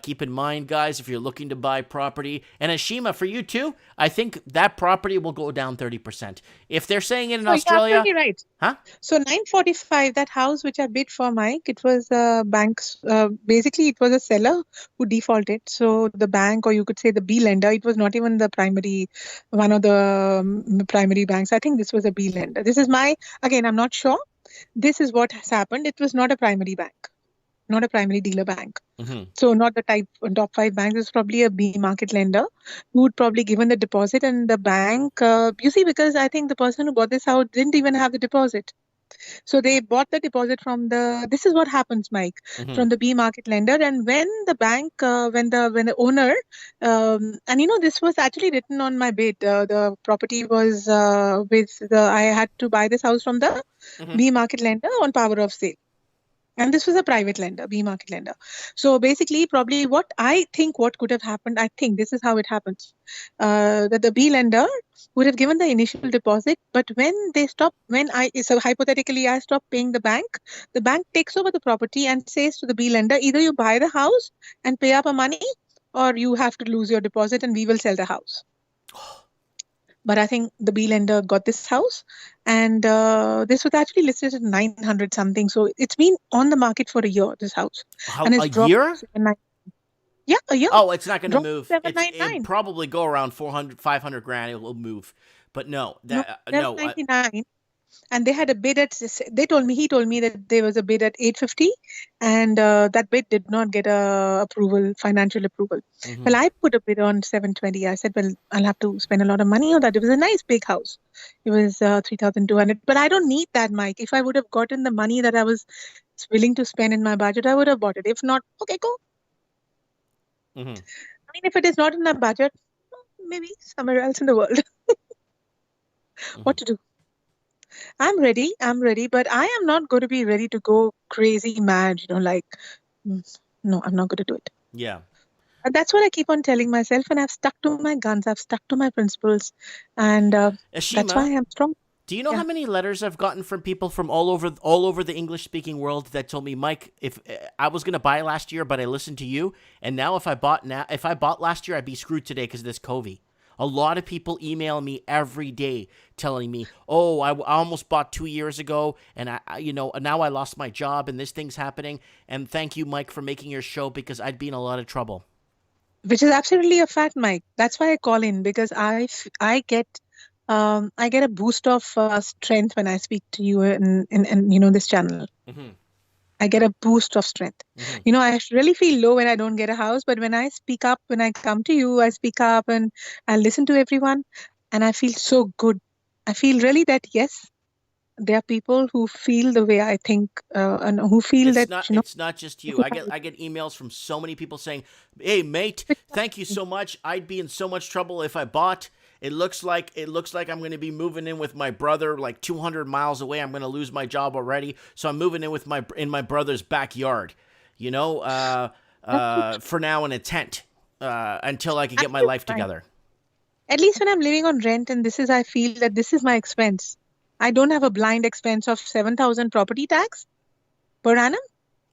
keep in mind, guys, if you're looking to buy property. And Ashima, for you too, I think that property will go down 30%. If they're saying it in Australia, you're absolutely right. Huh? So 945, that house which I bid for, Mike, it was banks. Basically, it was a seller who defaulted. So the bank, or you could say the B lender, it was not even the primary, one of the primary banks. I think this was a B lender. This is again, I'm not sure. This is what has happened. It was not a primary bank, not a primary dealer bank. So not the top 5 banks. It's probably a B market lender who would probably given the deposit, and the bank, because I think the person who bought this house didn't even have the deposit. So they bought the deposit from this is what happens, Mike, from the B market lender. And when the bank, when the owner, this was actually written on my bid. The property was I had to buy this house from the B market lender on power of sale. And this was a private lender, B market lender. So basically, probably what could have happened, I think this is how it happens. That the B lender would have given the initial deposit, but hypothetically I stop paying the bank takes over the property and says to the B lender, either you buy the house and pay up a money, or you have to lose your deposit and we will sell the house. But I think the B lender got this house, and this was actually listed at 900 something. So it's been on the market for a year, this house. A year? Yeah, a year. Oh, it's not going to move. It'll probably go around 400, 500 grand. It will move. But no. 99. And they had a bid he told me that there was a bid at 850, and that bid did not get financial approval. Well, I put a bid on 720. I said, well, I'll have to spend a lot of money on that. It was a nice big house. It was 3,200, but I don't need that, Mike. If I would have gotten the money that I was willing to spend in my budget, I would have bought it. If not, okay, go. I mean, if it is not in the budget, maybe somewhere else in the world. What to do? I'm ready, but I am not going to be ready to go crazy mad, no, I'm not going to do it. Yeah. And that's what I keep on telling myself, and I've stuck to my guns, I've stuck to my principles, and Ashima, that's why I'm strong. Do you know how many letters I've gotten from people from all over the English-speaking world that told me, Mike, if I was going to buy last year, but I listened to you, and now if I bought last year, I'd be screwed today because of this COVID. A lot of people email me every day telling me, "Oh, I almost bought 2 years ago, and now I lost my job, and this thing's happening. And thank you, Mike, for making your show because I'd be in a lot of trouble." Which is absolutely a fact, Mike. That's why I call in, because I get a boost of strength when I speak to you in this channel. Mm-hmm. I get a boost of strength. Mm-hmm. I really feel low when I don't get a house, but when I speak up, when I come to you, I speak up and I listen to everyone, and I feel so good. I feel really that, yes, there are people who feel the way I think, and who feel It's not just you. I get emails from so many people saying, "Hey, mate, thank you so much. I'd be in so much trouble if I bought. It looks like I'm going to be moving in with my brother like 200 miles away. I'm going to lose my job already, so I'm moving in with my brother's backyard. For now in a tent until I can get my life together." At least when I'm living on rent, and I feel that this is my expense. I don't have a blind expense of 7,000 property tax per annum.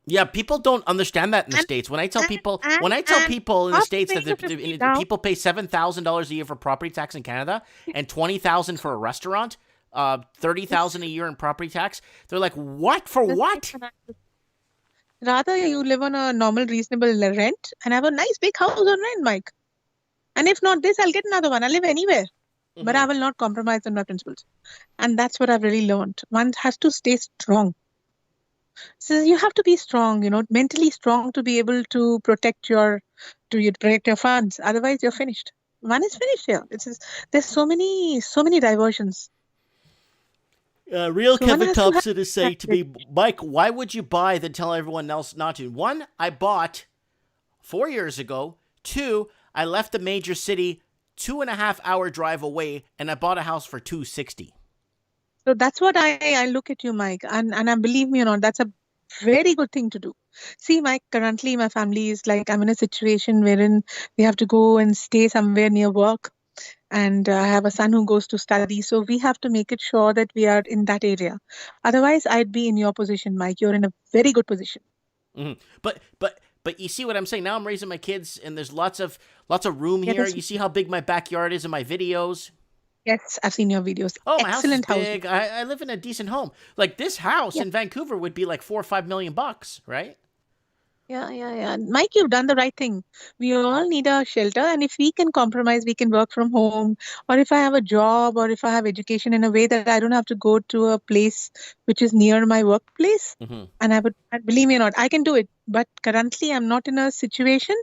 Yeah, people don't understand that in the States. When I tell people in the States that people pay $7,000 a year for property tax in Canada and $20,000 for a restaurant, $30,000 a year in property tax, they're like, "What? For what?" Rather, you live on a normal, reasonable rent and have a nice big house on rent, Mike. And if not this, I'll get another one. I'll live anywhere. Mm-hmm. But I will not compromise on my principles. And that's what I've really learned. One has to stay strong. So you have to be strong, mentally strong to be able to protect your funds. Otherwise, you're finished. One is finished here. There's so many diversions. Real Kevin Thompson is saying to me, "Mike, why would you buy then tell everyone else not to?" 1, I bought 4 years ago. 2, I left a major city 2.5 hour drive away, and I bought a house for $260. So that's what I look at you, Mike, and believe me or not, that's a very good thing to do. See, Mike, currently my family is like, I'm in a situation wherein we have to go and stay somewhere near work, and I have a son who goes to study, so we have to make it sure that we are in that area. Otherwise, I'd be in your position, Mike. You're in a very good position. Mm-hmm. But you see what I'm saying? Now I'm raising my kids, and there's lots of room here. You see how big my backyard is in my videos? Yes, I've seen your videos. Oh, my Excellent house is big. I live in a decent home. Like this house in Vancouver would be like $4 or $5 million, right? Yeah. Mike, you've done the right thing. We all need a shelter, and if we can compromise, we can work from home, or if I have a job, or if I have education in a way that I don't have to go to a place which is near my workplace, mm-hmm. and believe me or not, I can do it. But currently, I'm not in a situation.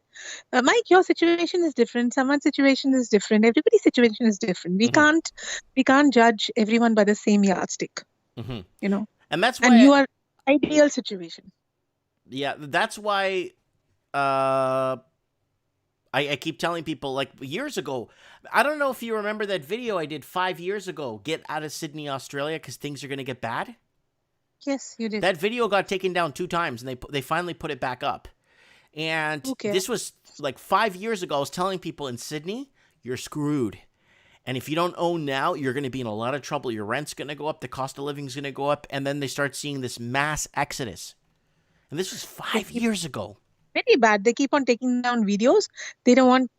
Mike, your situation is different. Someone's situation is different. Everybody's situation is different. We can't judge everyone by the same yardstick. Mm-hmm. And that's why. And you are ideal situation. Yeah, that's why I keep telling people, like years ago, I don't know if you remember that video I did 5 years ago, get out of Sydney, Australia, because things are going to get bad. Yes, you did. That video got taken down 2 times, and they finally put it back up. And this was like 5 years ago. I was telling people in Sydney, you're screwed. And if you don't own now, you're going to be in a lot of trouble. Your rent's going to go up. The cost of living is going to go up. And then they start seeing this mass exodus. And this was 5 years ago. Very bad. They keep on taking down videos. They don't want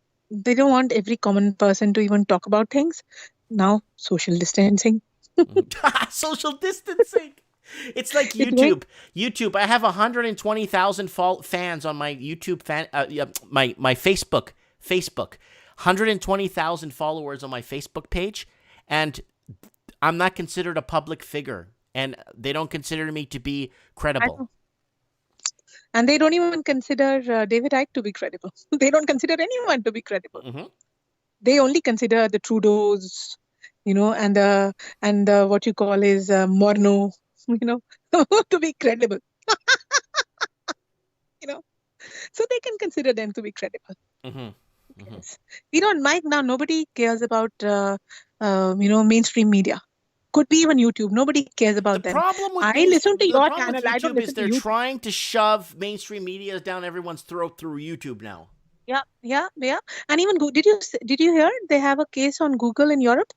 every common person to even talk about things. Now, social distancing. Social distancing. It's like YouTube. YouTube. I have 120,000 fans on my YouTube my Facebook. 120,000 followers on my Facebook page, and I'm not considered a public figure, and they don't consider me to be credible. And they don't even consider David Icke to be credible. They don't consider anyone to be credible. Mm-hmm. They only consider the Trudeaus, and the what you call is Morneau, to be credible. So they can consider them to be credible. Mm-hmm. Mm-hmm. Yes. Mike, now nobody cares about mainstream media. Could be even YouTube. Nobody cares about them. I listen to your channel. I don't listen to YouTube. They're trying to shove mainstream media down everyone's throat through YouTube now. Yeah. And even did you hear they have a case on Google in Europe?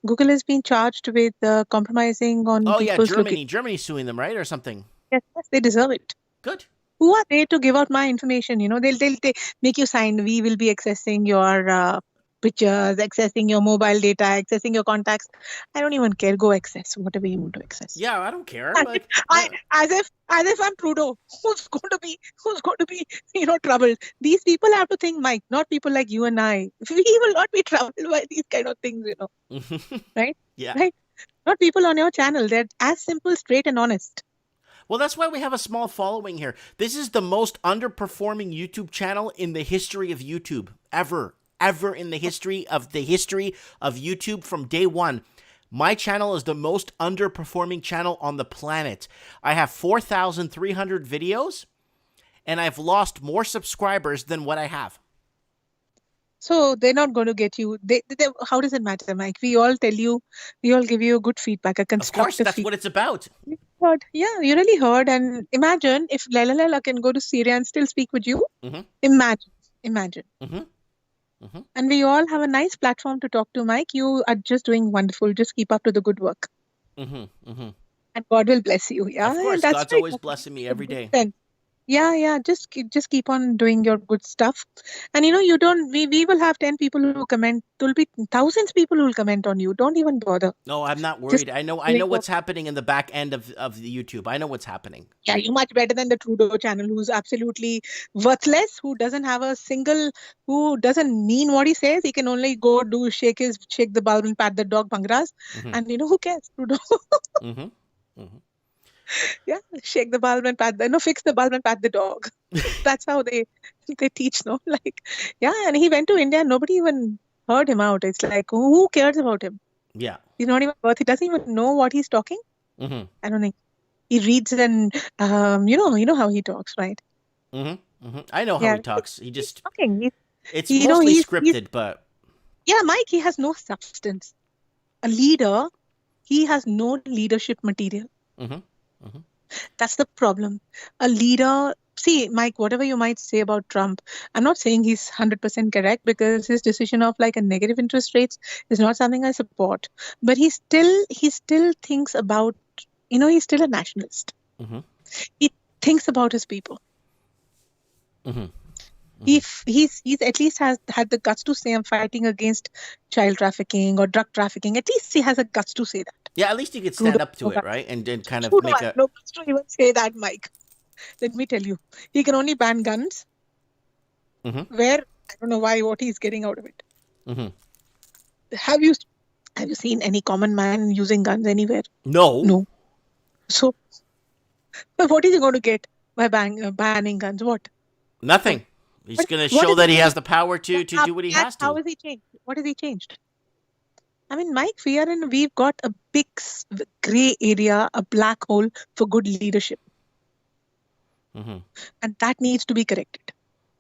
Google has been charged with compromising on. Oh yeah, Germany's suing them, right, or something. Yes, they deserve it. Good. Who are they to give out my information? They'll make you sign. We will be accessing your pictures, accessing your mobile data, accessing your contacts. I don't even care. Go access whatever you want to access. Yeah, I don't care. I, Like, as if I'm Trudeau, who's going to be troubled. These people have to think, Mike, not people like you and I. We will not be troubled by these kind of things, right? Yeah. Right? Not people on your channel. They're as simple, straight, and honest. Well, that's why we have a small following here. This is the most underperforming YouTube channel in the history of YouTube ever in the history of YouTube from day one. My channel is the most underperforming channel on the planet. I have 4,300 videos, and I've lost more subscribers than what I have. So they're not going to get you. How does it matter, Mike? We all give you good feedback, a constructive Of course, that's what it's about. Heard. Yeah, you really heard. And imagine if Lela can go to Syria and still speak with you. Mm-hmm. Imagine. Mm-hmm. Mm-hmm. And we all have a nice platform to talk to, Mike. You are just doing wonderful. Just keep up to the good work. Mm-hmm. Mm-hmm. And God will bless you. Yeah, of course, that's God's right. always blessing me every day. Yeah. Just keep on doing your good stuff. And you don't. We will have 10 people who comment. There'll be thousands of people who will comment on you. Don't even bother. No, I'm not worried. I know what's happening in the back end of the YouTube. I know what's happening. Yeah, you're much better than the Trudeau channel, who's absolutely worthless, who doesn't mean what he says. He can only go shake the bulb and pat the dog bangras. Mm-hmm. And who cares, Trudeau? Mm-hmm. Mm-hmm. Yeah, shake the bulb and fix the bulb and pat the dog. That's how they teach, no? Like, yeah, and he went to India and nobody even heard him out. It's like, who cares about him? Yeah. He's not even worth. He doesn't even know what he's talking. Mm-hmm. I don't think. He reads and, you know how he talks, right? Mm-hmm. Mm-hmm. I know how he talks. He just... He's talking. It's mostly scripted, but... Yeah, Mike, he has no substance. A leader, he has no leadership material. Mm-hmm. Mm-hmm. That's the problem. A leader... See, Mike, whatever you might say about Trump, I'm not saying he's 100% correct, because his decision of a negative interest rates is not something I support. But he still thinks about, he's still a nationalist. Mm-hmm. He thinks about his people. Mm-hmm. If he's at least has had the guts to say I'm fighting against child trafficking or drug trafficking, at least he has a guts to say that. Yeah, at least he could stand up to it, right? And then kind of make a... No guts to even say that, Mike. Let me tell you, he can only ban guns. Mm-hmm. Where I don't know what he's getting out of it. Mm-hmm. Have you seen any common man using guns anywhere? No. So, what is he going to get by banning guns? What? Nothing. He's going to show that he has the power to do what he has to. How has he changed? What has he changed? I mean, Mike, we've got a big gray area, a black hole for good leadership. Mm-hmm. And that needs to be corrected.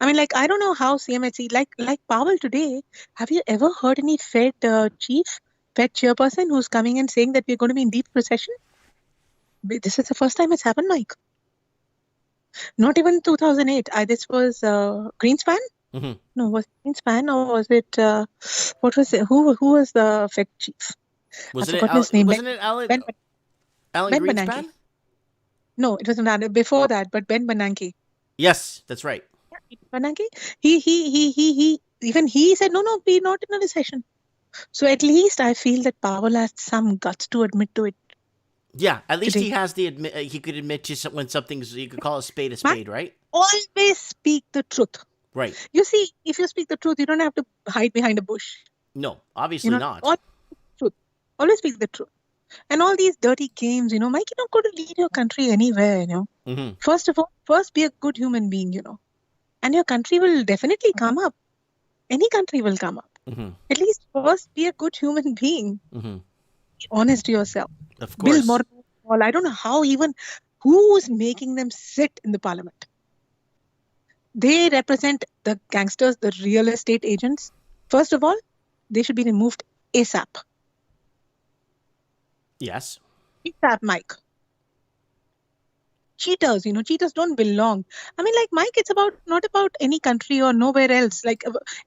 I mean, I don't know how CMHC, like Powell today, have you ever heard any Fed chairperson who's coming and saying that we're going to be in deep recession? This is the first time it's happened, Mike. Not even 2008. This was Greenspan? Mm-hmm. No, was it Greenspan or was it, what was it? Who was the Fed chief? Wasn't it Alan Greenspan? Bernanke. No, it wasn't that. Before that, but Ben Bernanke. Yes, that's right. Bernanke. He even he said, no, we're not in a recession. So at least I feel that Powell has some guts to admit to it. Yeah, at least he has he could admit to when something's, you could call a spade, right? Always speak the truth. Right. You see, if you speak the truth, you don't have to hide behind a bush. No, obviously not. Always speak the truth. And all these dirty games, Mike, you're not going to lead your country anywhere, Mm-hmm. First of all, be a good human being, and your country will definitely come up. Any country will come up. Mm-hmm. At least first be a good human being. Mm-hmm. Be honest to yourself. Of course. Bill Moore, I don't know who's making them sit in the parliament. They represent the gangsters, the real estate agents. First of all, they should be removed ASAP. Yes. ASAP, Mike. Cheaters, cheaters don't belong. I mean, Mike, it's not about any country or nowhere else.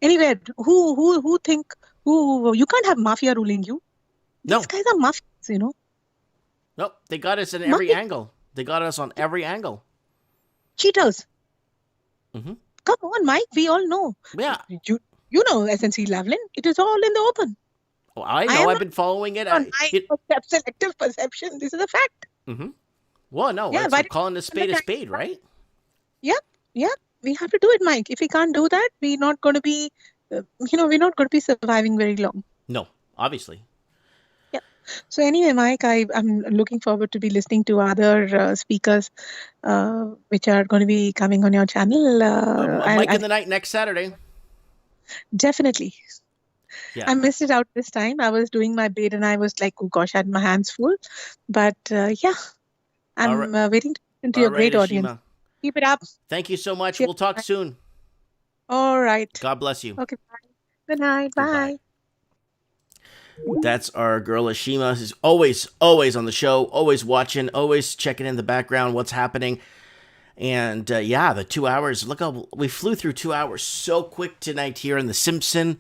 Anywhere. Who think you can't have mafia ruling you. No. These guys are mafias, Nope, they got us in every angle. They got us on every angle. Cheaters. Mm-hmm. Come on, Mike. We all know. Yeah. You know, SNC Lavalin, it is all in the open. Well, I I know. am I've not been following it. on my selective perception. This is a fact. Well, no, Yeah, it's why did calling a you spade, right? Yep, yep. We have to do it, Mike. If we can't do that, we're not going to be, we're not going to be surviving very long. No, obviously. Yeah. So anyway, Mike, I'm looking forward to be listening to other speakers, which are going to be coming on your channel. Mike in the Night next Saturday. Definitely. Yeah. I missed it out this time. I was doing my bid and I was like, oh gosh, I had my hands full. But yeah, I'm waiting to listen to your great audience. Ashima. Keep it up. Thank you so much. Cheers. We'll talk soon. All right. God bless you. Okay. Bye. Good night. Goodbye. Bye. That's our girl Ashima. She's always on the show, always watching, always checking in the background, what's happening. And yeah, the 2 hours. Look how we flew through 2 hours so quick tonight here in the Simpson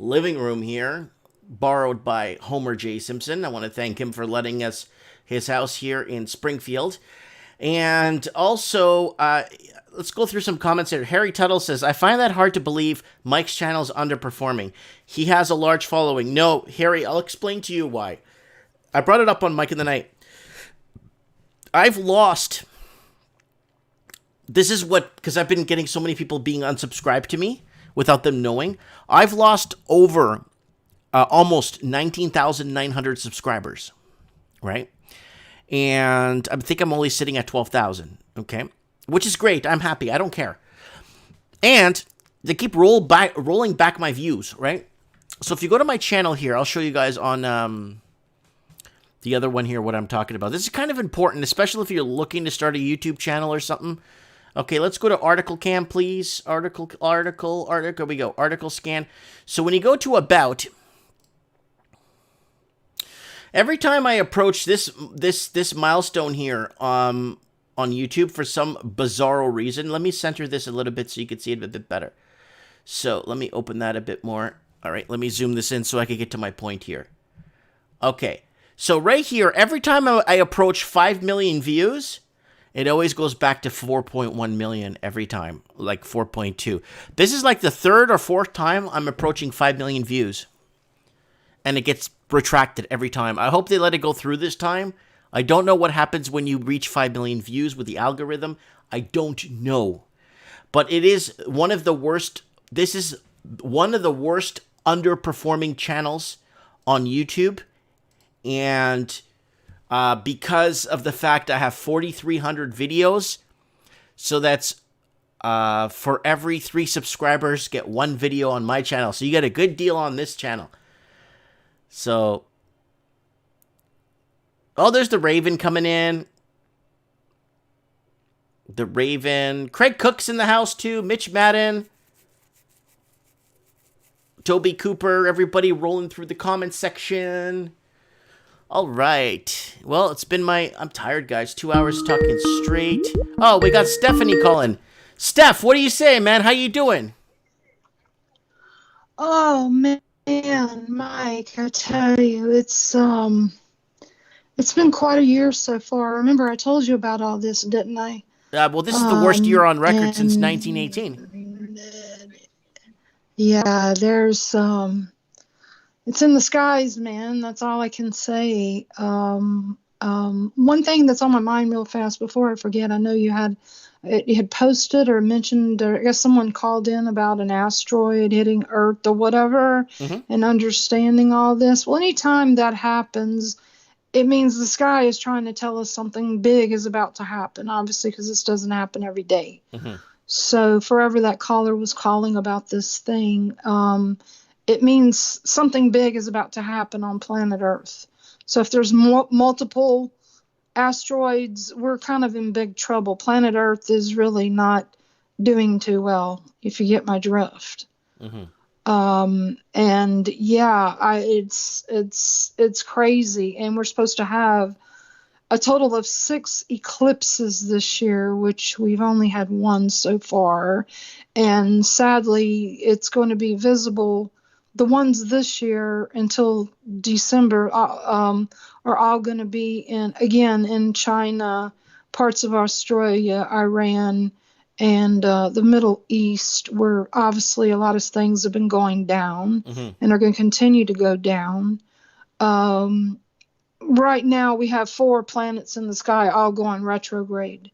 living room here, borrowed by Homer J. Simpson. I want to thank him for letting us his house here in Springfield. And also, let's go through some comments here. Harry Tuttle says, I find that hard to believe Mike's channel is underperforming. He has a large following. No, Harry, I'll explain to you why. I brought it up on Mike in the Night. I've lost... This is what... Because I've been getting so many people being unsubscribed to me without them knowing. I've lost over almost 19,900 subscribers. Right? And I think I'm only sitting at 12,000, okay? Which is great. I'm happy. I don't care. And they keep rolling back my views, right? So if you go to my channel here, I'll show you guys on the other one here what I'm talking about. This is kind of important, especially if you're looking to start a YouTube channel or something. Okay, let's go to Article Cam, please. Article, here we go. Article scan. So when you go to About... Every time I approach this milestone here on YouTube for some bizarro reason, let me center this a little bit so you can see it a bit better. So let me open that a bit more. All right, let me zoom this in so I can get to my point here. Okay, so right here, every time I approach 5 million views, it always goes back to 4.1 million every time, like 4.2. This is like the third or fourth time I'm approaching 5 million views. And it gets retracted every time. I hope they let it go through this time. I don't know what happens when you reach 5 million views with the algorithm. I don't know. But it is one of the worst. This is one of the worst underperforming channels on YouTube. And because of the fact I have 4,300 videos, so that's for every 3 subscribers, get 1 video on my channel. So you get a good deal on this channel. So, oh, there's the Raven coming in. The Raven. Craig Cook's in the house, too. Mitch Madden. Toby Cooper. Everybody rolling through the comment section. All right. Well, it's been I'm tired, guys. 2 hours talking straight. Oh, we got Stephanie calling. Steph, what do you say, man? How you doing? Oh, man. Man, Mike, I tell you, it's been quite a year so far. Remember, I told you about all this, didn't I? Well, this is the worst year on record since 1918. Yeah, there's it's in the skies, man. That's all I can say. One thing that's on my mind real fast before I forget, I know you had posted or mentioned, or I guess someone called in about an asteroid hitting Earth or whatever, and understanding all this. Well, anytime that happens, it means the sky is trying to tell us something big is about to happen, obviously, because this doesn't happen every day. So forever that caller was calling about this thing, it means something big is about to happen on planet Earth. So if there's multiple asteroids, we're kind of in big trouble. Planet Earth is really not doing too well, if you get my drift. And yeah, it's crazy. And we're supposed to have a total of 6 eclipses this year, which we've only had 1 so far. And sadly, it's going to be visible. The ones this year until December are all going to be in China, parts of Australia, Iran, and the Middle East, where obviously a lot of things have been going down and are going to continue to go down. Right now, we have 4 planets in the sky all going retrograde.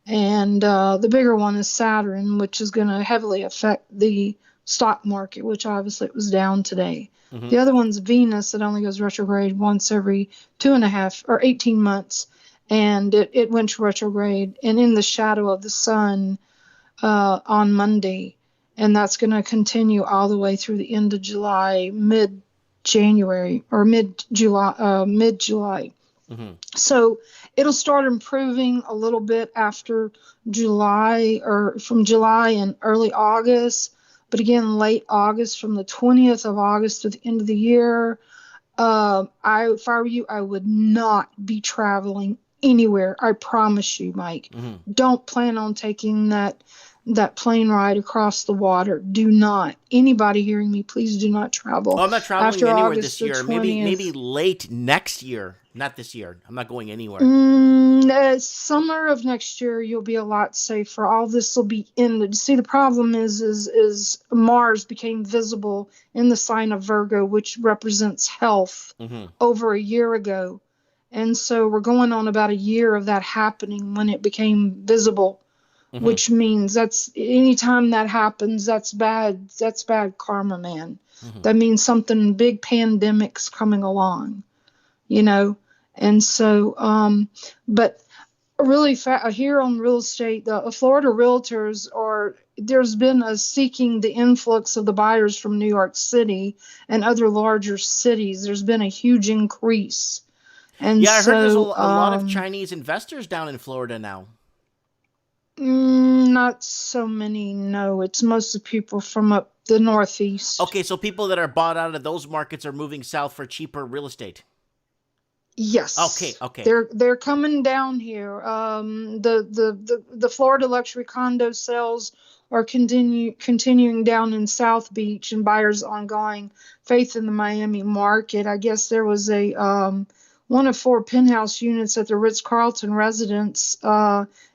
And the bigger one is Saturn, which is going to heavily affect the stock market, which obviously it was down today. The other one's Venus, that only goes retrograde once every 2.5 or 18 months. And it went to retrograde and in the shadow of the sun on Monday. And that's going to continue all the way through the end of July, mid-January or mid-July. So it'll start improving a little bit after July, or from July and early August. But again, late August, from the 20th of August to the end of the year, if I were you, I would not be traveling anywhere. I promise you, Mike. Don't plan on taking that plane ride across the water. Do not. Anybody hearing me, please do not travel. Oh, I'm not traveling after anywhere August this year. 20th. Maybe late next year. Not this year. I'm not going anywhere. Summer of next year, you'll be a lot safer. All this will be ended. See, the problem is Mars became visible in the sign of Virgo, which represents health, over a year ago. And so we're going on about a year of that happening when it became visible, which means that's anytime that happens, that's bad. That's bad karma, man. That means something big, pandemic's coming along, you know? And so, but really here on real estate, the Florida realtors there's been a seeking the influx of the buyers from New York City and other larger cities. There's been a huge increase. And yeah, I heard there's a so, lot of Chinese investors down in Florida now. Not so many, no. It's mostly people from up the Northeast. Okay, so people that are bought out of those markets are moving south for cheaper real estate. Yes. Okay. They're coming down here. The Florida luxury condo sales are continuing down in South Beach, and buyers ongoing faith in the Miami market. I guess there was a one of 4 penthouse units at the Ritz-Carlton residence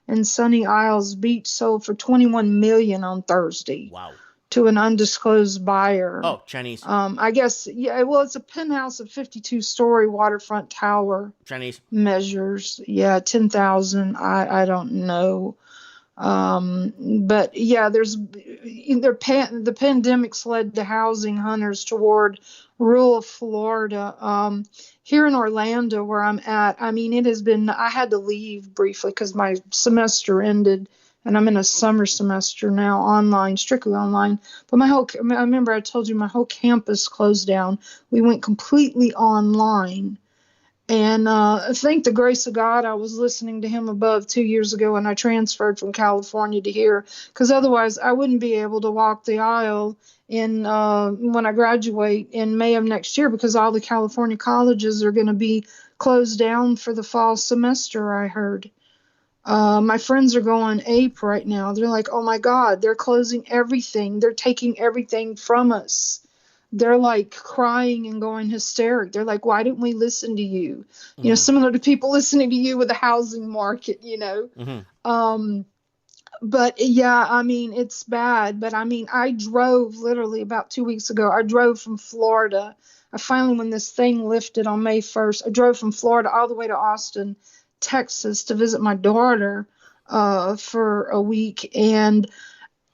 in Sunny Isles Beach sold for $21 million on Thursday. Wow. To an undisclosed buyer. Oh, Chinese. I guess, yeah, well, it's a penthouse of 52-story waterfront tower. Chinese. Measures, yeah, 10,000. I don't know. But yeah, the pandemic's led to housing hunters toward rural Florida. Here in Orlando, where I'm at, I mean, I had to leave briefly because my semester ended. And I'm in a summer semester now, online, strictly online. But I remember I told you my whole campus closed down. We went completely online. And thank the grace of God, I was listening to him above 2 years ago, and I transferred from California to here. Because otherwise, I wouldn't be able to walk the aisle when I graduate in May of next year, because all the California colleges are going to be closed down for the fall semester, I heard. My friends are going ape right now. They're like, oh my God, they're closing everything. They're taking everything from us. They're like crying and going hysteric. They're like, why didn't we listen to you? You know, similar to people listening to you with the housing market, you know. But yeah, I mean, it's bad. But I mean, I drove literally about 2 weeks ago. I drove from Florida. When this thing lifted on May 1st, I drove from Florida all the way to Austin, Texas, to visit my daughter for a week. And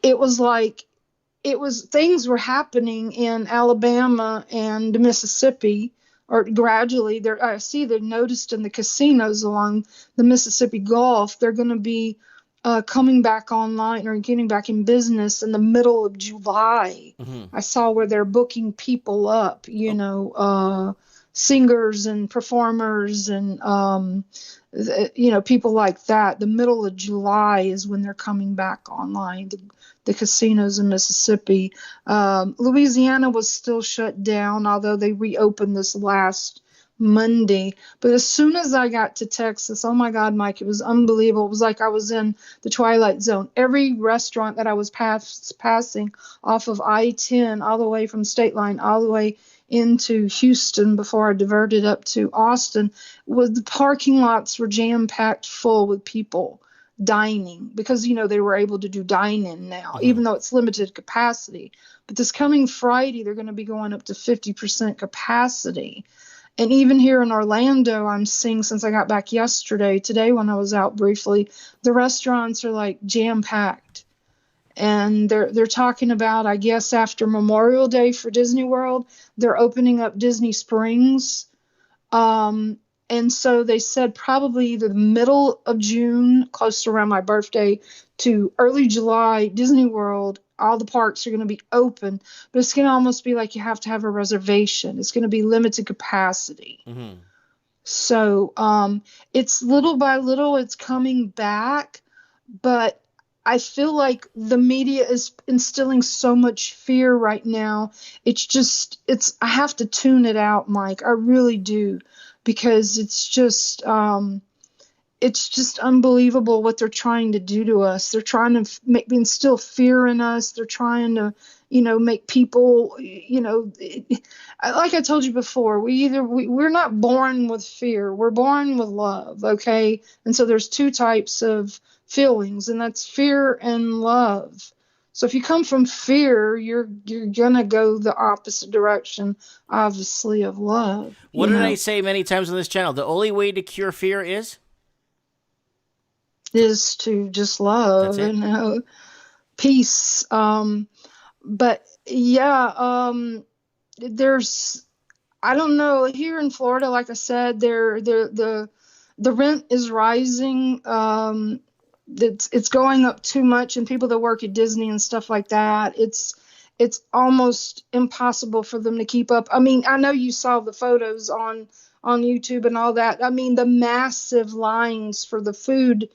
it was like, things were happening in Alabama and Mississippi, or gradually. I see they're noticed in the casinos along the Mississippi Gulf. They're going to be coming back online or getting back in business in the middle of July. I saw where they're booking people up, you know, singers and performers and people like that. The middle of July is when they're coming back online, the casinos in Mississippi. Louisiana was still shut down, although they reopened this last Monday. But as soon as I got to Texas, oh my God, Mike, it was unbelievable. It was like I was in the Twilight Zone. Every restaurant that I was passing off of I-10 all the way from State Line all the way into Houston before I diverted up to Austin, the parking lots were jam-packed full with people. dining, because they were able to do dine-in now, Mhm. even though it's limited capacity. But this coming Friday, they're going to be going up to 50% capacity. And even here in Orlando, I'm seeing, since I got back today when I was out briefly, the restaurants are like jam-packed. And they're talking about, I guess, after Memorial Day for Disney World, they're opening up Disney Springs. And so they said probably either the middle of June, close to around my birthday, to early July, Disney World, all the parks are going to be open, but it's going to almost be like you have to have a reservation. It's going to be limited capacity. Mhm. So it's little by little, it's coming back, but I feel like the media is instilling so much fear right now. I have to tune it out, Mike. I really do, because it's just unbelievable what they're trying to do to us. They're trying to instill fear in us. They're trying to, make people, like I told you before, we're not born with fear. We're born with love. Okay. And so there's two types of feelings, and that's fear and love. So if you come from fear, you're gonna go the opposite direction, obviously, of love. What did I say many times on this channel? The only way to cure fear is to just love That's it. and peace. But yeah, there's, I don't know, here in Florida, like I said, the rent is rising. It's going up too much, and people that work at Disney and stuff like that, it's almost impossible for them to keep up. I mean, I know you saw the photos on YouTube and all that. I mean, the massive lines for the food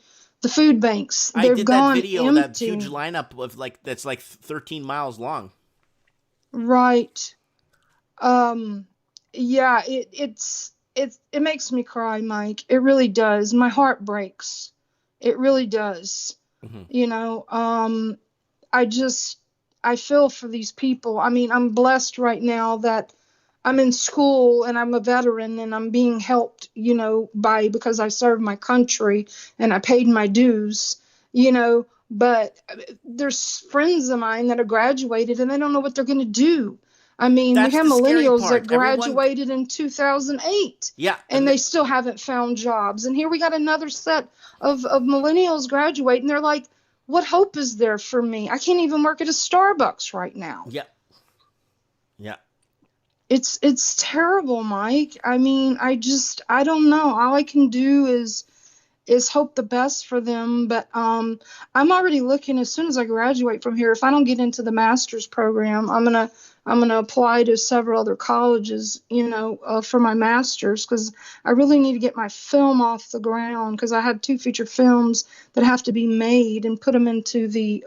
banks. I They've did gone that video, empty. that huge lineup of that's like 13 miles long. Right. Yeah, it makes me cry, Mike. It really does. My heart breaks. It really does. Mhm. I feel for these people. I mean, I'm blessed right now that I'm in school and I'm a veteran and I'm being helped, because I served my country and I paid my dues, but there's friends of mine that have graduated and they don't know what they're going to do. I mean, we That's have the scary millennials part. that graduated in 2008 Yeah, and they still haven't found jobs. And here we got another set of millennials graduate, and they're like, what hope is there for me? I can't even work at a Starbucks right now. Yeah. Yeah. It's terrible, Mike. I mean, I don't know. All I can do is hope the best for them. But I'm already looking, as soon as I graduate from here, if I don't get into the master's program, I'm gonna apply to several other colleges, for my master's, because I really need to get my film off the ground, because I had 2 feature films that have to be made and put them into the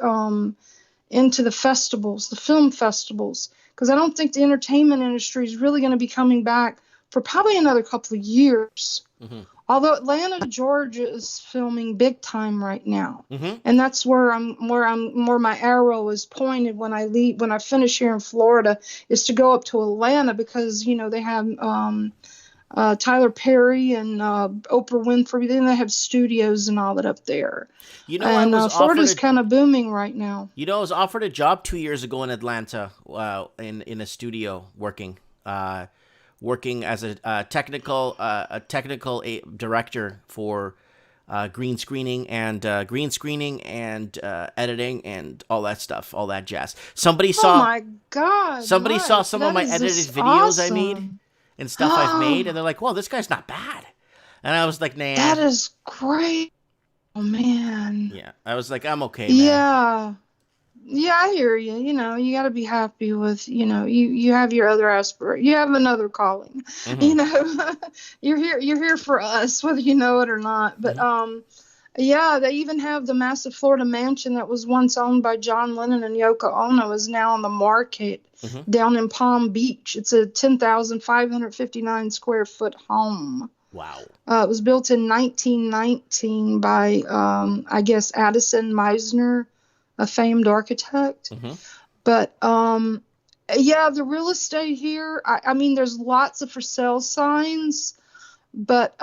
festivals, the film festivals, because I don't think the entertainment industry is really going to be coming back for probably another couple of years. Mhm. Although Atlanta, Georgia is filming big time right now. Mhm. And that's where my arrow is pointed when I finish here in Florida, is to go up to Atlanta, because they have Tyler Perry and Oprah Winfrey. Then they have studios and all that up there. And Florida's kind of booming right now. I was offered a job 2 years ago in Atlanta, in a studio working as a technical director for green screening and editing and all that stuff, all that jazz. Somebody saw. Oh my God! Somebody saw some of my edited videos awesome. I made and stuff I've made, and they're like, "Well, this guy's not bad," and I was like, "Nah." That is great. Oh man. Yeah, I was like, "I'm okay, man." Yeah. Yeah, I hear you. You got to be happy with, you have your other you have another calling. Mhm. You're here for us, whether you know it or not. But yeah, they even have the massive Florida mansion that was once owned by John Lennon and Yoko Ono is now on the market Mhm. down in Palm Beach. It's a 10,559 square foot home. Wow. It was built in 1919 by, I guess, Addison Meisner, a famed architect. Mhm. But yeah, the real estate here, I mean, there's lots of for sale signs, but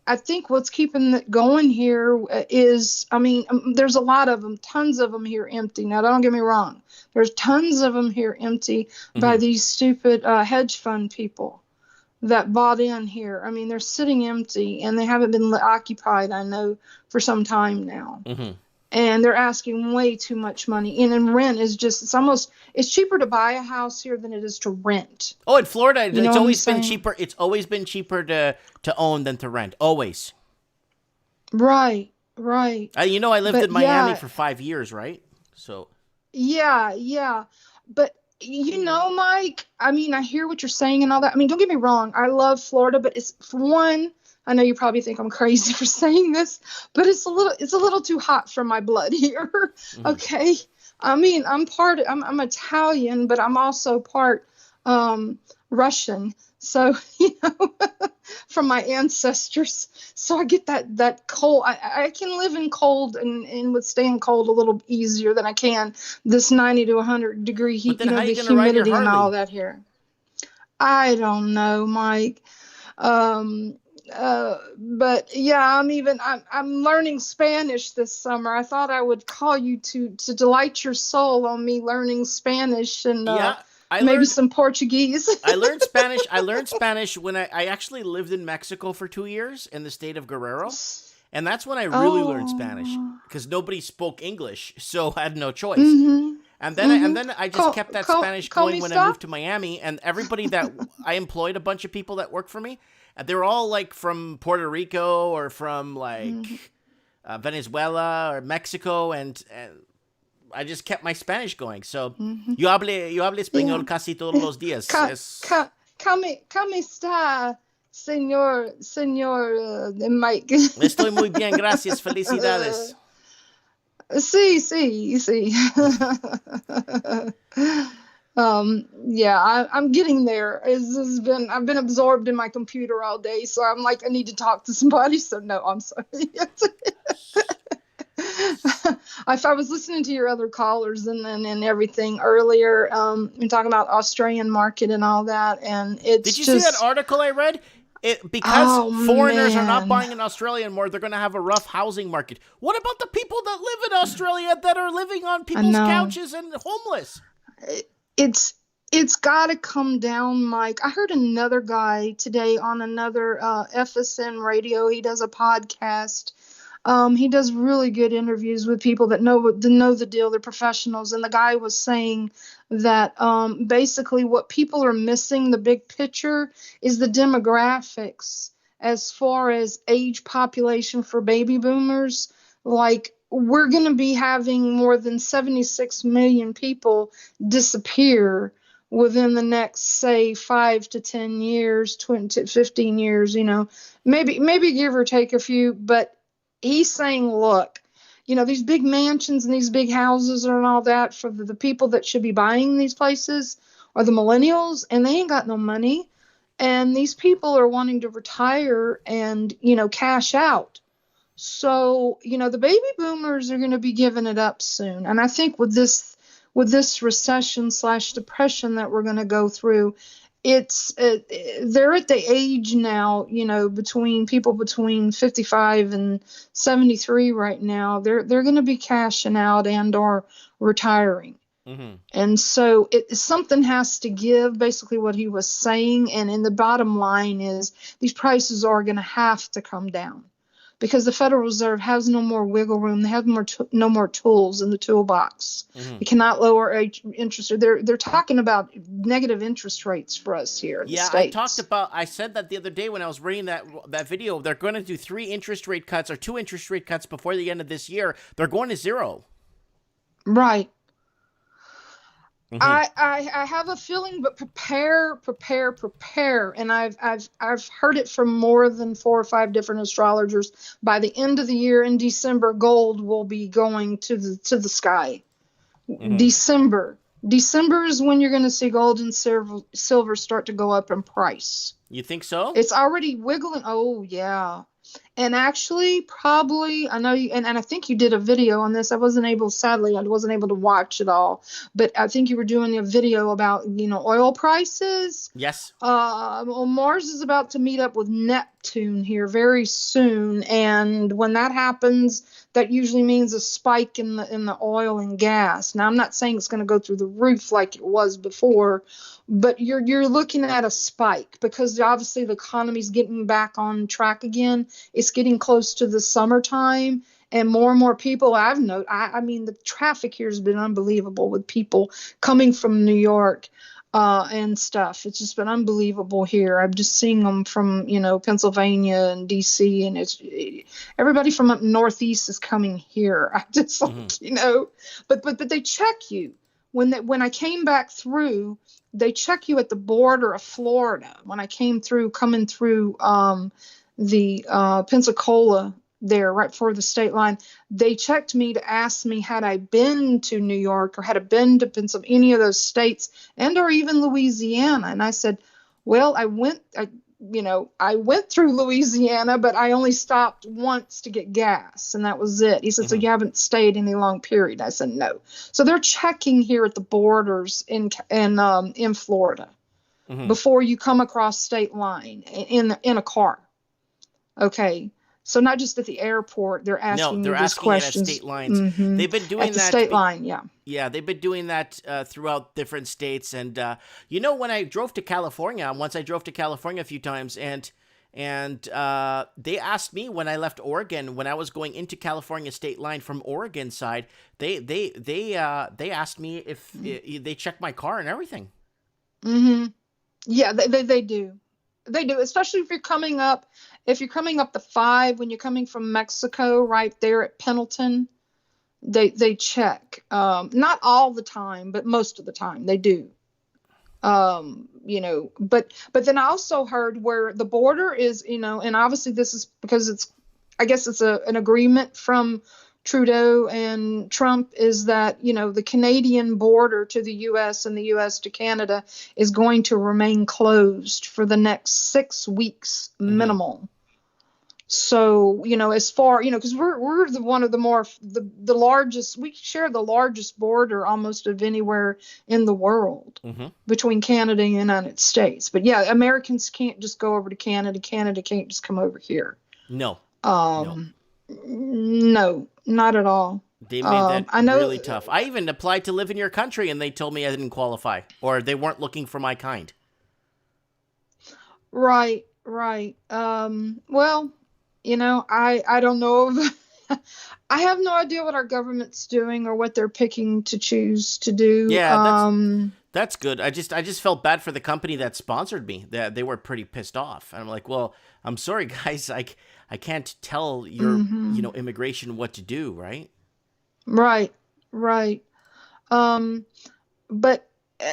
I think what's keeping it going here is, I mean, there's a lot of them, tons of them here empty. Now, don't get me wrong. There's tons of them here empty by these stupid hedge fund people that bought in here. I mean, they're sitting empty and they haven't been occupied, I know, for some time now. And they're asking way too much money. And then rent is just, it's cheaper to buy a house here than it is to rent. Oh, in Florida, You know it's what always I'm been saying? cheaper. It's always been cheaper to own than to rent. Always. Right. You know, I lived But in Miami yeah. for 5 years, right? So Yeah. But, you know, Mike, I mean, I hear what you're saying and all that. I mean, don't get me wrong. I love Florida, but it's, for one, I know you probably think I'm crazy for saying this, but it's a little too hot for my blood here. Okay. I mean, I'm Italian, but I'm also part Russian. So, you know, from my ancestors. So I get that cold. I can live in cold and withstand cold a little easier than I can this 90 to 100 degree heat, then you know, how the you gonna ride your humidity and all Harley? that here. I don't know, Mike. But yeah, I'm learning Spanish this summer. I thought I would call you to delight your soul on me learning Spanish and yeah, I maybe learned some Portuguese. I learned Spanish. I learned Spanish when I actually lived in Mexico for 2 years in the state of Guerrero. And that's when I really learned Spanish because nobody spoke English, so I had no choice. And then I just kept that Spanish going when I moved to Miami, and everybody that I employed a bunch of people that worked for me, and they were all like from Puerto Rico or from like Venezuela or Mexico, and I just kept my Spanish going. So yo hablo español casi todos los días. ¿Cómo está, señor Mike? Estoy muy bien, gracias, felicidades. Sí. Yeah, I'm getting there. I've been absorbed in my computer all day, so I'm like, I need to talk to somebody. So no, I'm sorry. If I was listening to your other callers and everything earlier, and talking about Australian market and all that, and it's Did you just, see that article I read? Because foreigners are not man. buying in Australia anymore, they're going to have a rough housing market. What about the people that live in Australia that are living on people's know. couches and homeless? It's got to come down, Mike. I heard another guy today on another FSN radio. He does a podcast. He does really good interviews with people that know the deal. They're professionals. And the guy was saying that basically what people are missing, the big picture, is the demographics as far as age population for baby boomers. Like, we're going to be having more than 76 million people disappear within the next, say, 5 to 10 years, 20 to 15 years, you know, maybe give or take a few. But he's saying, look, you know, these big mansions and these big houses and all that for the people that should be buying these places are the millennials, and they ain't got no money. And these people are wanting to retire and, you know, cash out. So, you know, the baby boomers are going to be giving it up soon. And I think with this recession / depression that we're going to go through, they're at the age now, you know, between 55 and 73 right now, they're going to be cashing out and or retiring. And so something has to give, basically what he was saying. And the bottom line is these prices are going to have to come down because the Federal Reserve has no more wiggle room. They have no more tools in the toolbox. They cannot lower interest. They're talking about negative interest rates for us here in the States. I said that the other day when I was reading that video. They're going to do 3 interest rate cuts or 2 interest rate cuts before the end of this year. They're going to 0. Right. I have a feeling, but prepare. And I've heard it from more than 4 or 5 different astrologers. By the end of the year in December, gold will be going to the sky. December is when you're going to see gold and silver start to go up in price. You think so? It's already wiggling. Oh yeah. And actually, probably, I know you, and I think you did a video on this. Sadly, I wasn't able to watch it all, but I think you were doing a video about, oil prices. Yes. Well, Mars is about to meet up with Neptune here very soon, and when that happens, that usually means a spike in the oil and gas. Now, I'm not saying it's going to go through the roof like it was before, but you're looking at a spike because obviously the economy's getting back on track again. It's getting close to the summertime, and more people I've noticed. I mean, the traffic here has been unbelievable with people coming from New York and stuff. It's just been unbelievable here. I'm just seeing them from, Pennsylvania and DC, and everybody from up northeast is coming here. I just but they check you when I came back through. They check you at the border of Florida. When I coming through the Pensacola there right before the state line, they checked me to ask me had I been to New York or had I been to Pennsylvania, any of those states, and or even Louisiana. And I said, well, I went through Louisiana, but I only stopped once to get gas, and that was it. He said, so you haven't stayed any long period? I said, no. So they're checking here at the borders in Florida before you come across state line in a car. Okay. So not just at the airport, they're asking you these questions. It at state lines. They've been doing at the state line, yeah. Yeah, they've been doing that throughout different states. And when I drove to California, once I drove to California a few times, and they asked me when I left Oregon, when I was going into California state line from Oregon side, they asked me if they checked my car and everything. Yeah, they do. They do, especially if you're coming up the 5 when you're coming from Mexico, right there at Pendleton. They check. Not all the time, but most of the time they do. But then I also heard where the border is, and obviously this is because I guess it's an agreement from Trudeau and Trump, is that, the Canadian border to the U.S. and the U.S. to Canada is going to remain closed for the next 6 weeks minimal. So, as far, because we're one of the largest, we share the largest border almost of anywhere in the world between Canada and the United States. But yeah, Americans can't just go over to Canada. Canada can't just come over here. No. No, not at all. They made that really tough. I even applied to live in your country, and they told me I didn't qualify, or they weren't looking for my kind. Right. Well, I don't know. I have no idea what our government's doing or what they're picking to choose to do. Yeah, that's good. I just felt bad for the company that sponsored me. That they were pretty pissed off. And I'm like, well, I'm sorry, guys. I can't tell your immigration what to do, right? Right. But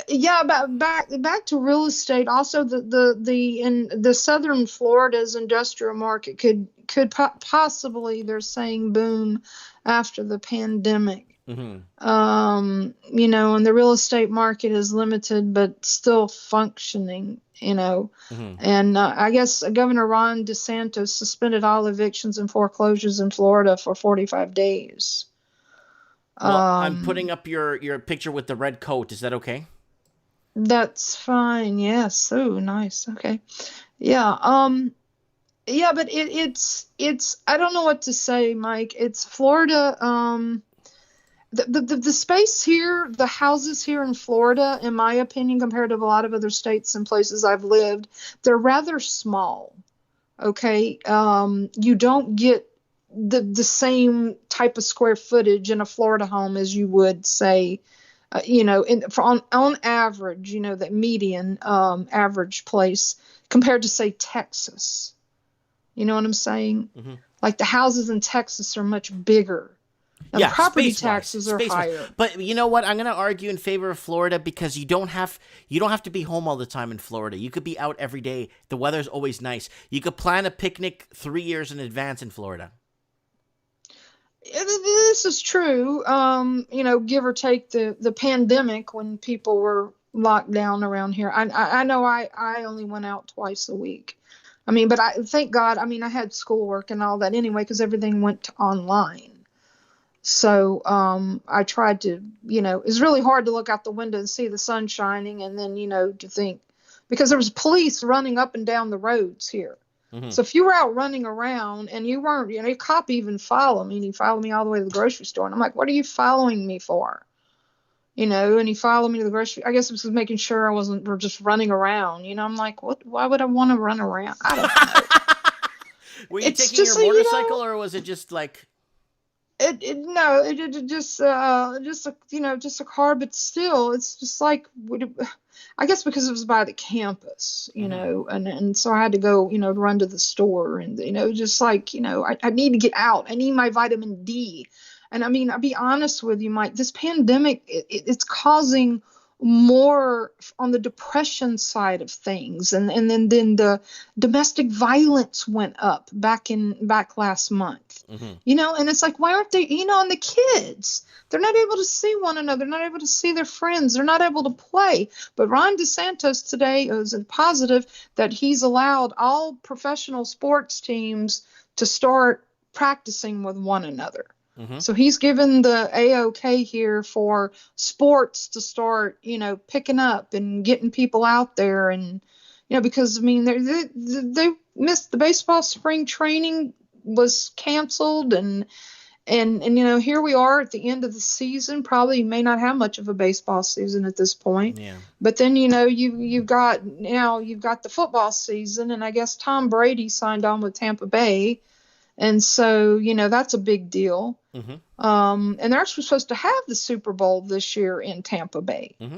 yeah, back to real estate. Also, the southern Florida's industrial market could possibly, they're saying, boom after the pandemic. And the real estate market is limited but still functioning. And I guess Governor Ron DeSantis suspended all evictions and foreclosures in Florida for 45 days. Well, I'm putting up your picture with the red coat. Is that okay? That's fine. Yes. Oh, nice. Okay. Yeah. Yeah, but it's I don't know what to say, Mike. It's Florida. The space here, the houses here in Florida, in my opinion, compared to a lot of other states and places I've lived, they're rather small. Okay. You don't get the same type of square footage in a Florida home as you would, say, on average, that median average place compared to, say, Texas. You know what I'm saying? Like the houses in Texas are much bigger. And yeah, property taxes are higher. But you know what? I'm going to argue in favor of Florida because you don't have to be home all the time in Florida. You could be out every day. The weather's always nice. You could plan a picnic 3 years in advance in Florida. This is true. Give or take the pandemic when people were locked down around here. I know I only went out twice a week. I mean, but I thank God. I mean, I had schoolwork and all that anyway because everything went to online. So I tried to, it's really hard to look out the window and see the sun shining and then, to think, because there was police running up and down the roads here. Mm-hmm. So if you were out running around and you weren't, a cop even followed me, and he followed me all the way to the grocery store. And I'm like, what are you following me for? And he followed me to the grocery. I guess it was making sure I wasn't just running around. I'm like, what? Why would I want to run around? I don't know. Were you It's taking just your like, motorcycle, or was it just like? Just a car, but still, it's just like, I guess because it was by the campus, and so I had to go, run to the store and, just like, I need to get out. I need my vitamin D. And I mean, I'll be honest with you, Mike, this pandemic, it's causing more on the depression side of things. And then the domestic violence went up back last month, and it's like, why aren't they, and the kids, they're not able to see one another. They're not able to see their friends. They're not able to play. But Ron DeSantis today was positive that he's allowed all professional sports teams to start practicing with one another. Mm-hmm. So he's given the AOK here for sports to start, picking up and getting people out there. And, because, I mean, they missed the baseball spring training was canceled. And here we are at the end of the season. Probably may not have much of a baseball season at this point. Yeah. But then, you've got the football season. And I guess Tom Brady signed on with Tampa Bay. And so, that's a big deal. Mm-hmm. And they're actually supposed to have the Super Bowl this year in Tampa Bay. Mm-hmm.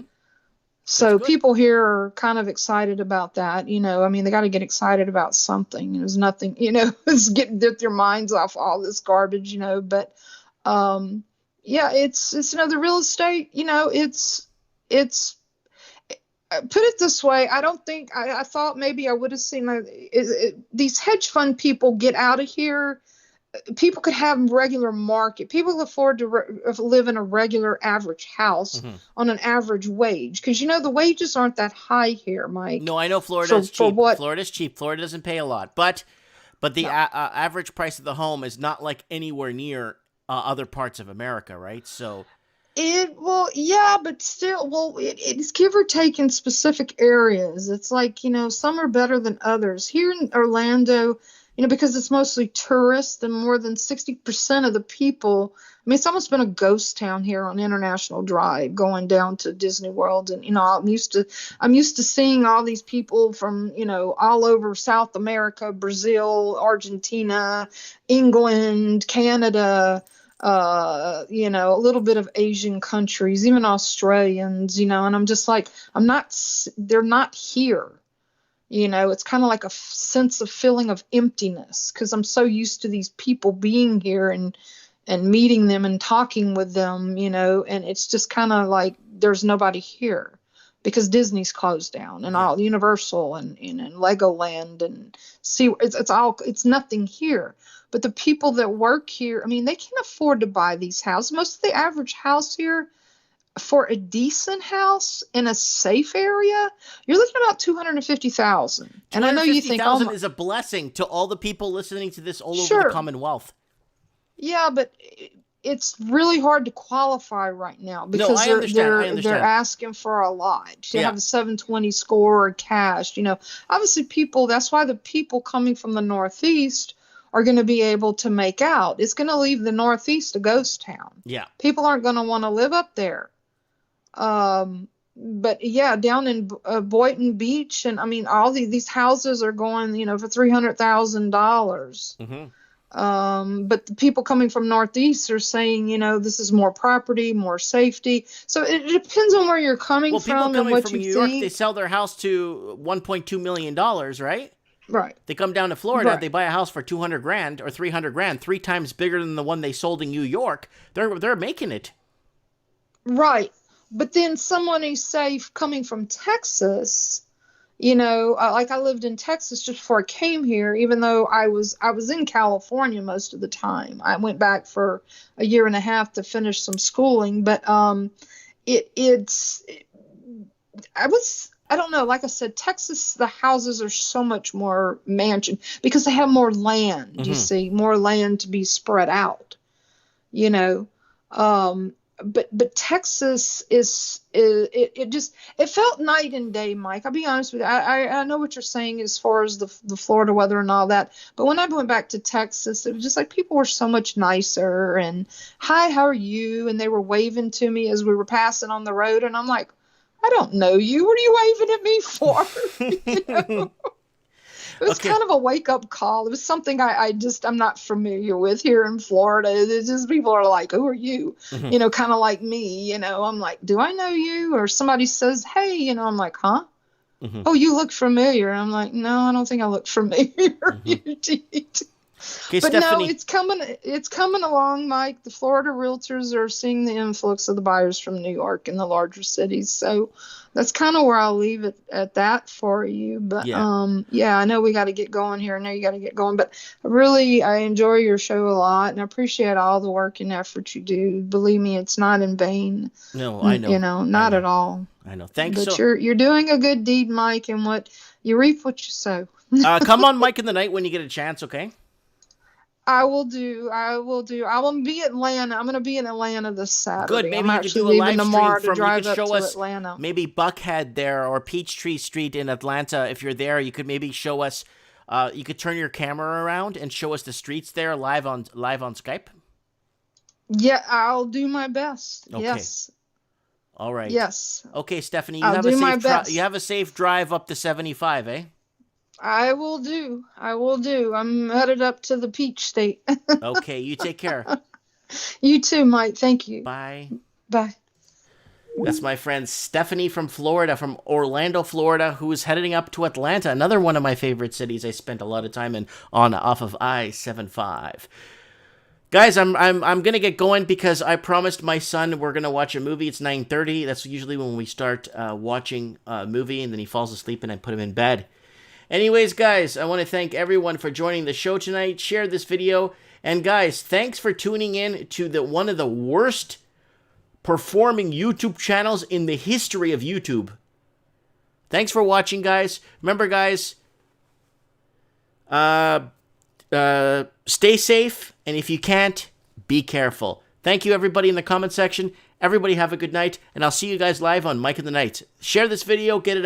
So people here are kind of excited about that. I mean, they got to get excited about something. There's nothing, it's getting their minds off all this garbage, but yeah, it's the real estate, it's put it this way. I don't think I thought maybe I would have seen these hedge fund people get out of here. People could have regular market. People could afford to live in a regular average house on an average wage. Because, the wages aren't that high here, Mike. No, I know Florida's cheap. Florida's cheap. Florida doesn't pay a lot. But the average price of the home is not like anywhere near other parts of America, right? So... but still, it's give or take in specific areas. It's like, some are better than others. Here in Orlando, because it's mostly tourists and more than 60% of the people, I mean, it's almost been a ghost town here on International Drive going down to Disney World. And, I'm used to seeing all these people from, all over South America, Brazil, Argentina, England, Canada, a little bit of Asian countries, even Australians, and I'm just like, they're not here. It's kind of like a sense of feeling of emptiness because I'm so used to these people being here and meeting them and talking with them, and it's just kind of like there's nobody here because Disney's closed down and all Universal and Legoland and it's nothing here. But the people that work here, I mean, they can afford to buy these houses. Most of the average house here for a decent house in a safe area, you're looking at about $250,000. And I know you think $250,000 is a blessing to all the people listening to this all over the Commonwealth. Yeah, but it's really hard to qualify right now because I understand. They're asking for a lot. You have a 720 score or cash. Obviously that's why the people coming from the Northeast are going to be able to make out. It's going to leave the Northeast a ghost town. Yeah. People aren't going to want to live up there. But yeah, down in Boynton Beach, and I mean, all these houses are going, for $300,000. But the people coming from Northeast are saying, this is more property, more safety. So it depends on where you're coming from and what you think. New York, they sell their house to $1.2 million, right? Right. They come down to Florida, they buy a house for $200,000 or $300,000, 3 times bigger than the one they sold in New York. They're making it. Right. But then someone who's safe coming from Texas, like I lived in Texas just before I came here, even though I was in California most of the time. I went back for a year and a half to finish some schooling, but I was I don't know. Like I said, Texas, the houses are so much more mansion because they have more land. You see, more land to be spread out. You know, but Texas is it just it felt night and day, Mike. I'll be honest with you. I know what you're saying as far as the Florida weather and all that, but when I went back to Texas, it was just like people were so much nicer and hi, how are you? And they were waving to me as we were passing on the road, and I'm like, I don't know you. What are you waving at me for? You know? It was kind of a wake-up call. It was something I'm not familiar with here in Florida. It's just people are like, who are you? You know, kind of like me, you know. I'm like, do I know you? Or somebody says, hey, you know, I'm like, huh? Oh, you look familiar. I'm like, no, I don't think I look familiar. You did. Okay, But Stephanie. no, it's coming along, Mike. The Florida realtors are seeing the influx of the buyers from New York and the larger cities. So that's kind of where I'll leave it at that for you. But yeah, I know we got to get going here. I know you got to get going, but I enjoy your show a lot, and I appreciate all the work and effort you do. Believe me, it's not in vain. No, I know. You know, not at all. I know. Thanks. But you're doing a good deed, Mike, and what you reap what you sow. Come on, Mike, in the night when you get a chance, okay? I will do. I will be Atlanta. I'm going to be in Atlanta this Saturday. Good. Maybe I'm you could actually do a leaving live tomorrow stream to drive you could up show to us Atlanta. maybe Buckhead there or Peachtree Street in Atlanta. If you're there, you could maybe show us. You could turn your camera around and show us the streets there live on Skype. Yeah, I'll do my best. Okay. Yes. All right. Yes. Okay, Stephanie, I'll do my best. you have a safe drive up to 75, eh? I will do. I'm headed up to the Peach State. Okay, you take care. You too, Mike. Thank you. Bye. Bye. That's my friend Stephanie from Florida, from Orlando, Florida, who is heading up to Atlanta, another one of my favorite cities I spent a lot of time in off of I-75. Guys, I'm gonna get going because I promised my son we're gonna watch a movie. It's 9:30. That's usually when we start watching a movie, and then he falls asleep and I put him in bed. Anyways, guys, I want to thank everyone for joining the show tonight. Share this video. And guys, thanks for tuning in to one of the worst performing YouTube channels in the history of YouTube. Thanks for watching, guys. Remember, guys, stay safe. And if you can't, be careful. Thank you, everybody in the comment section. Everybody have a good night. And I'll see you guys live on Mike in the Night. Share this video. Get it out.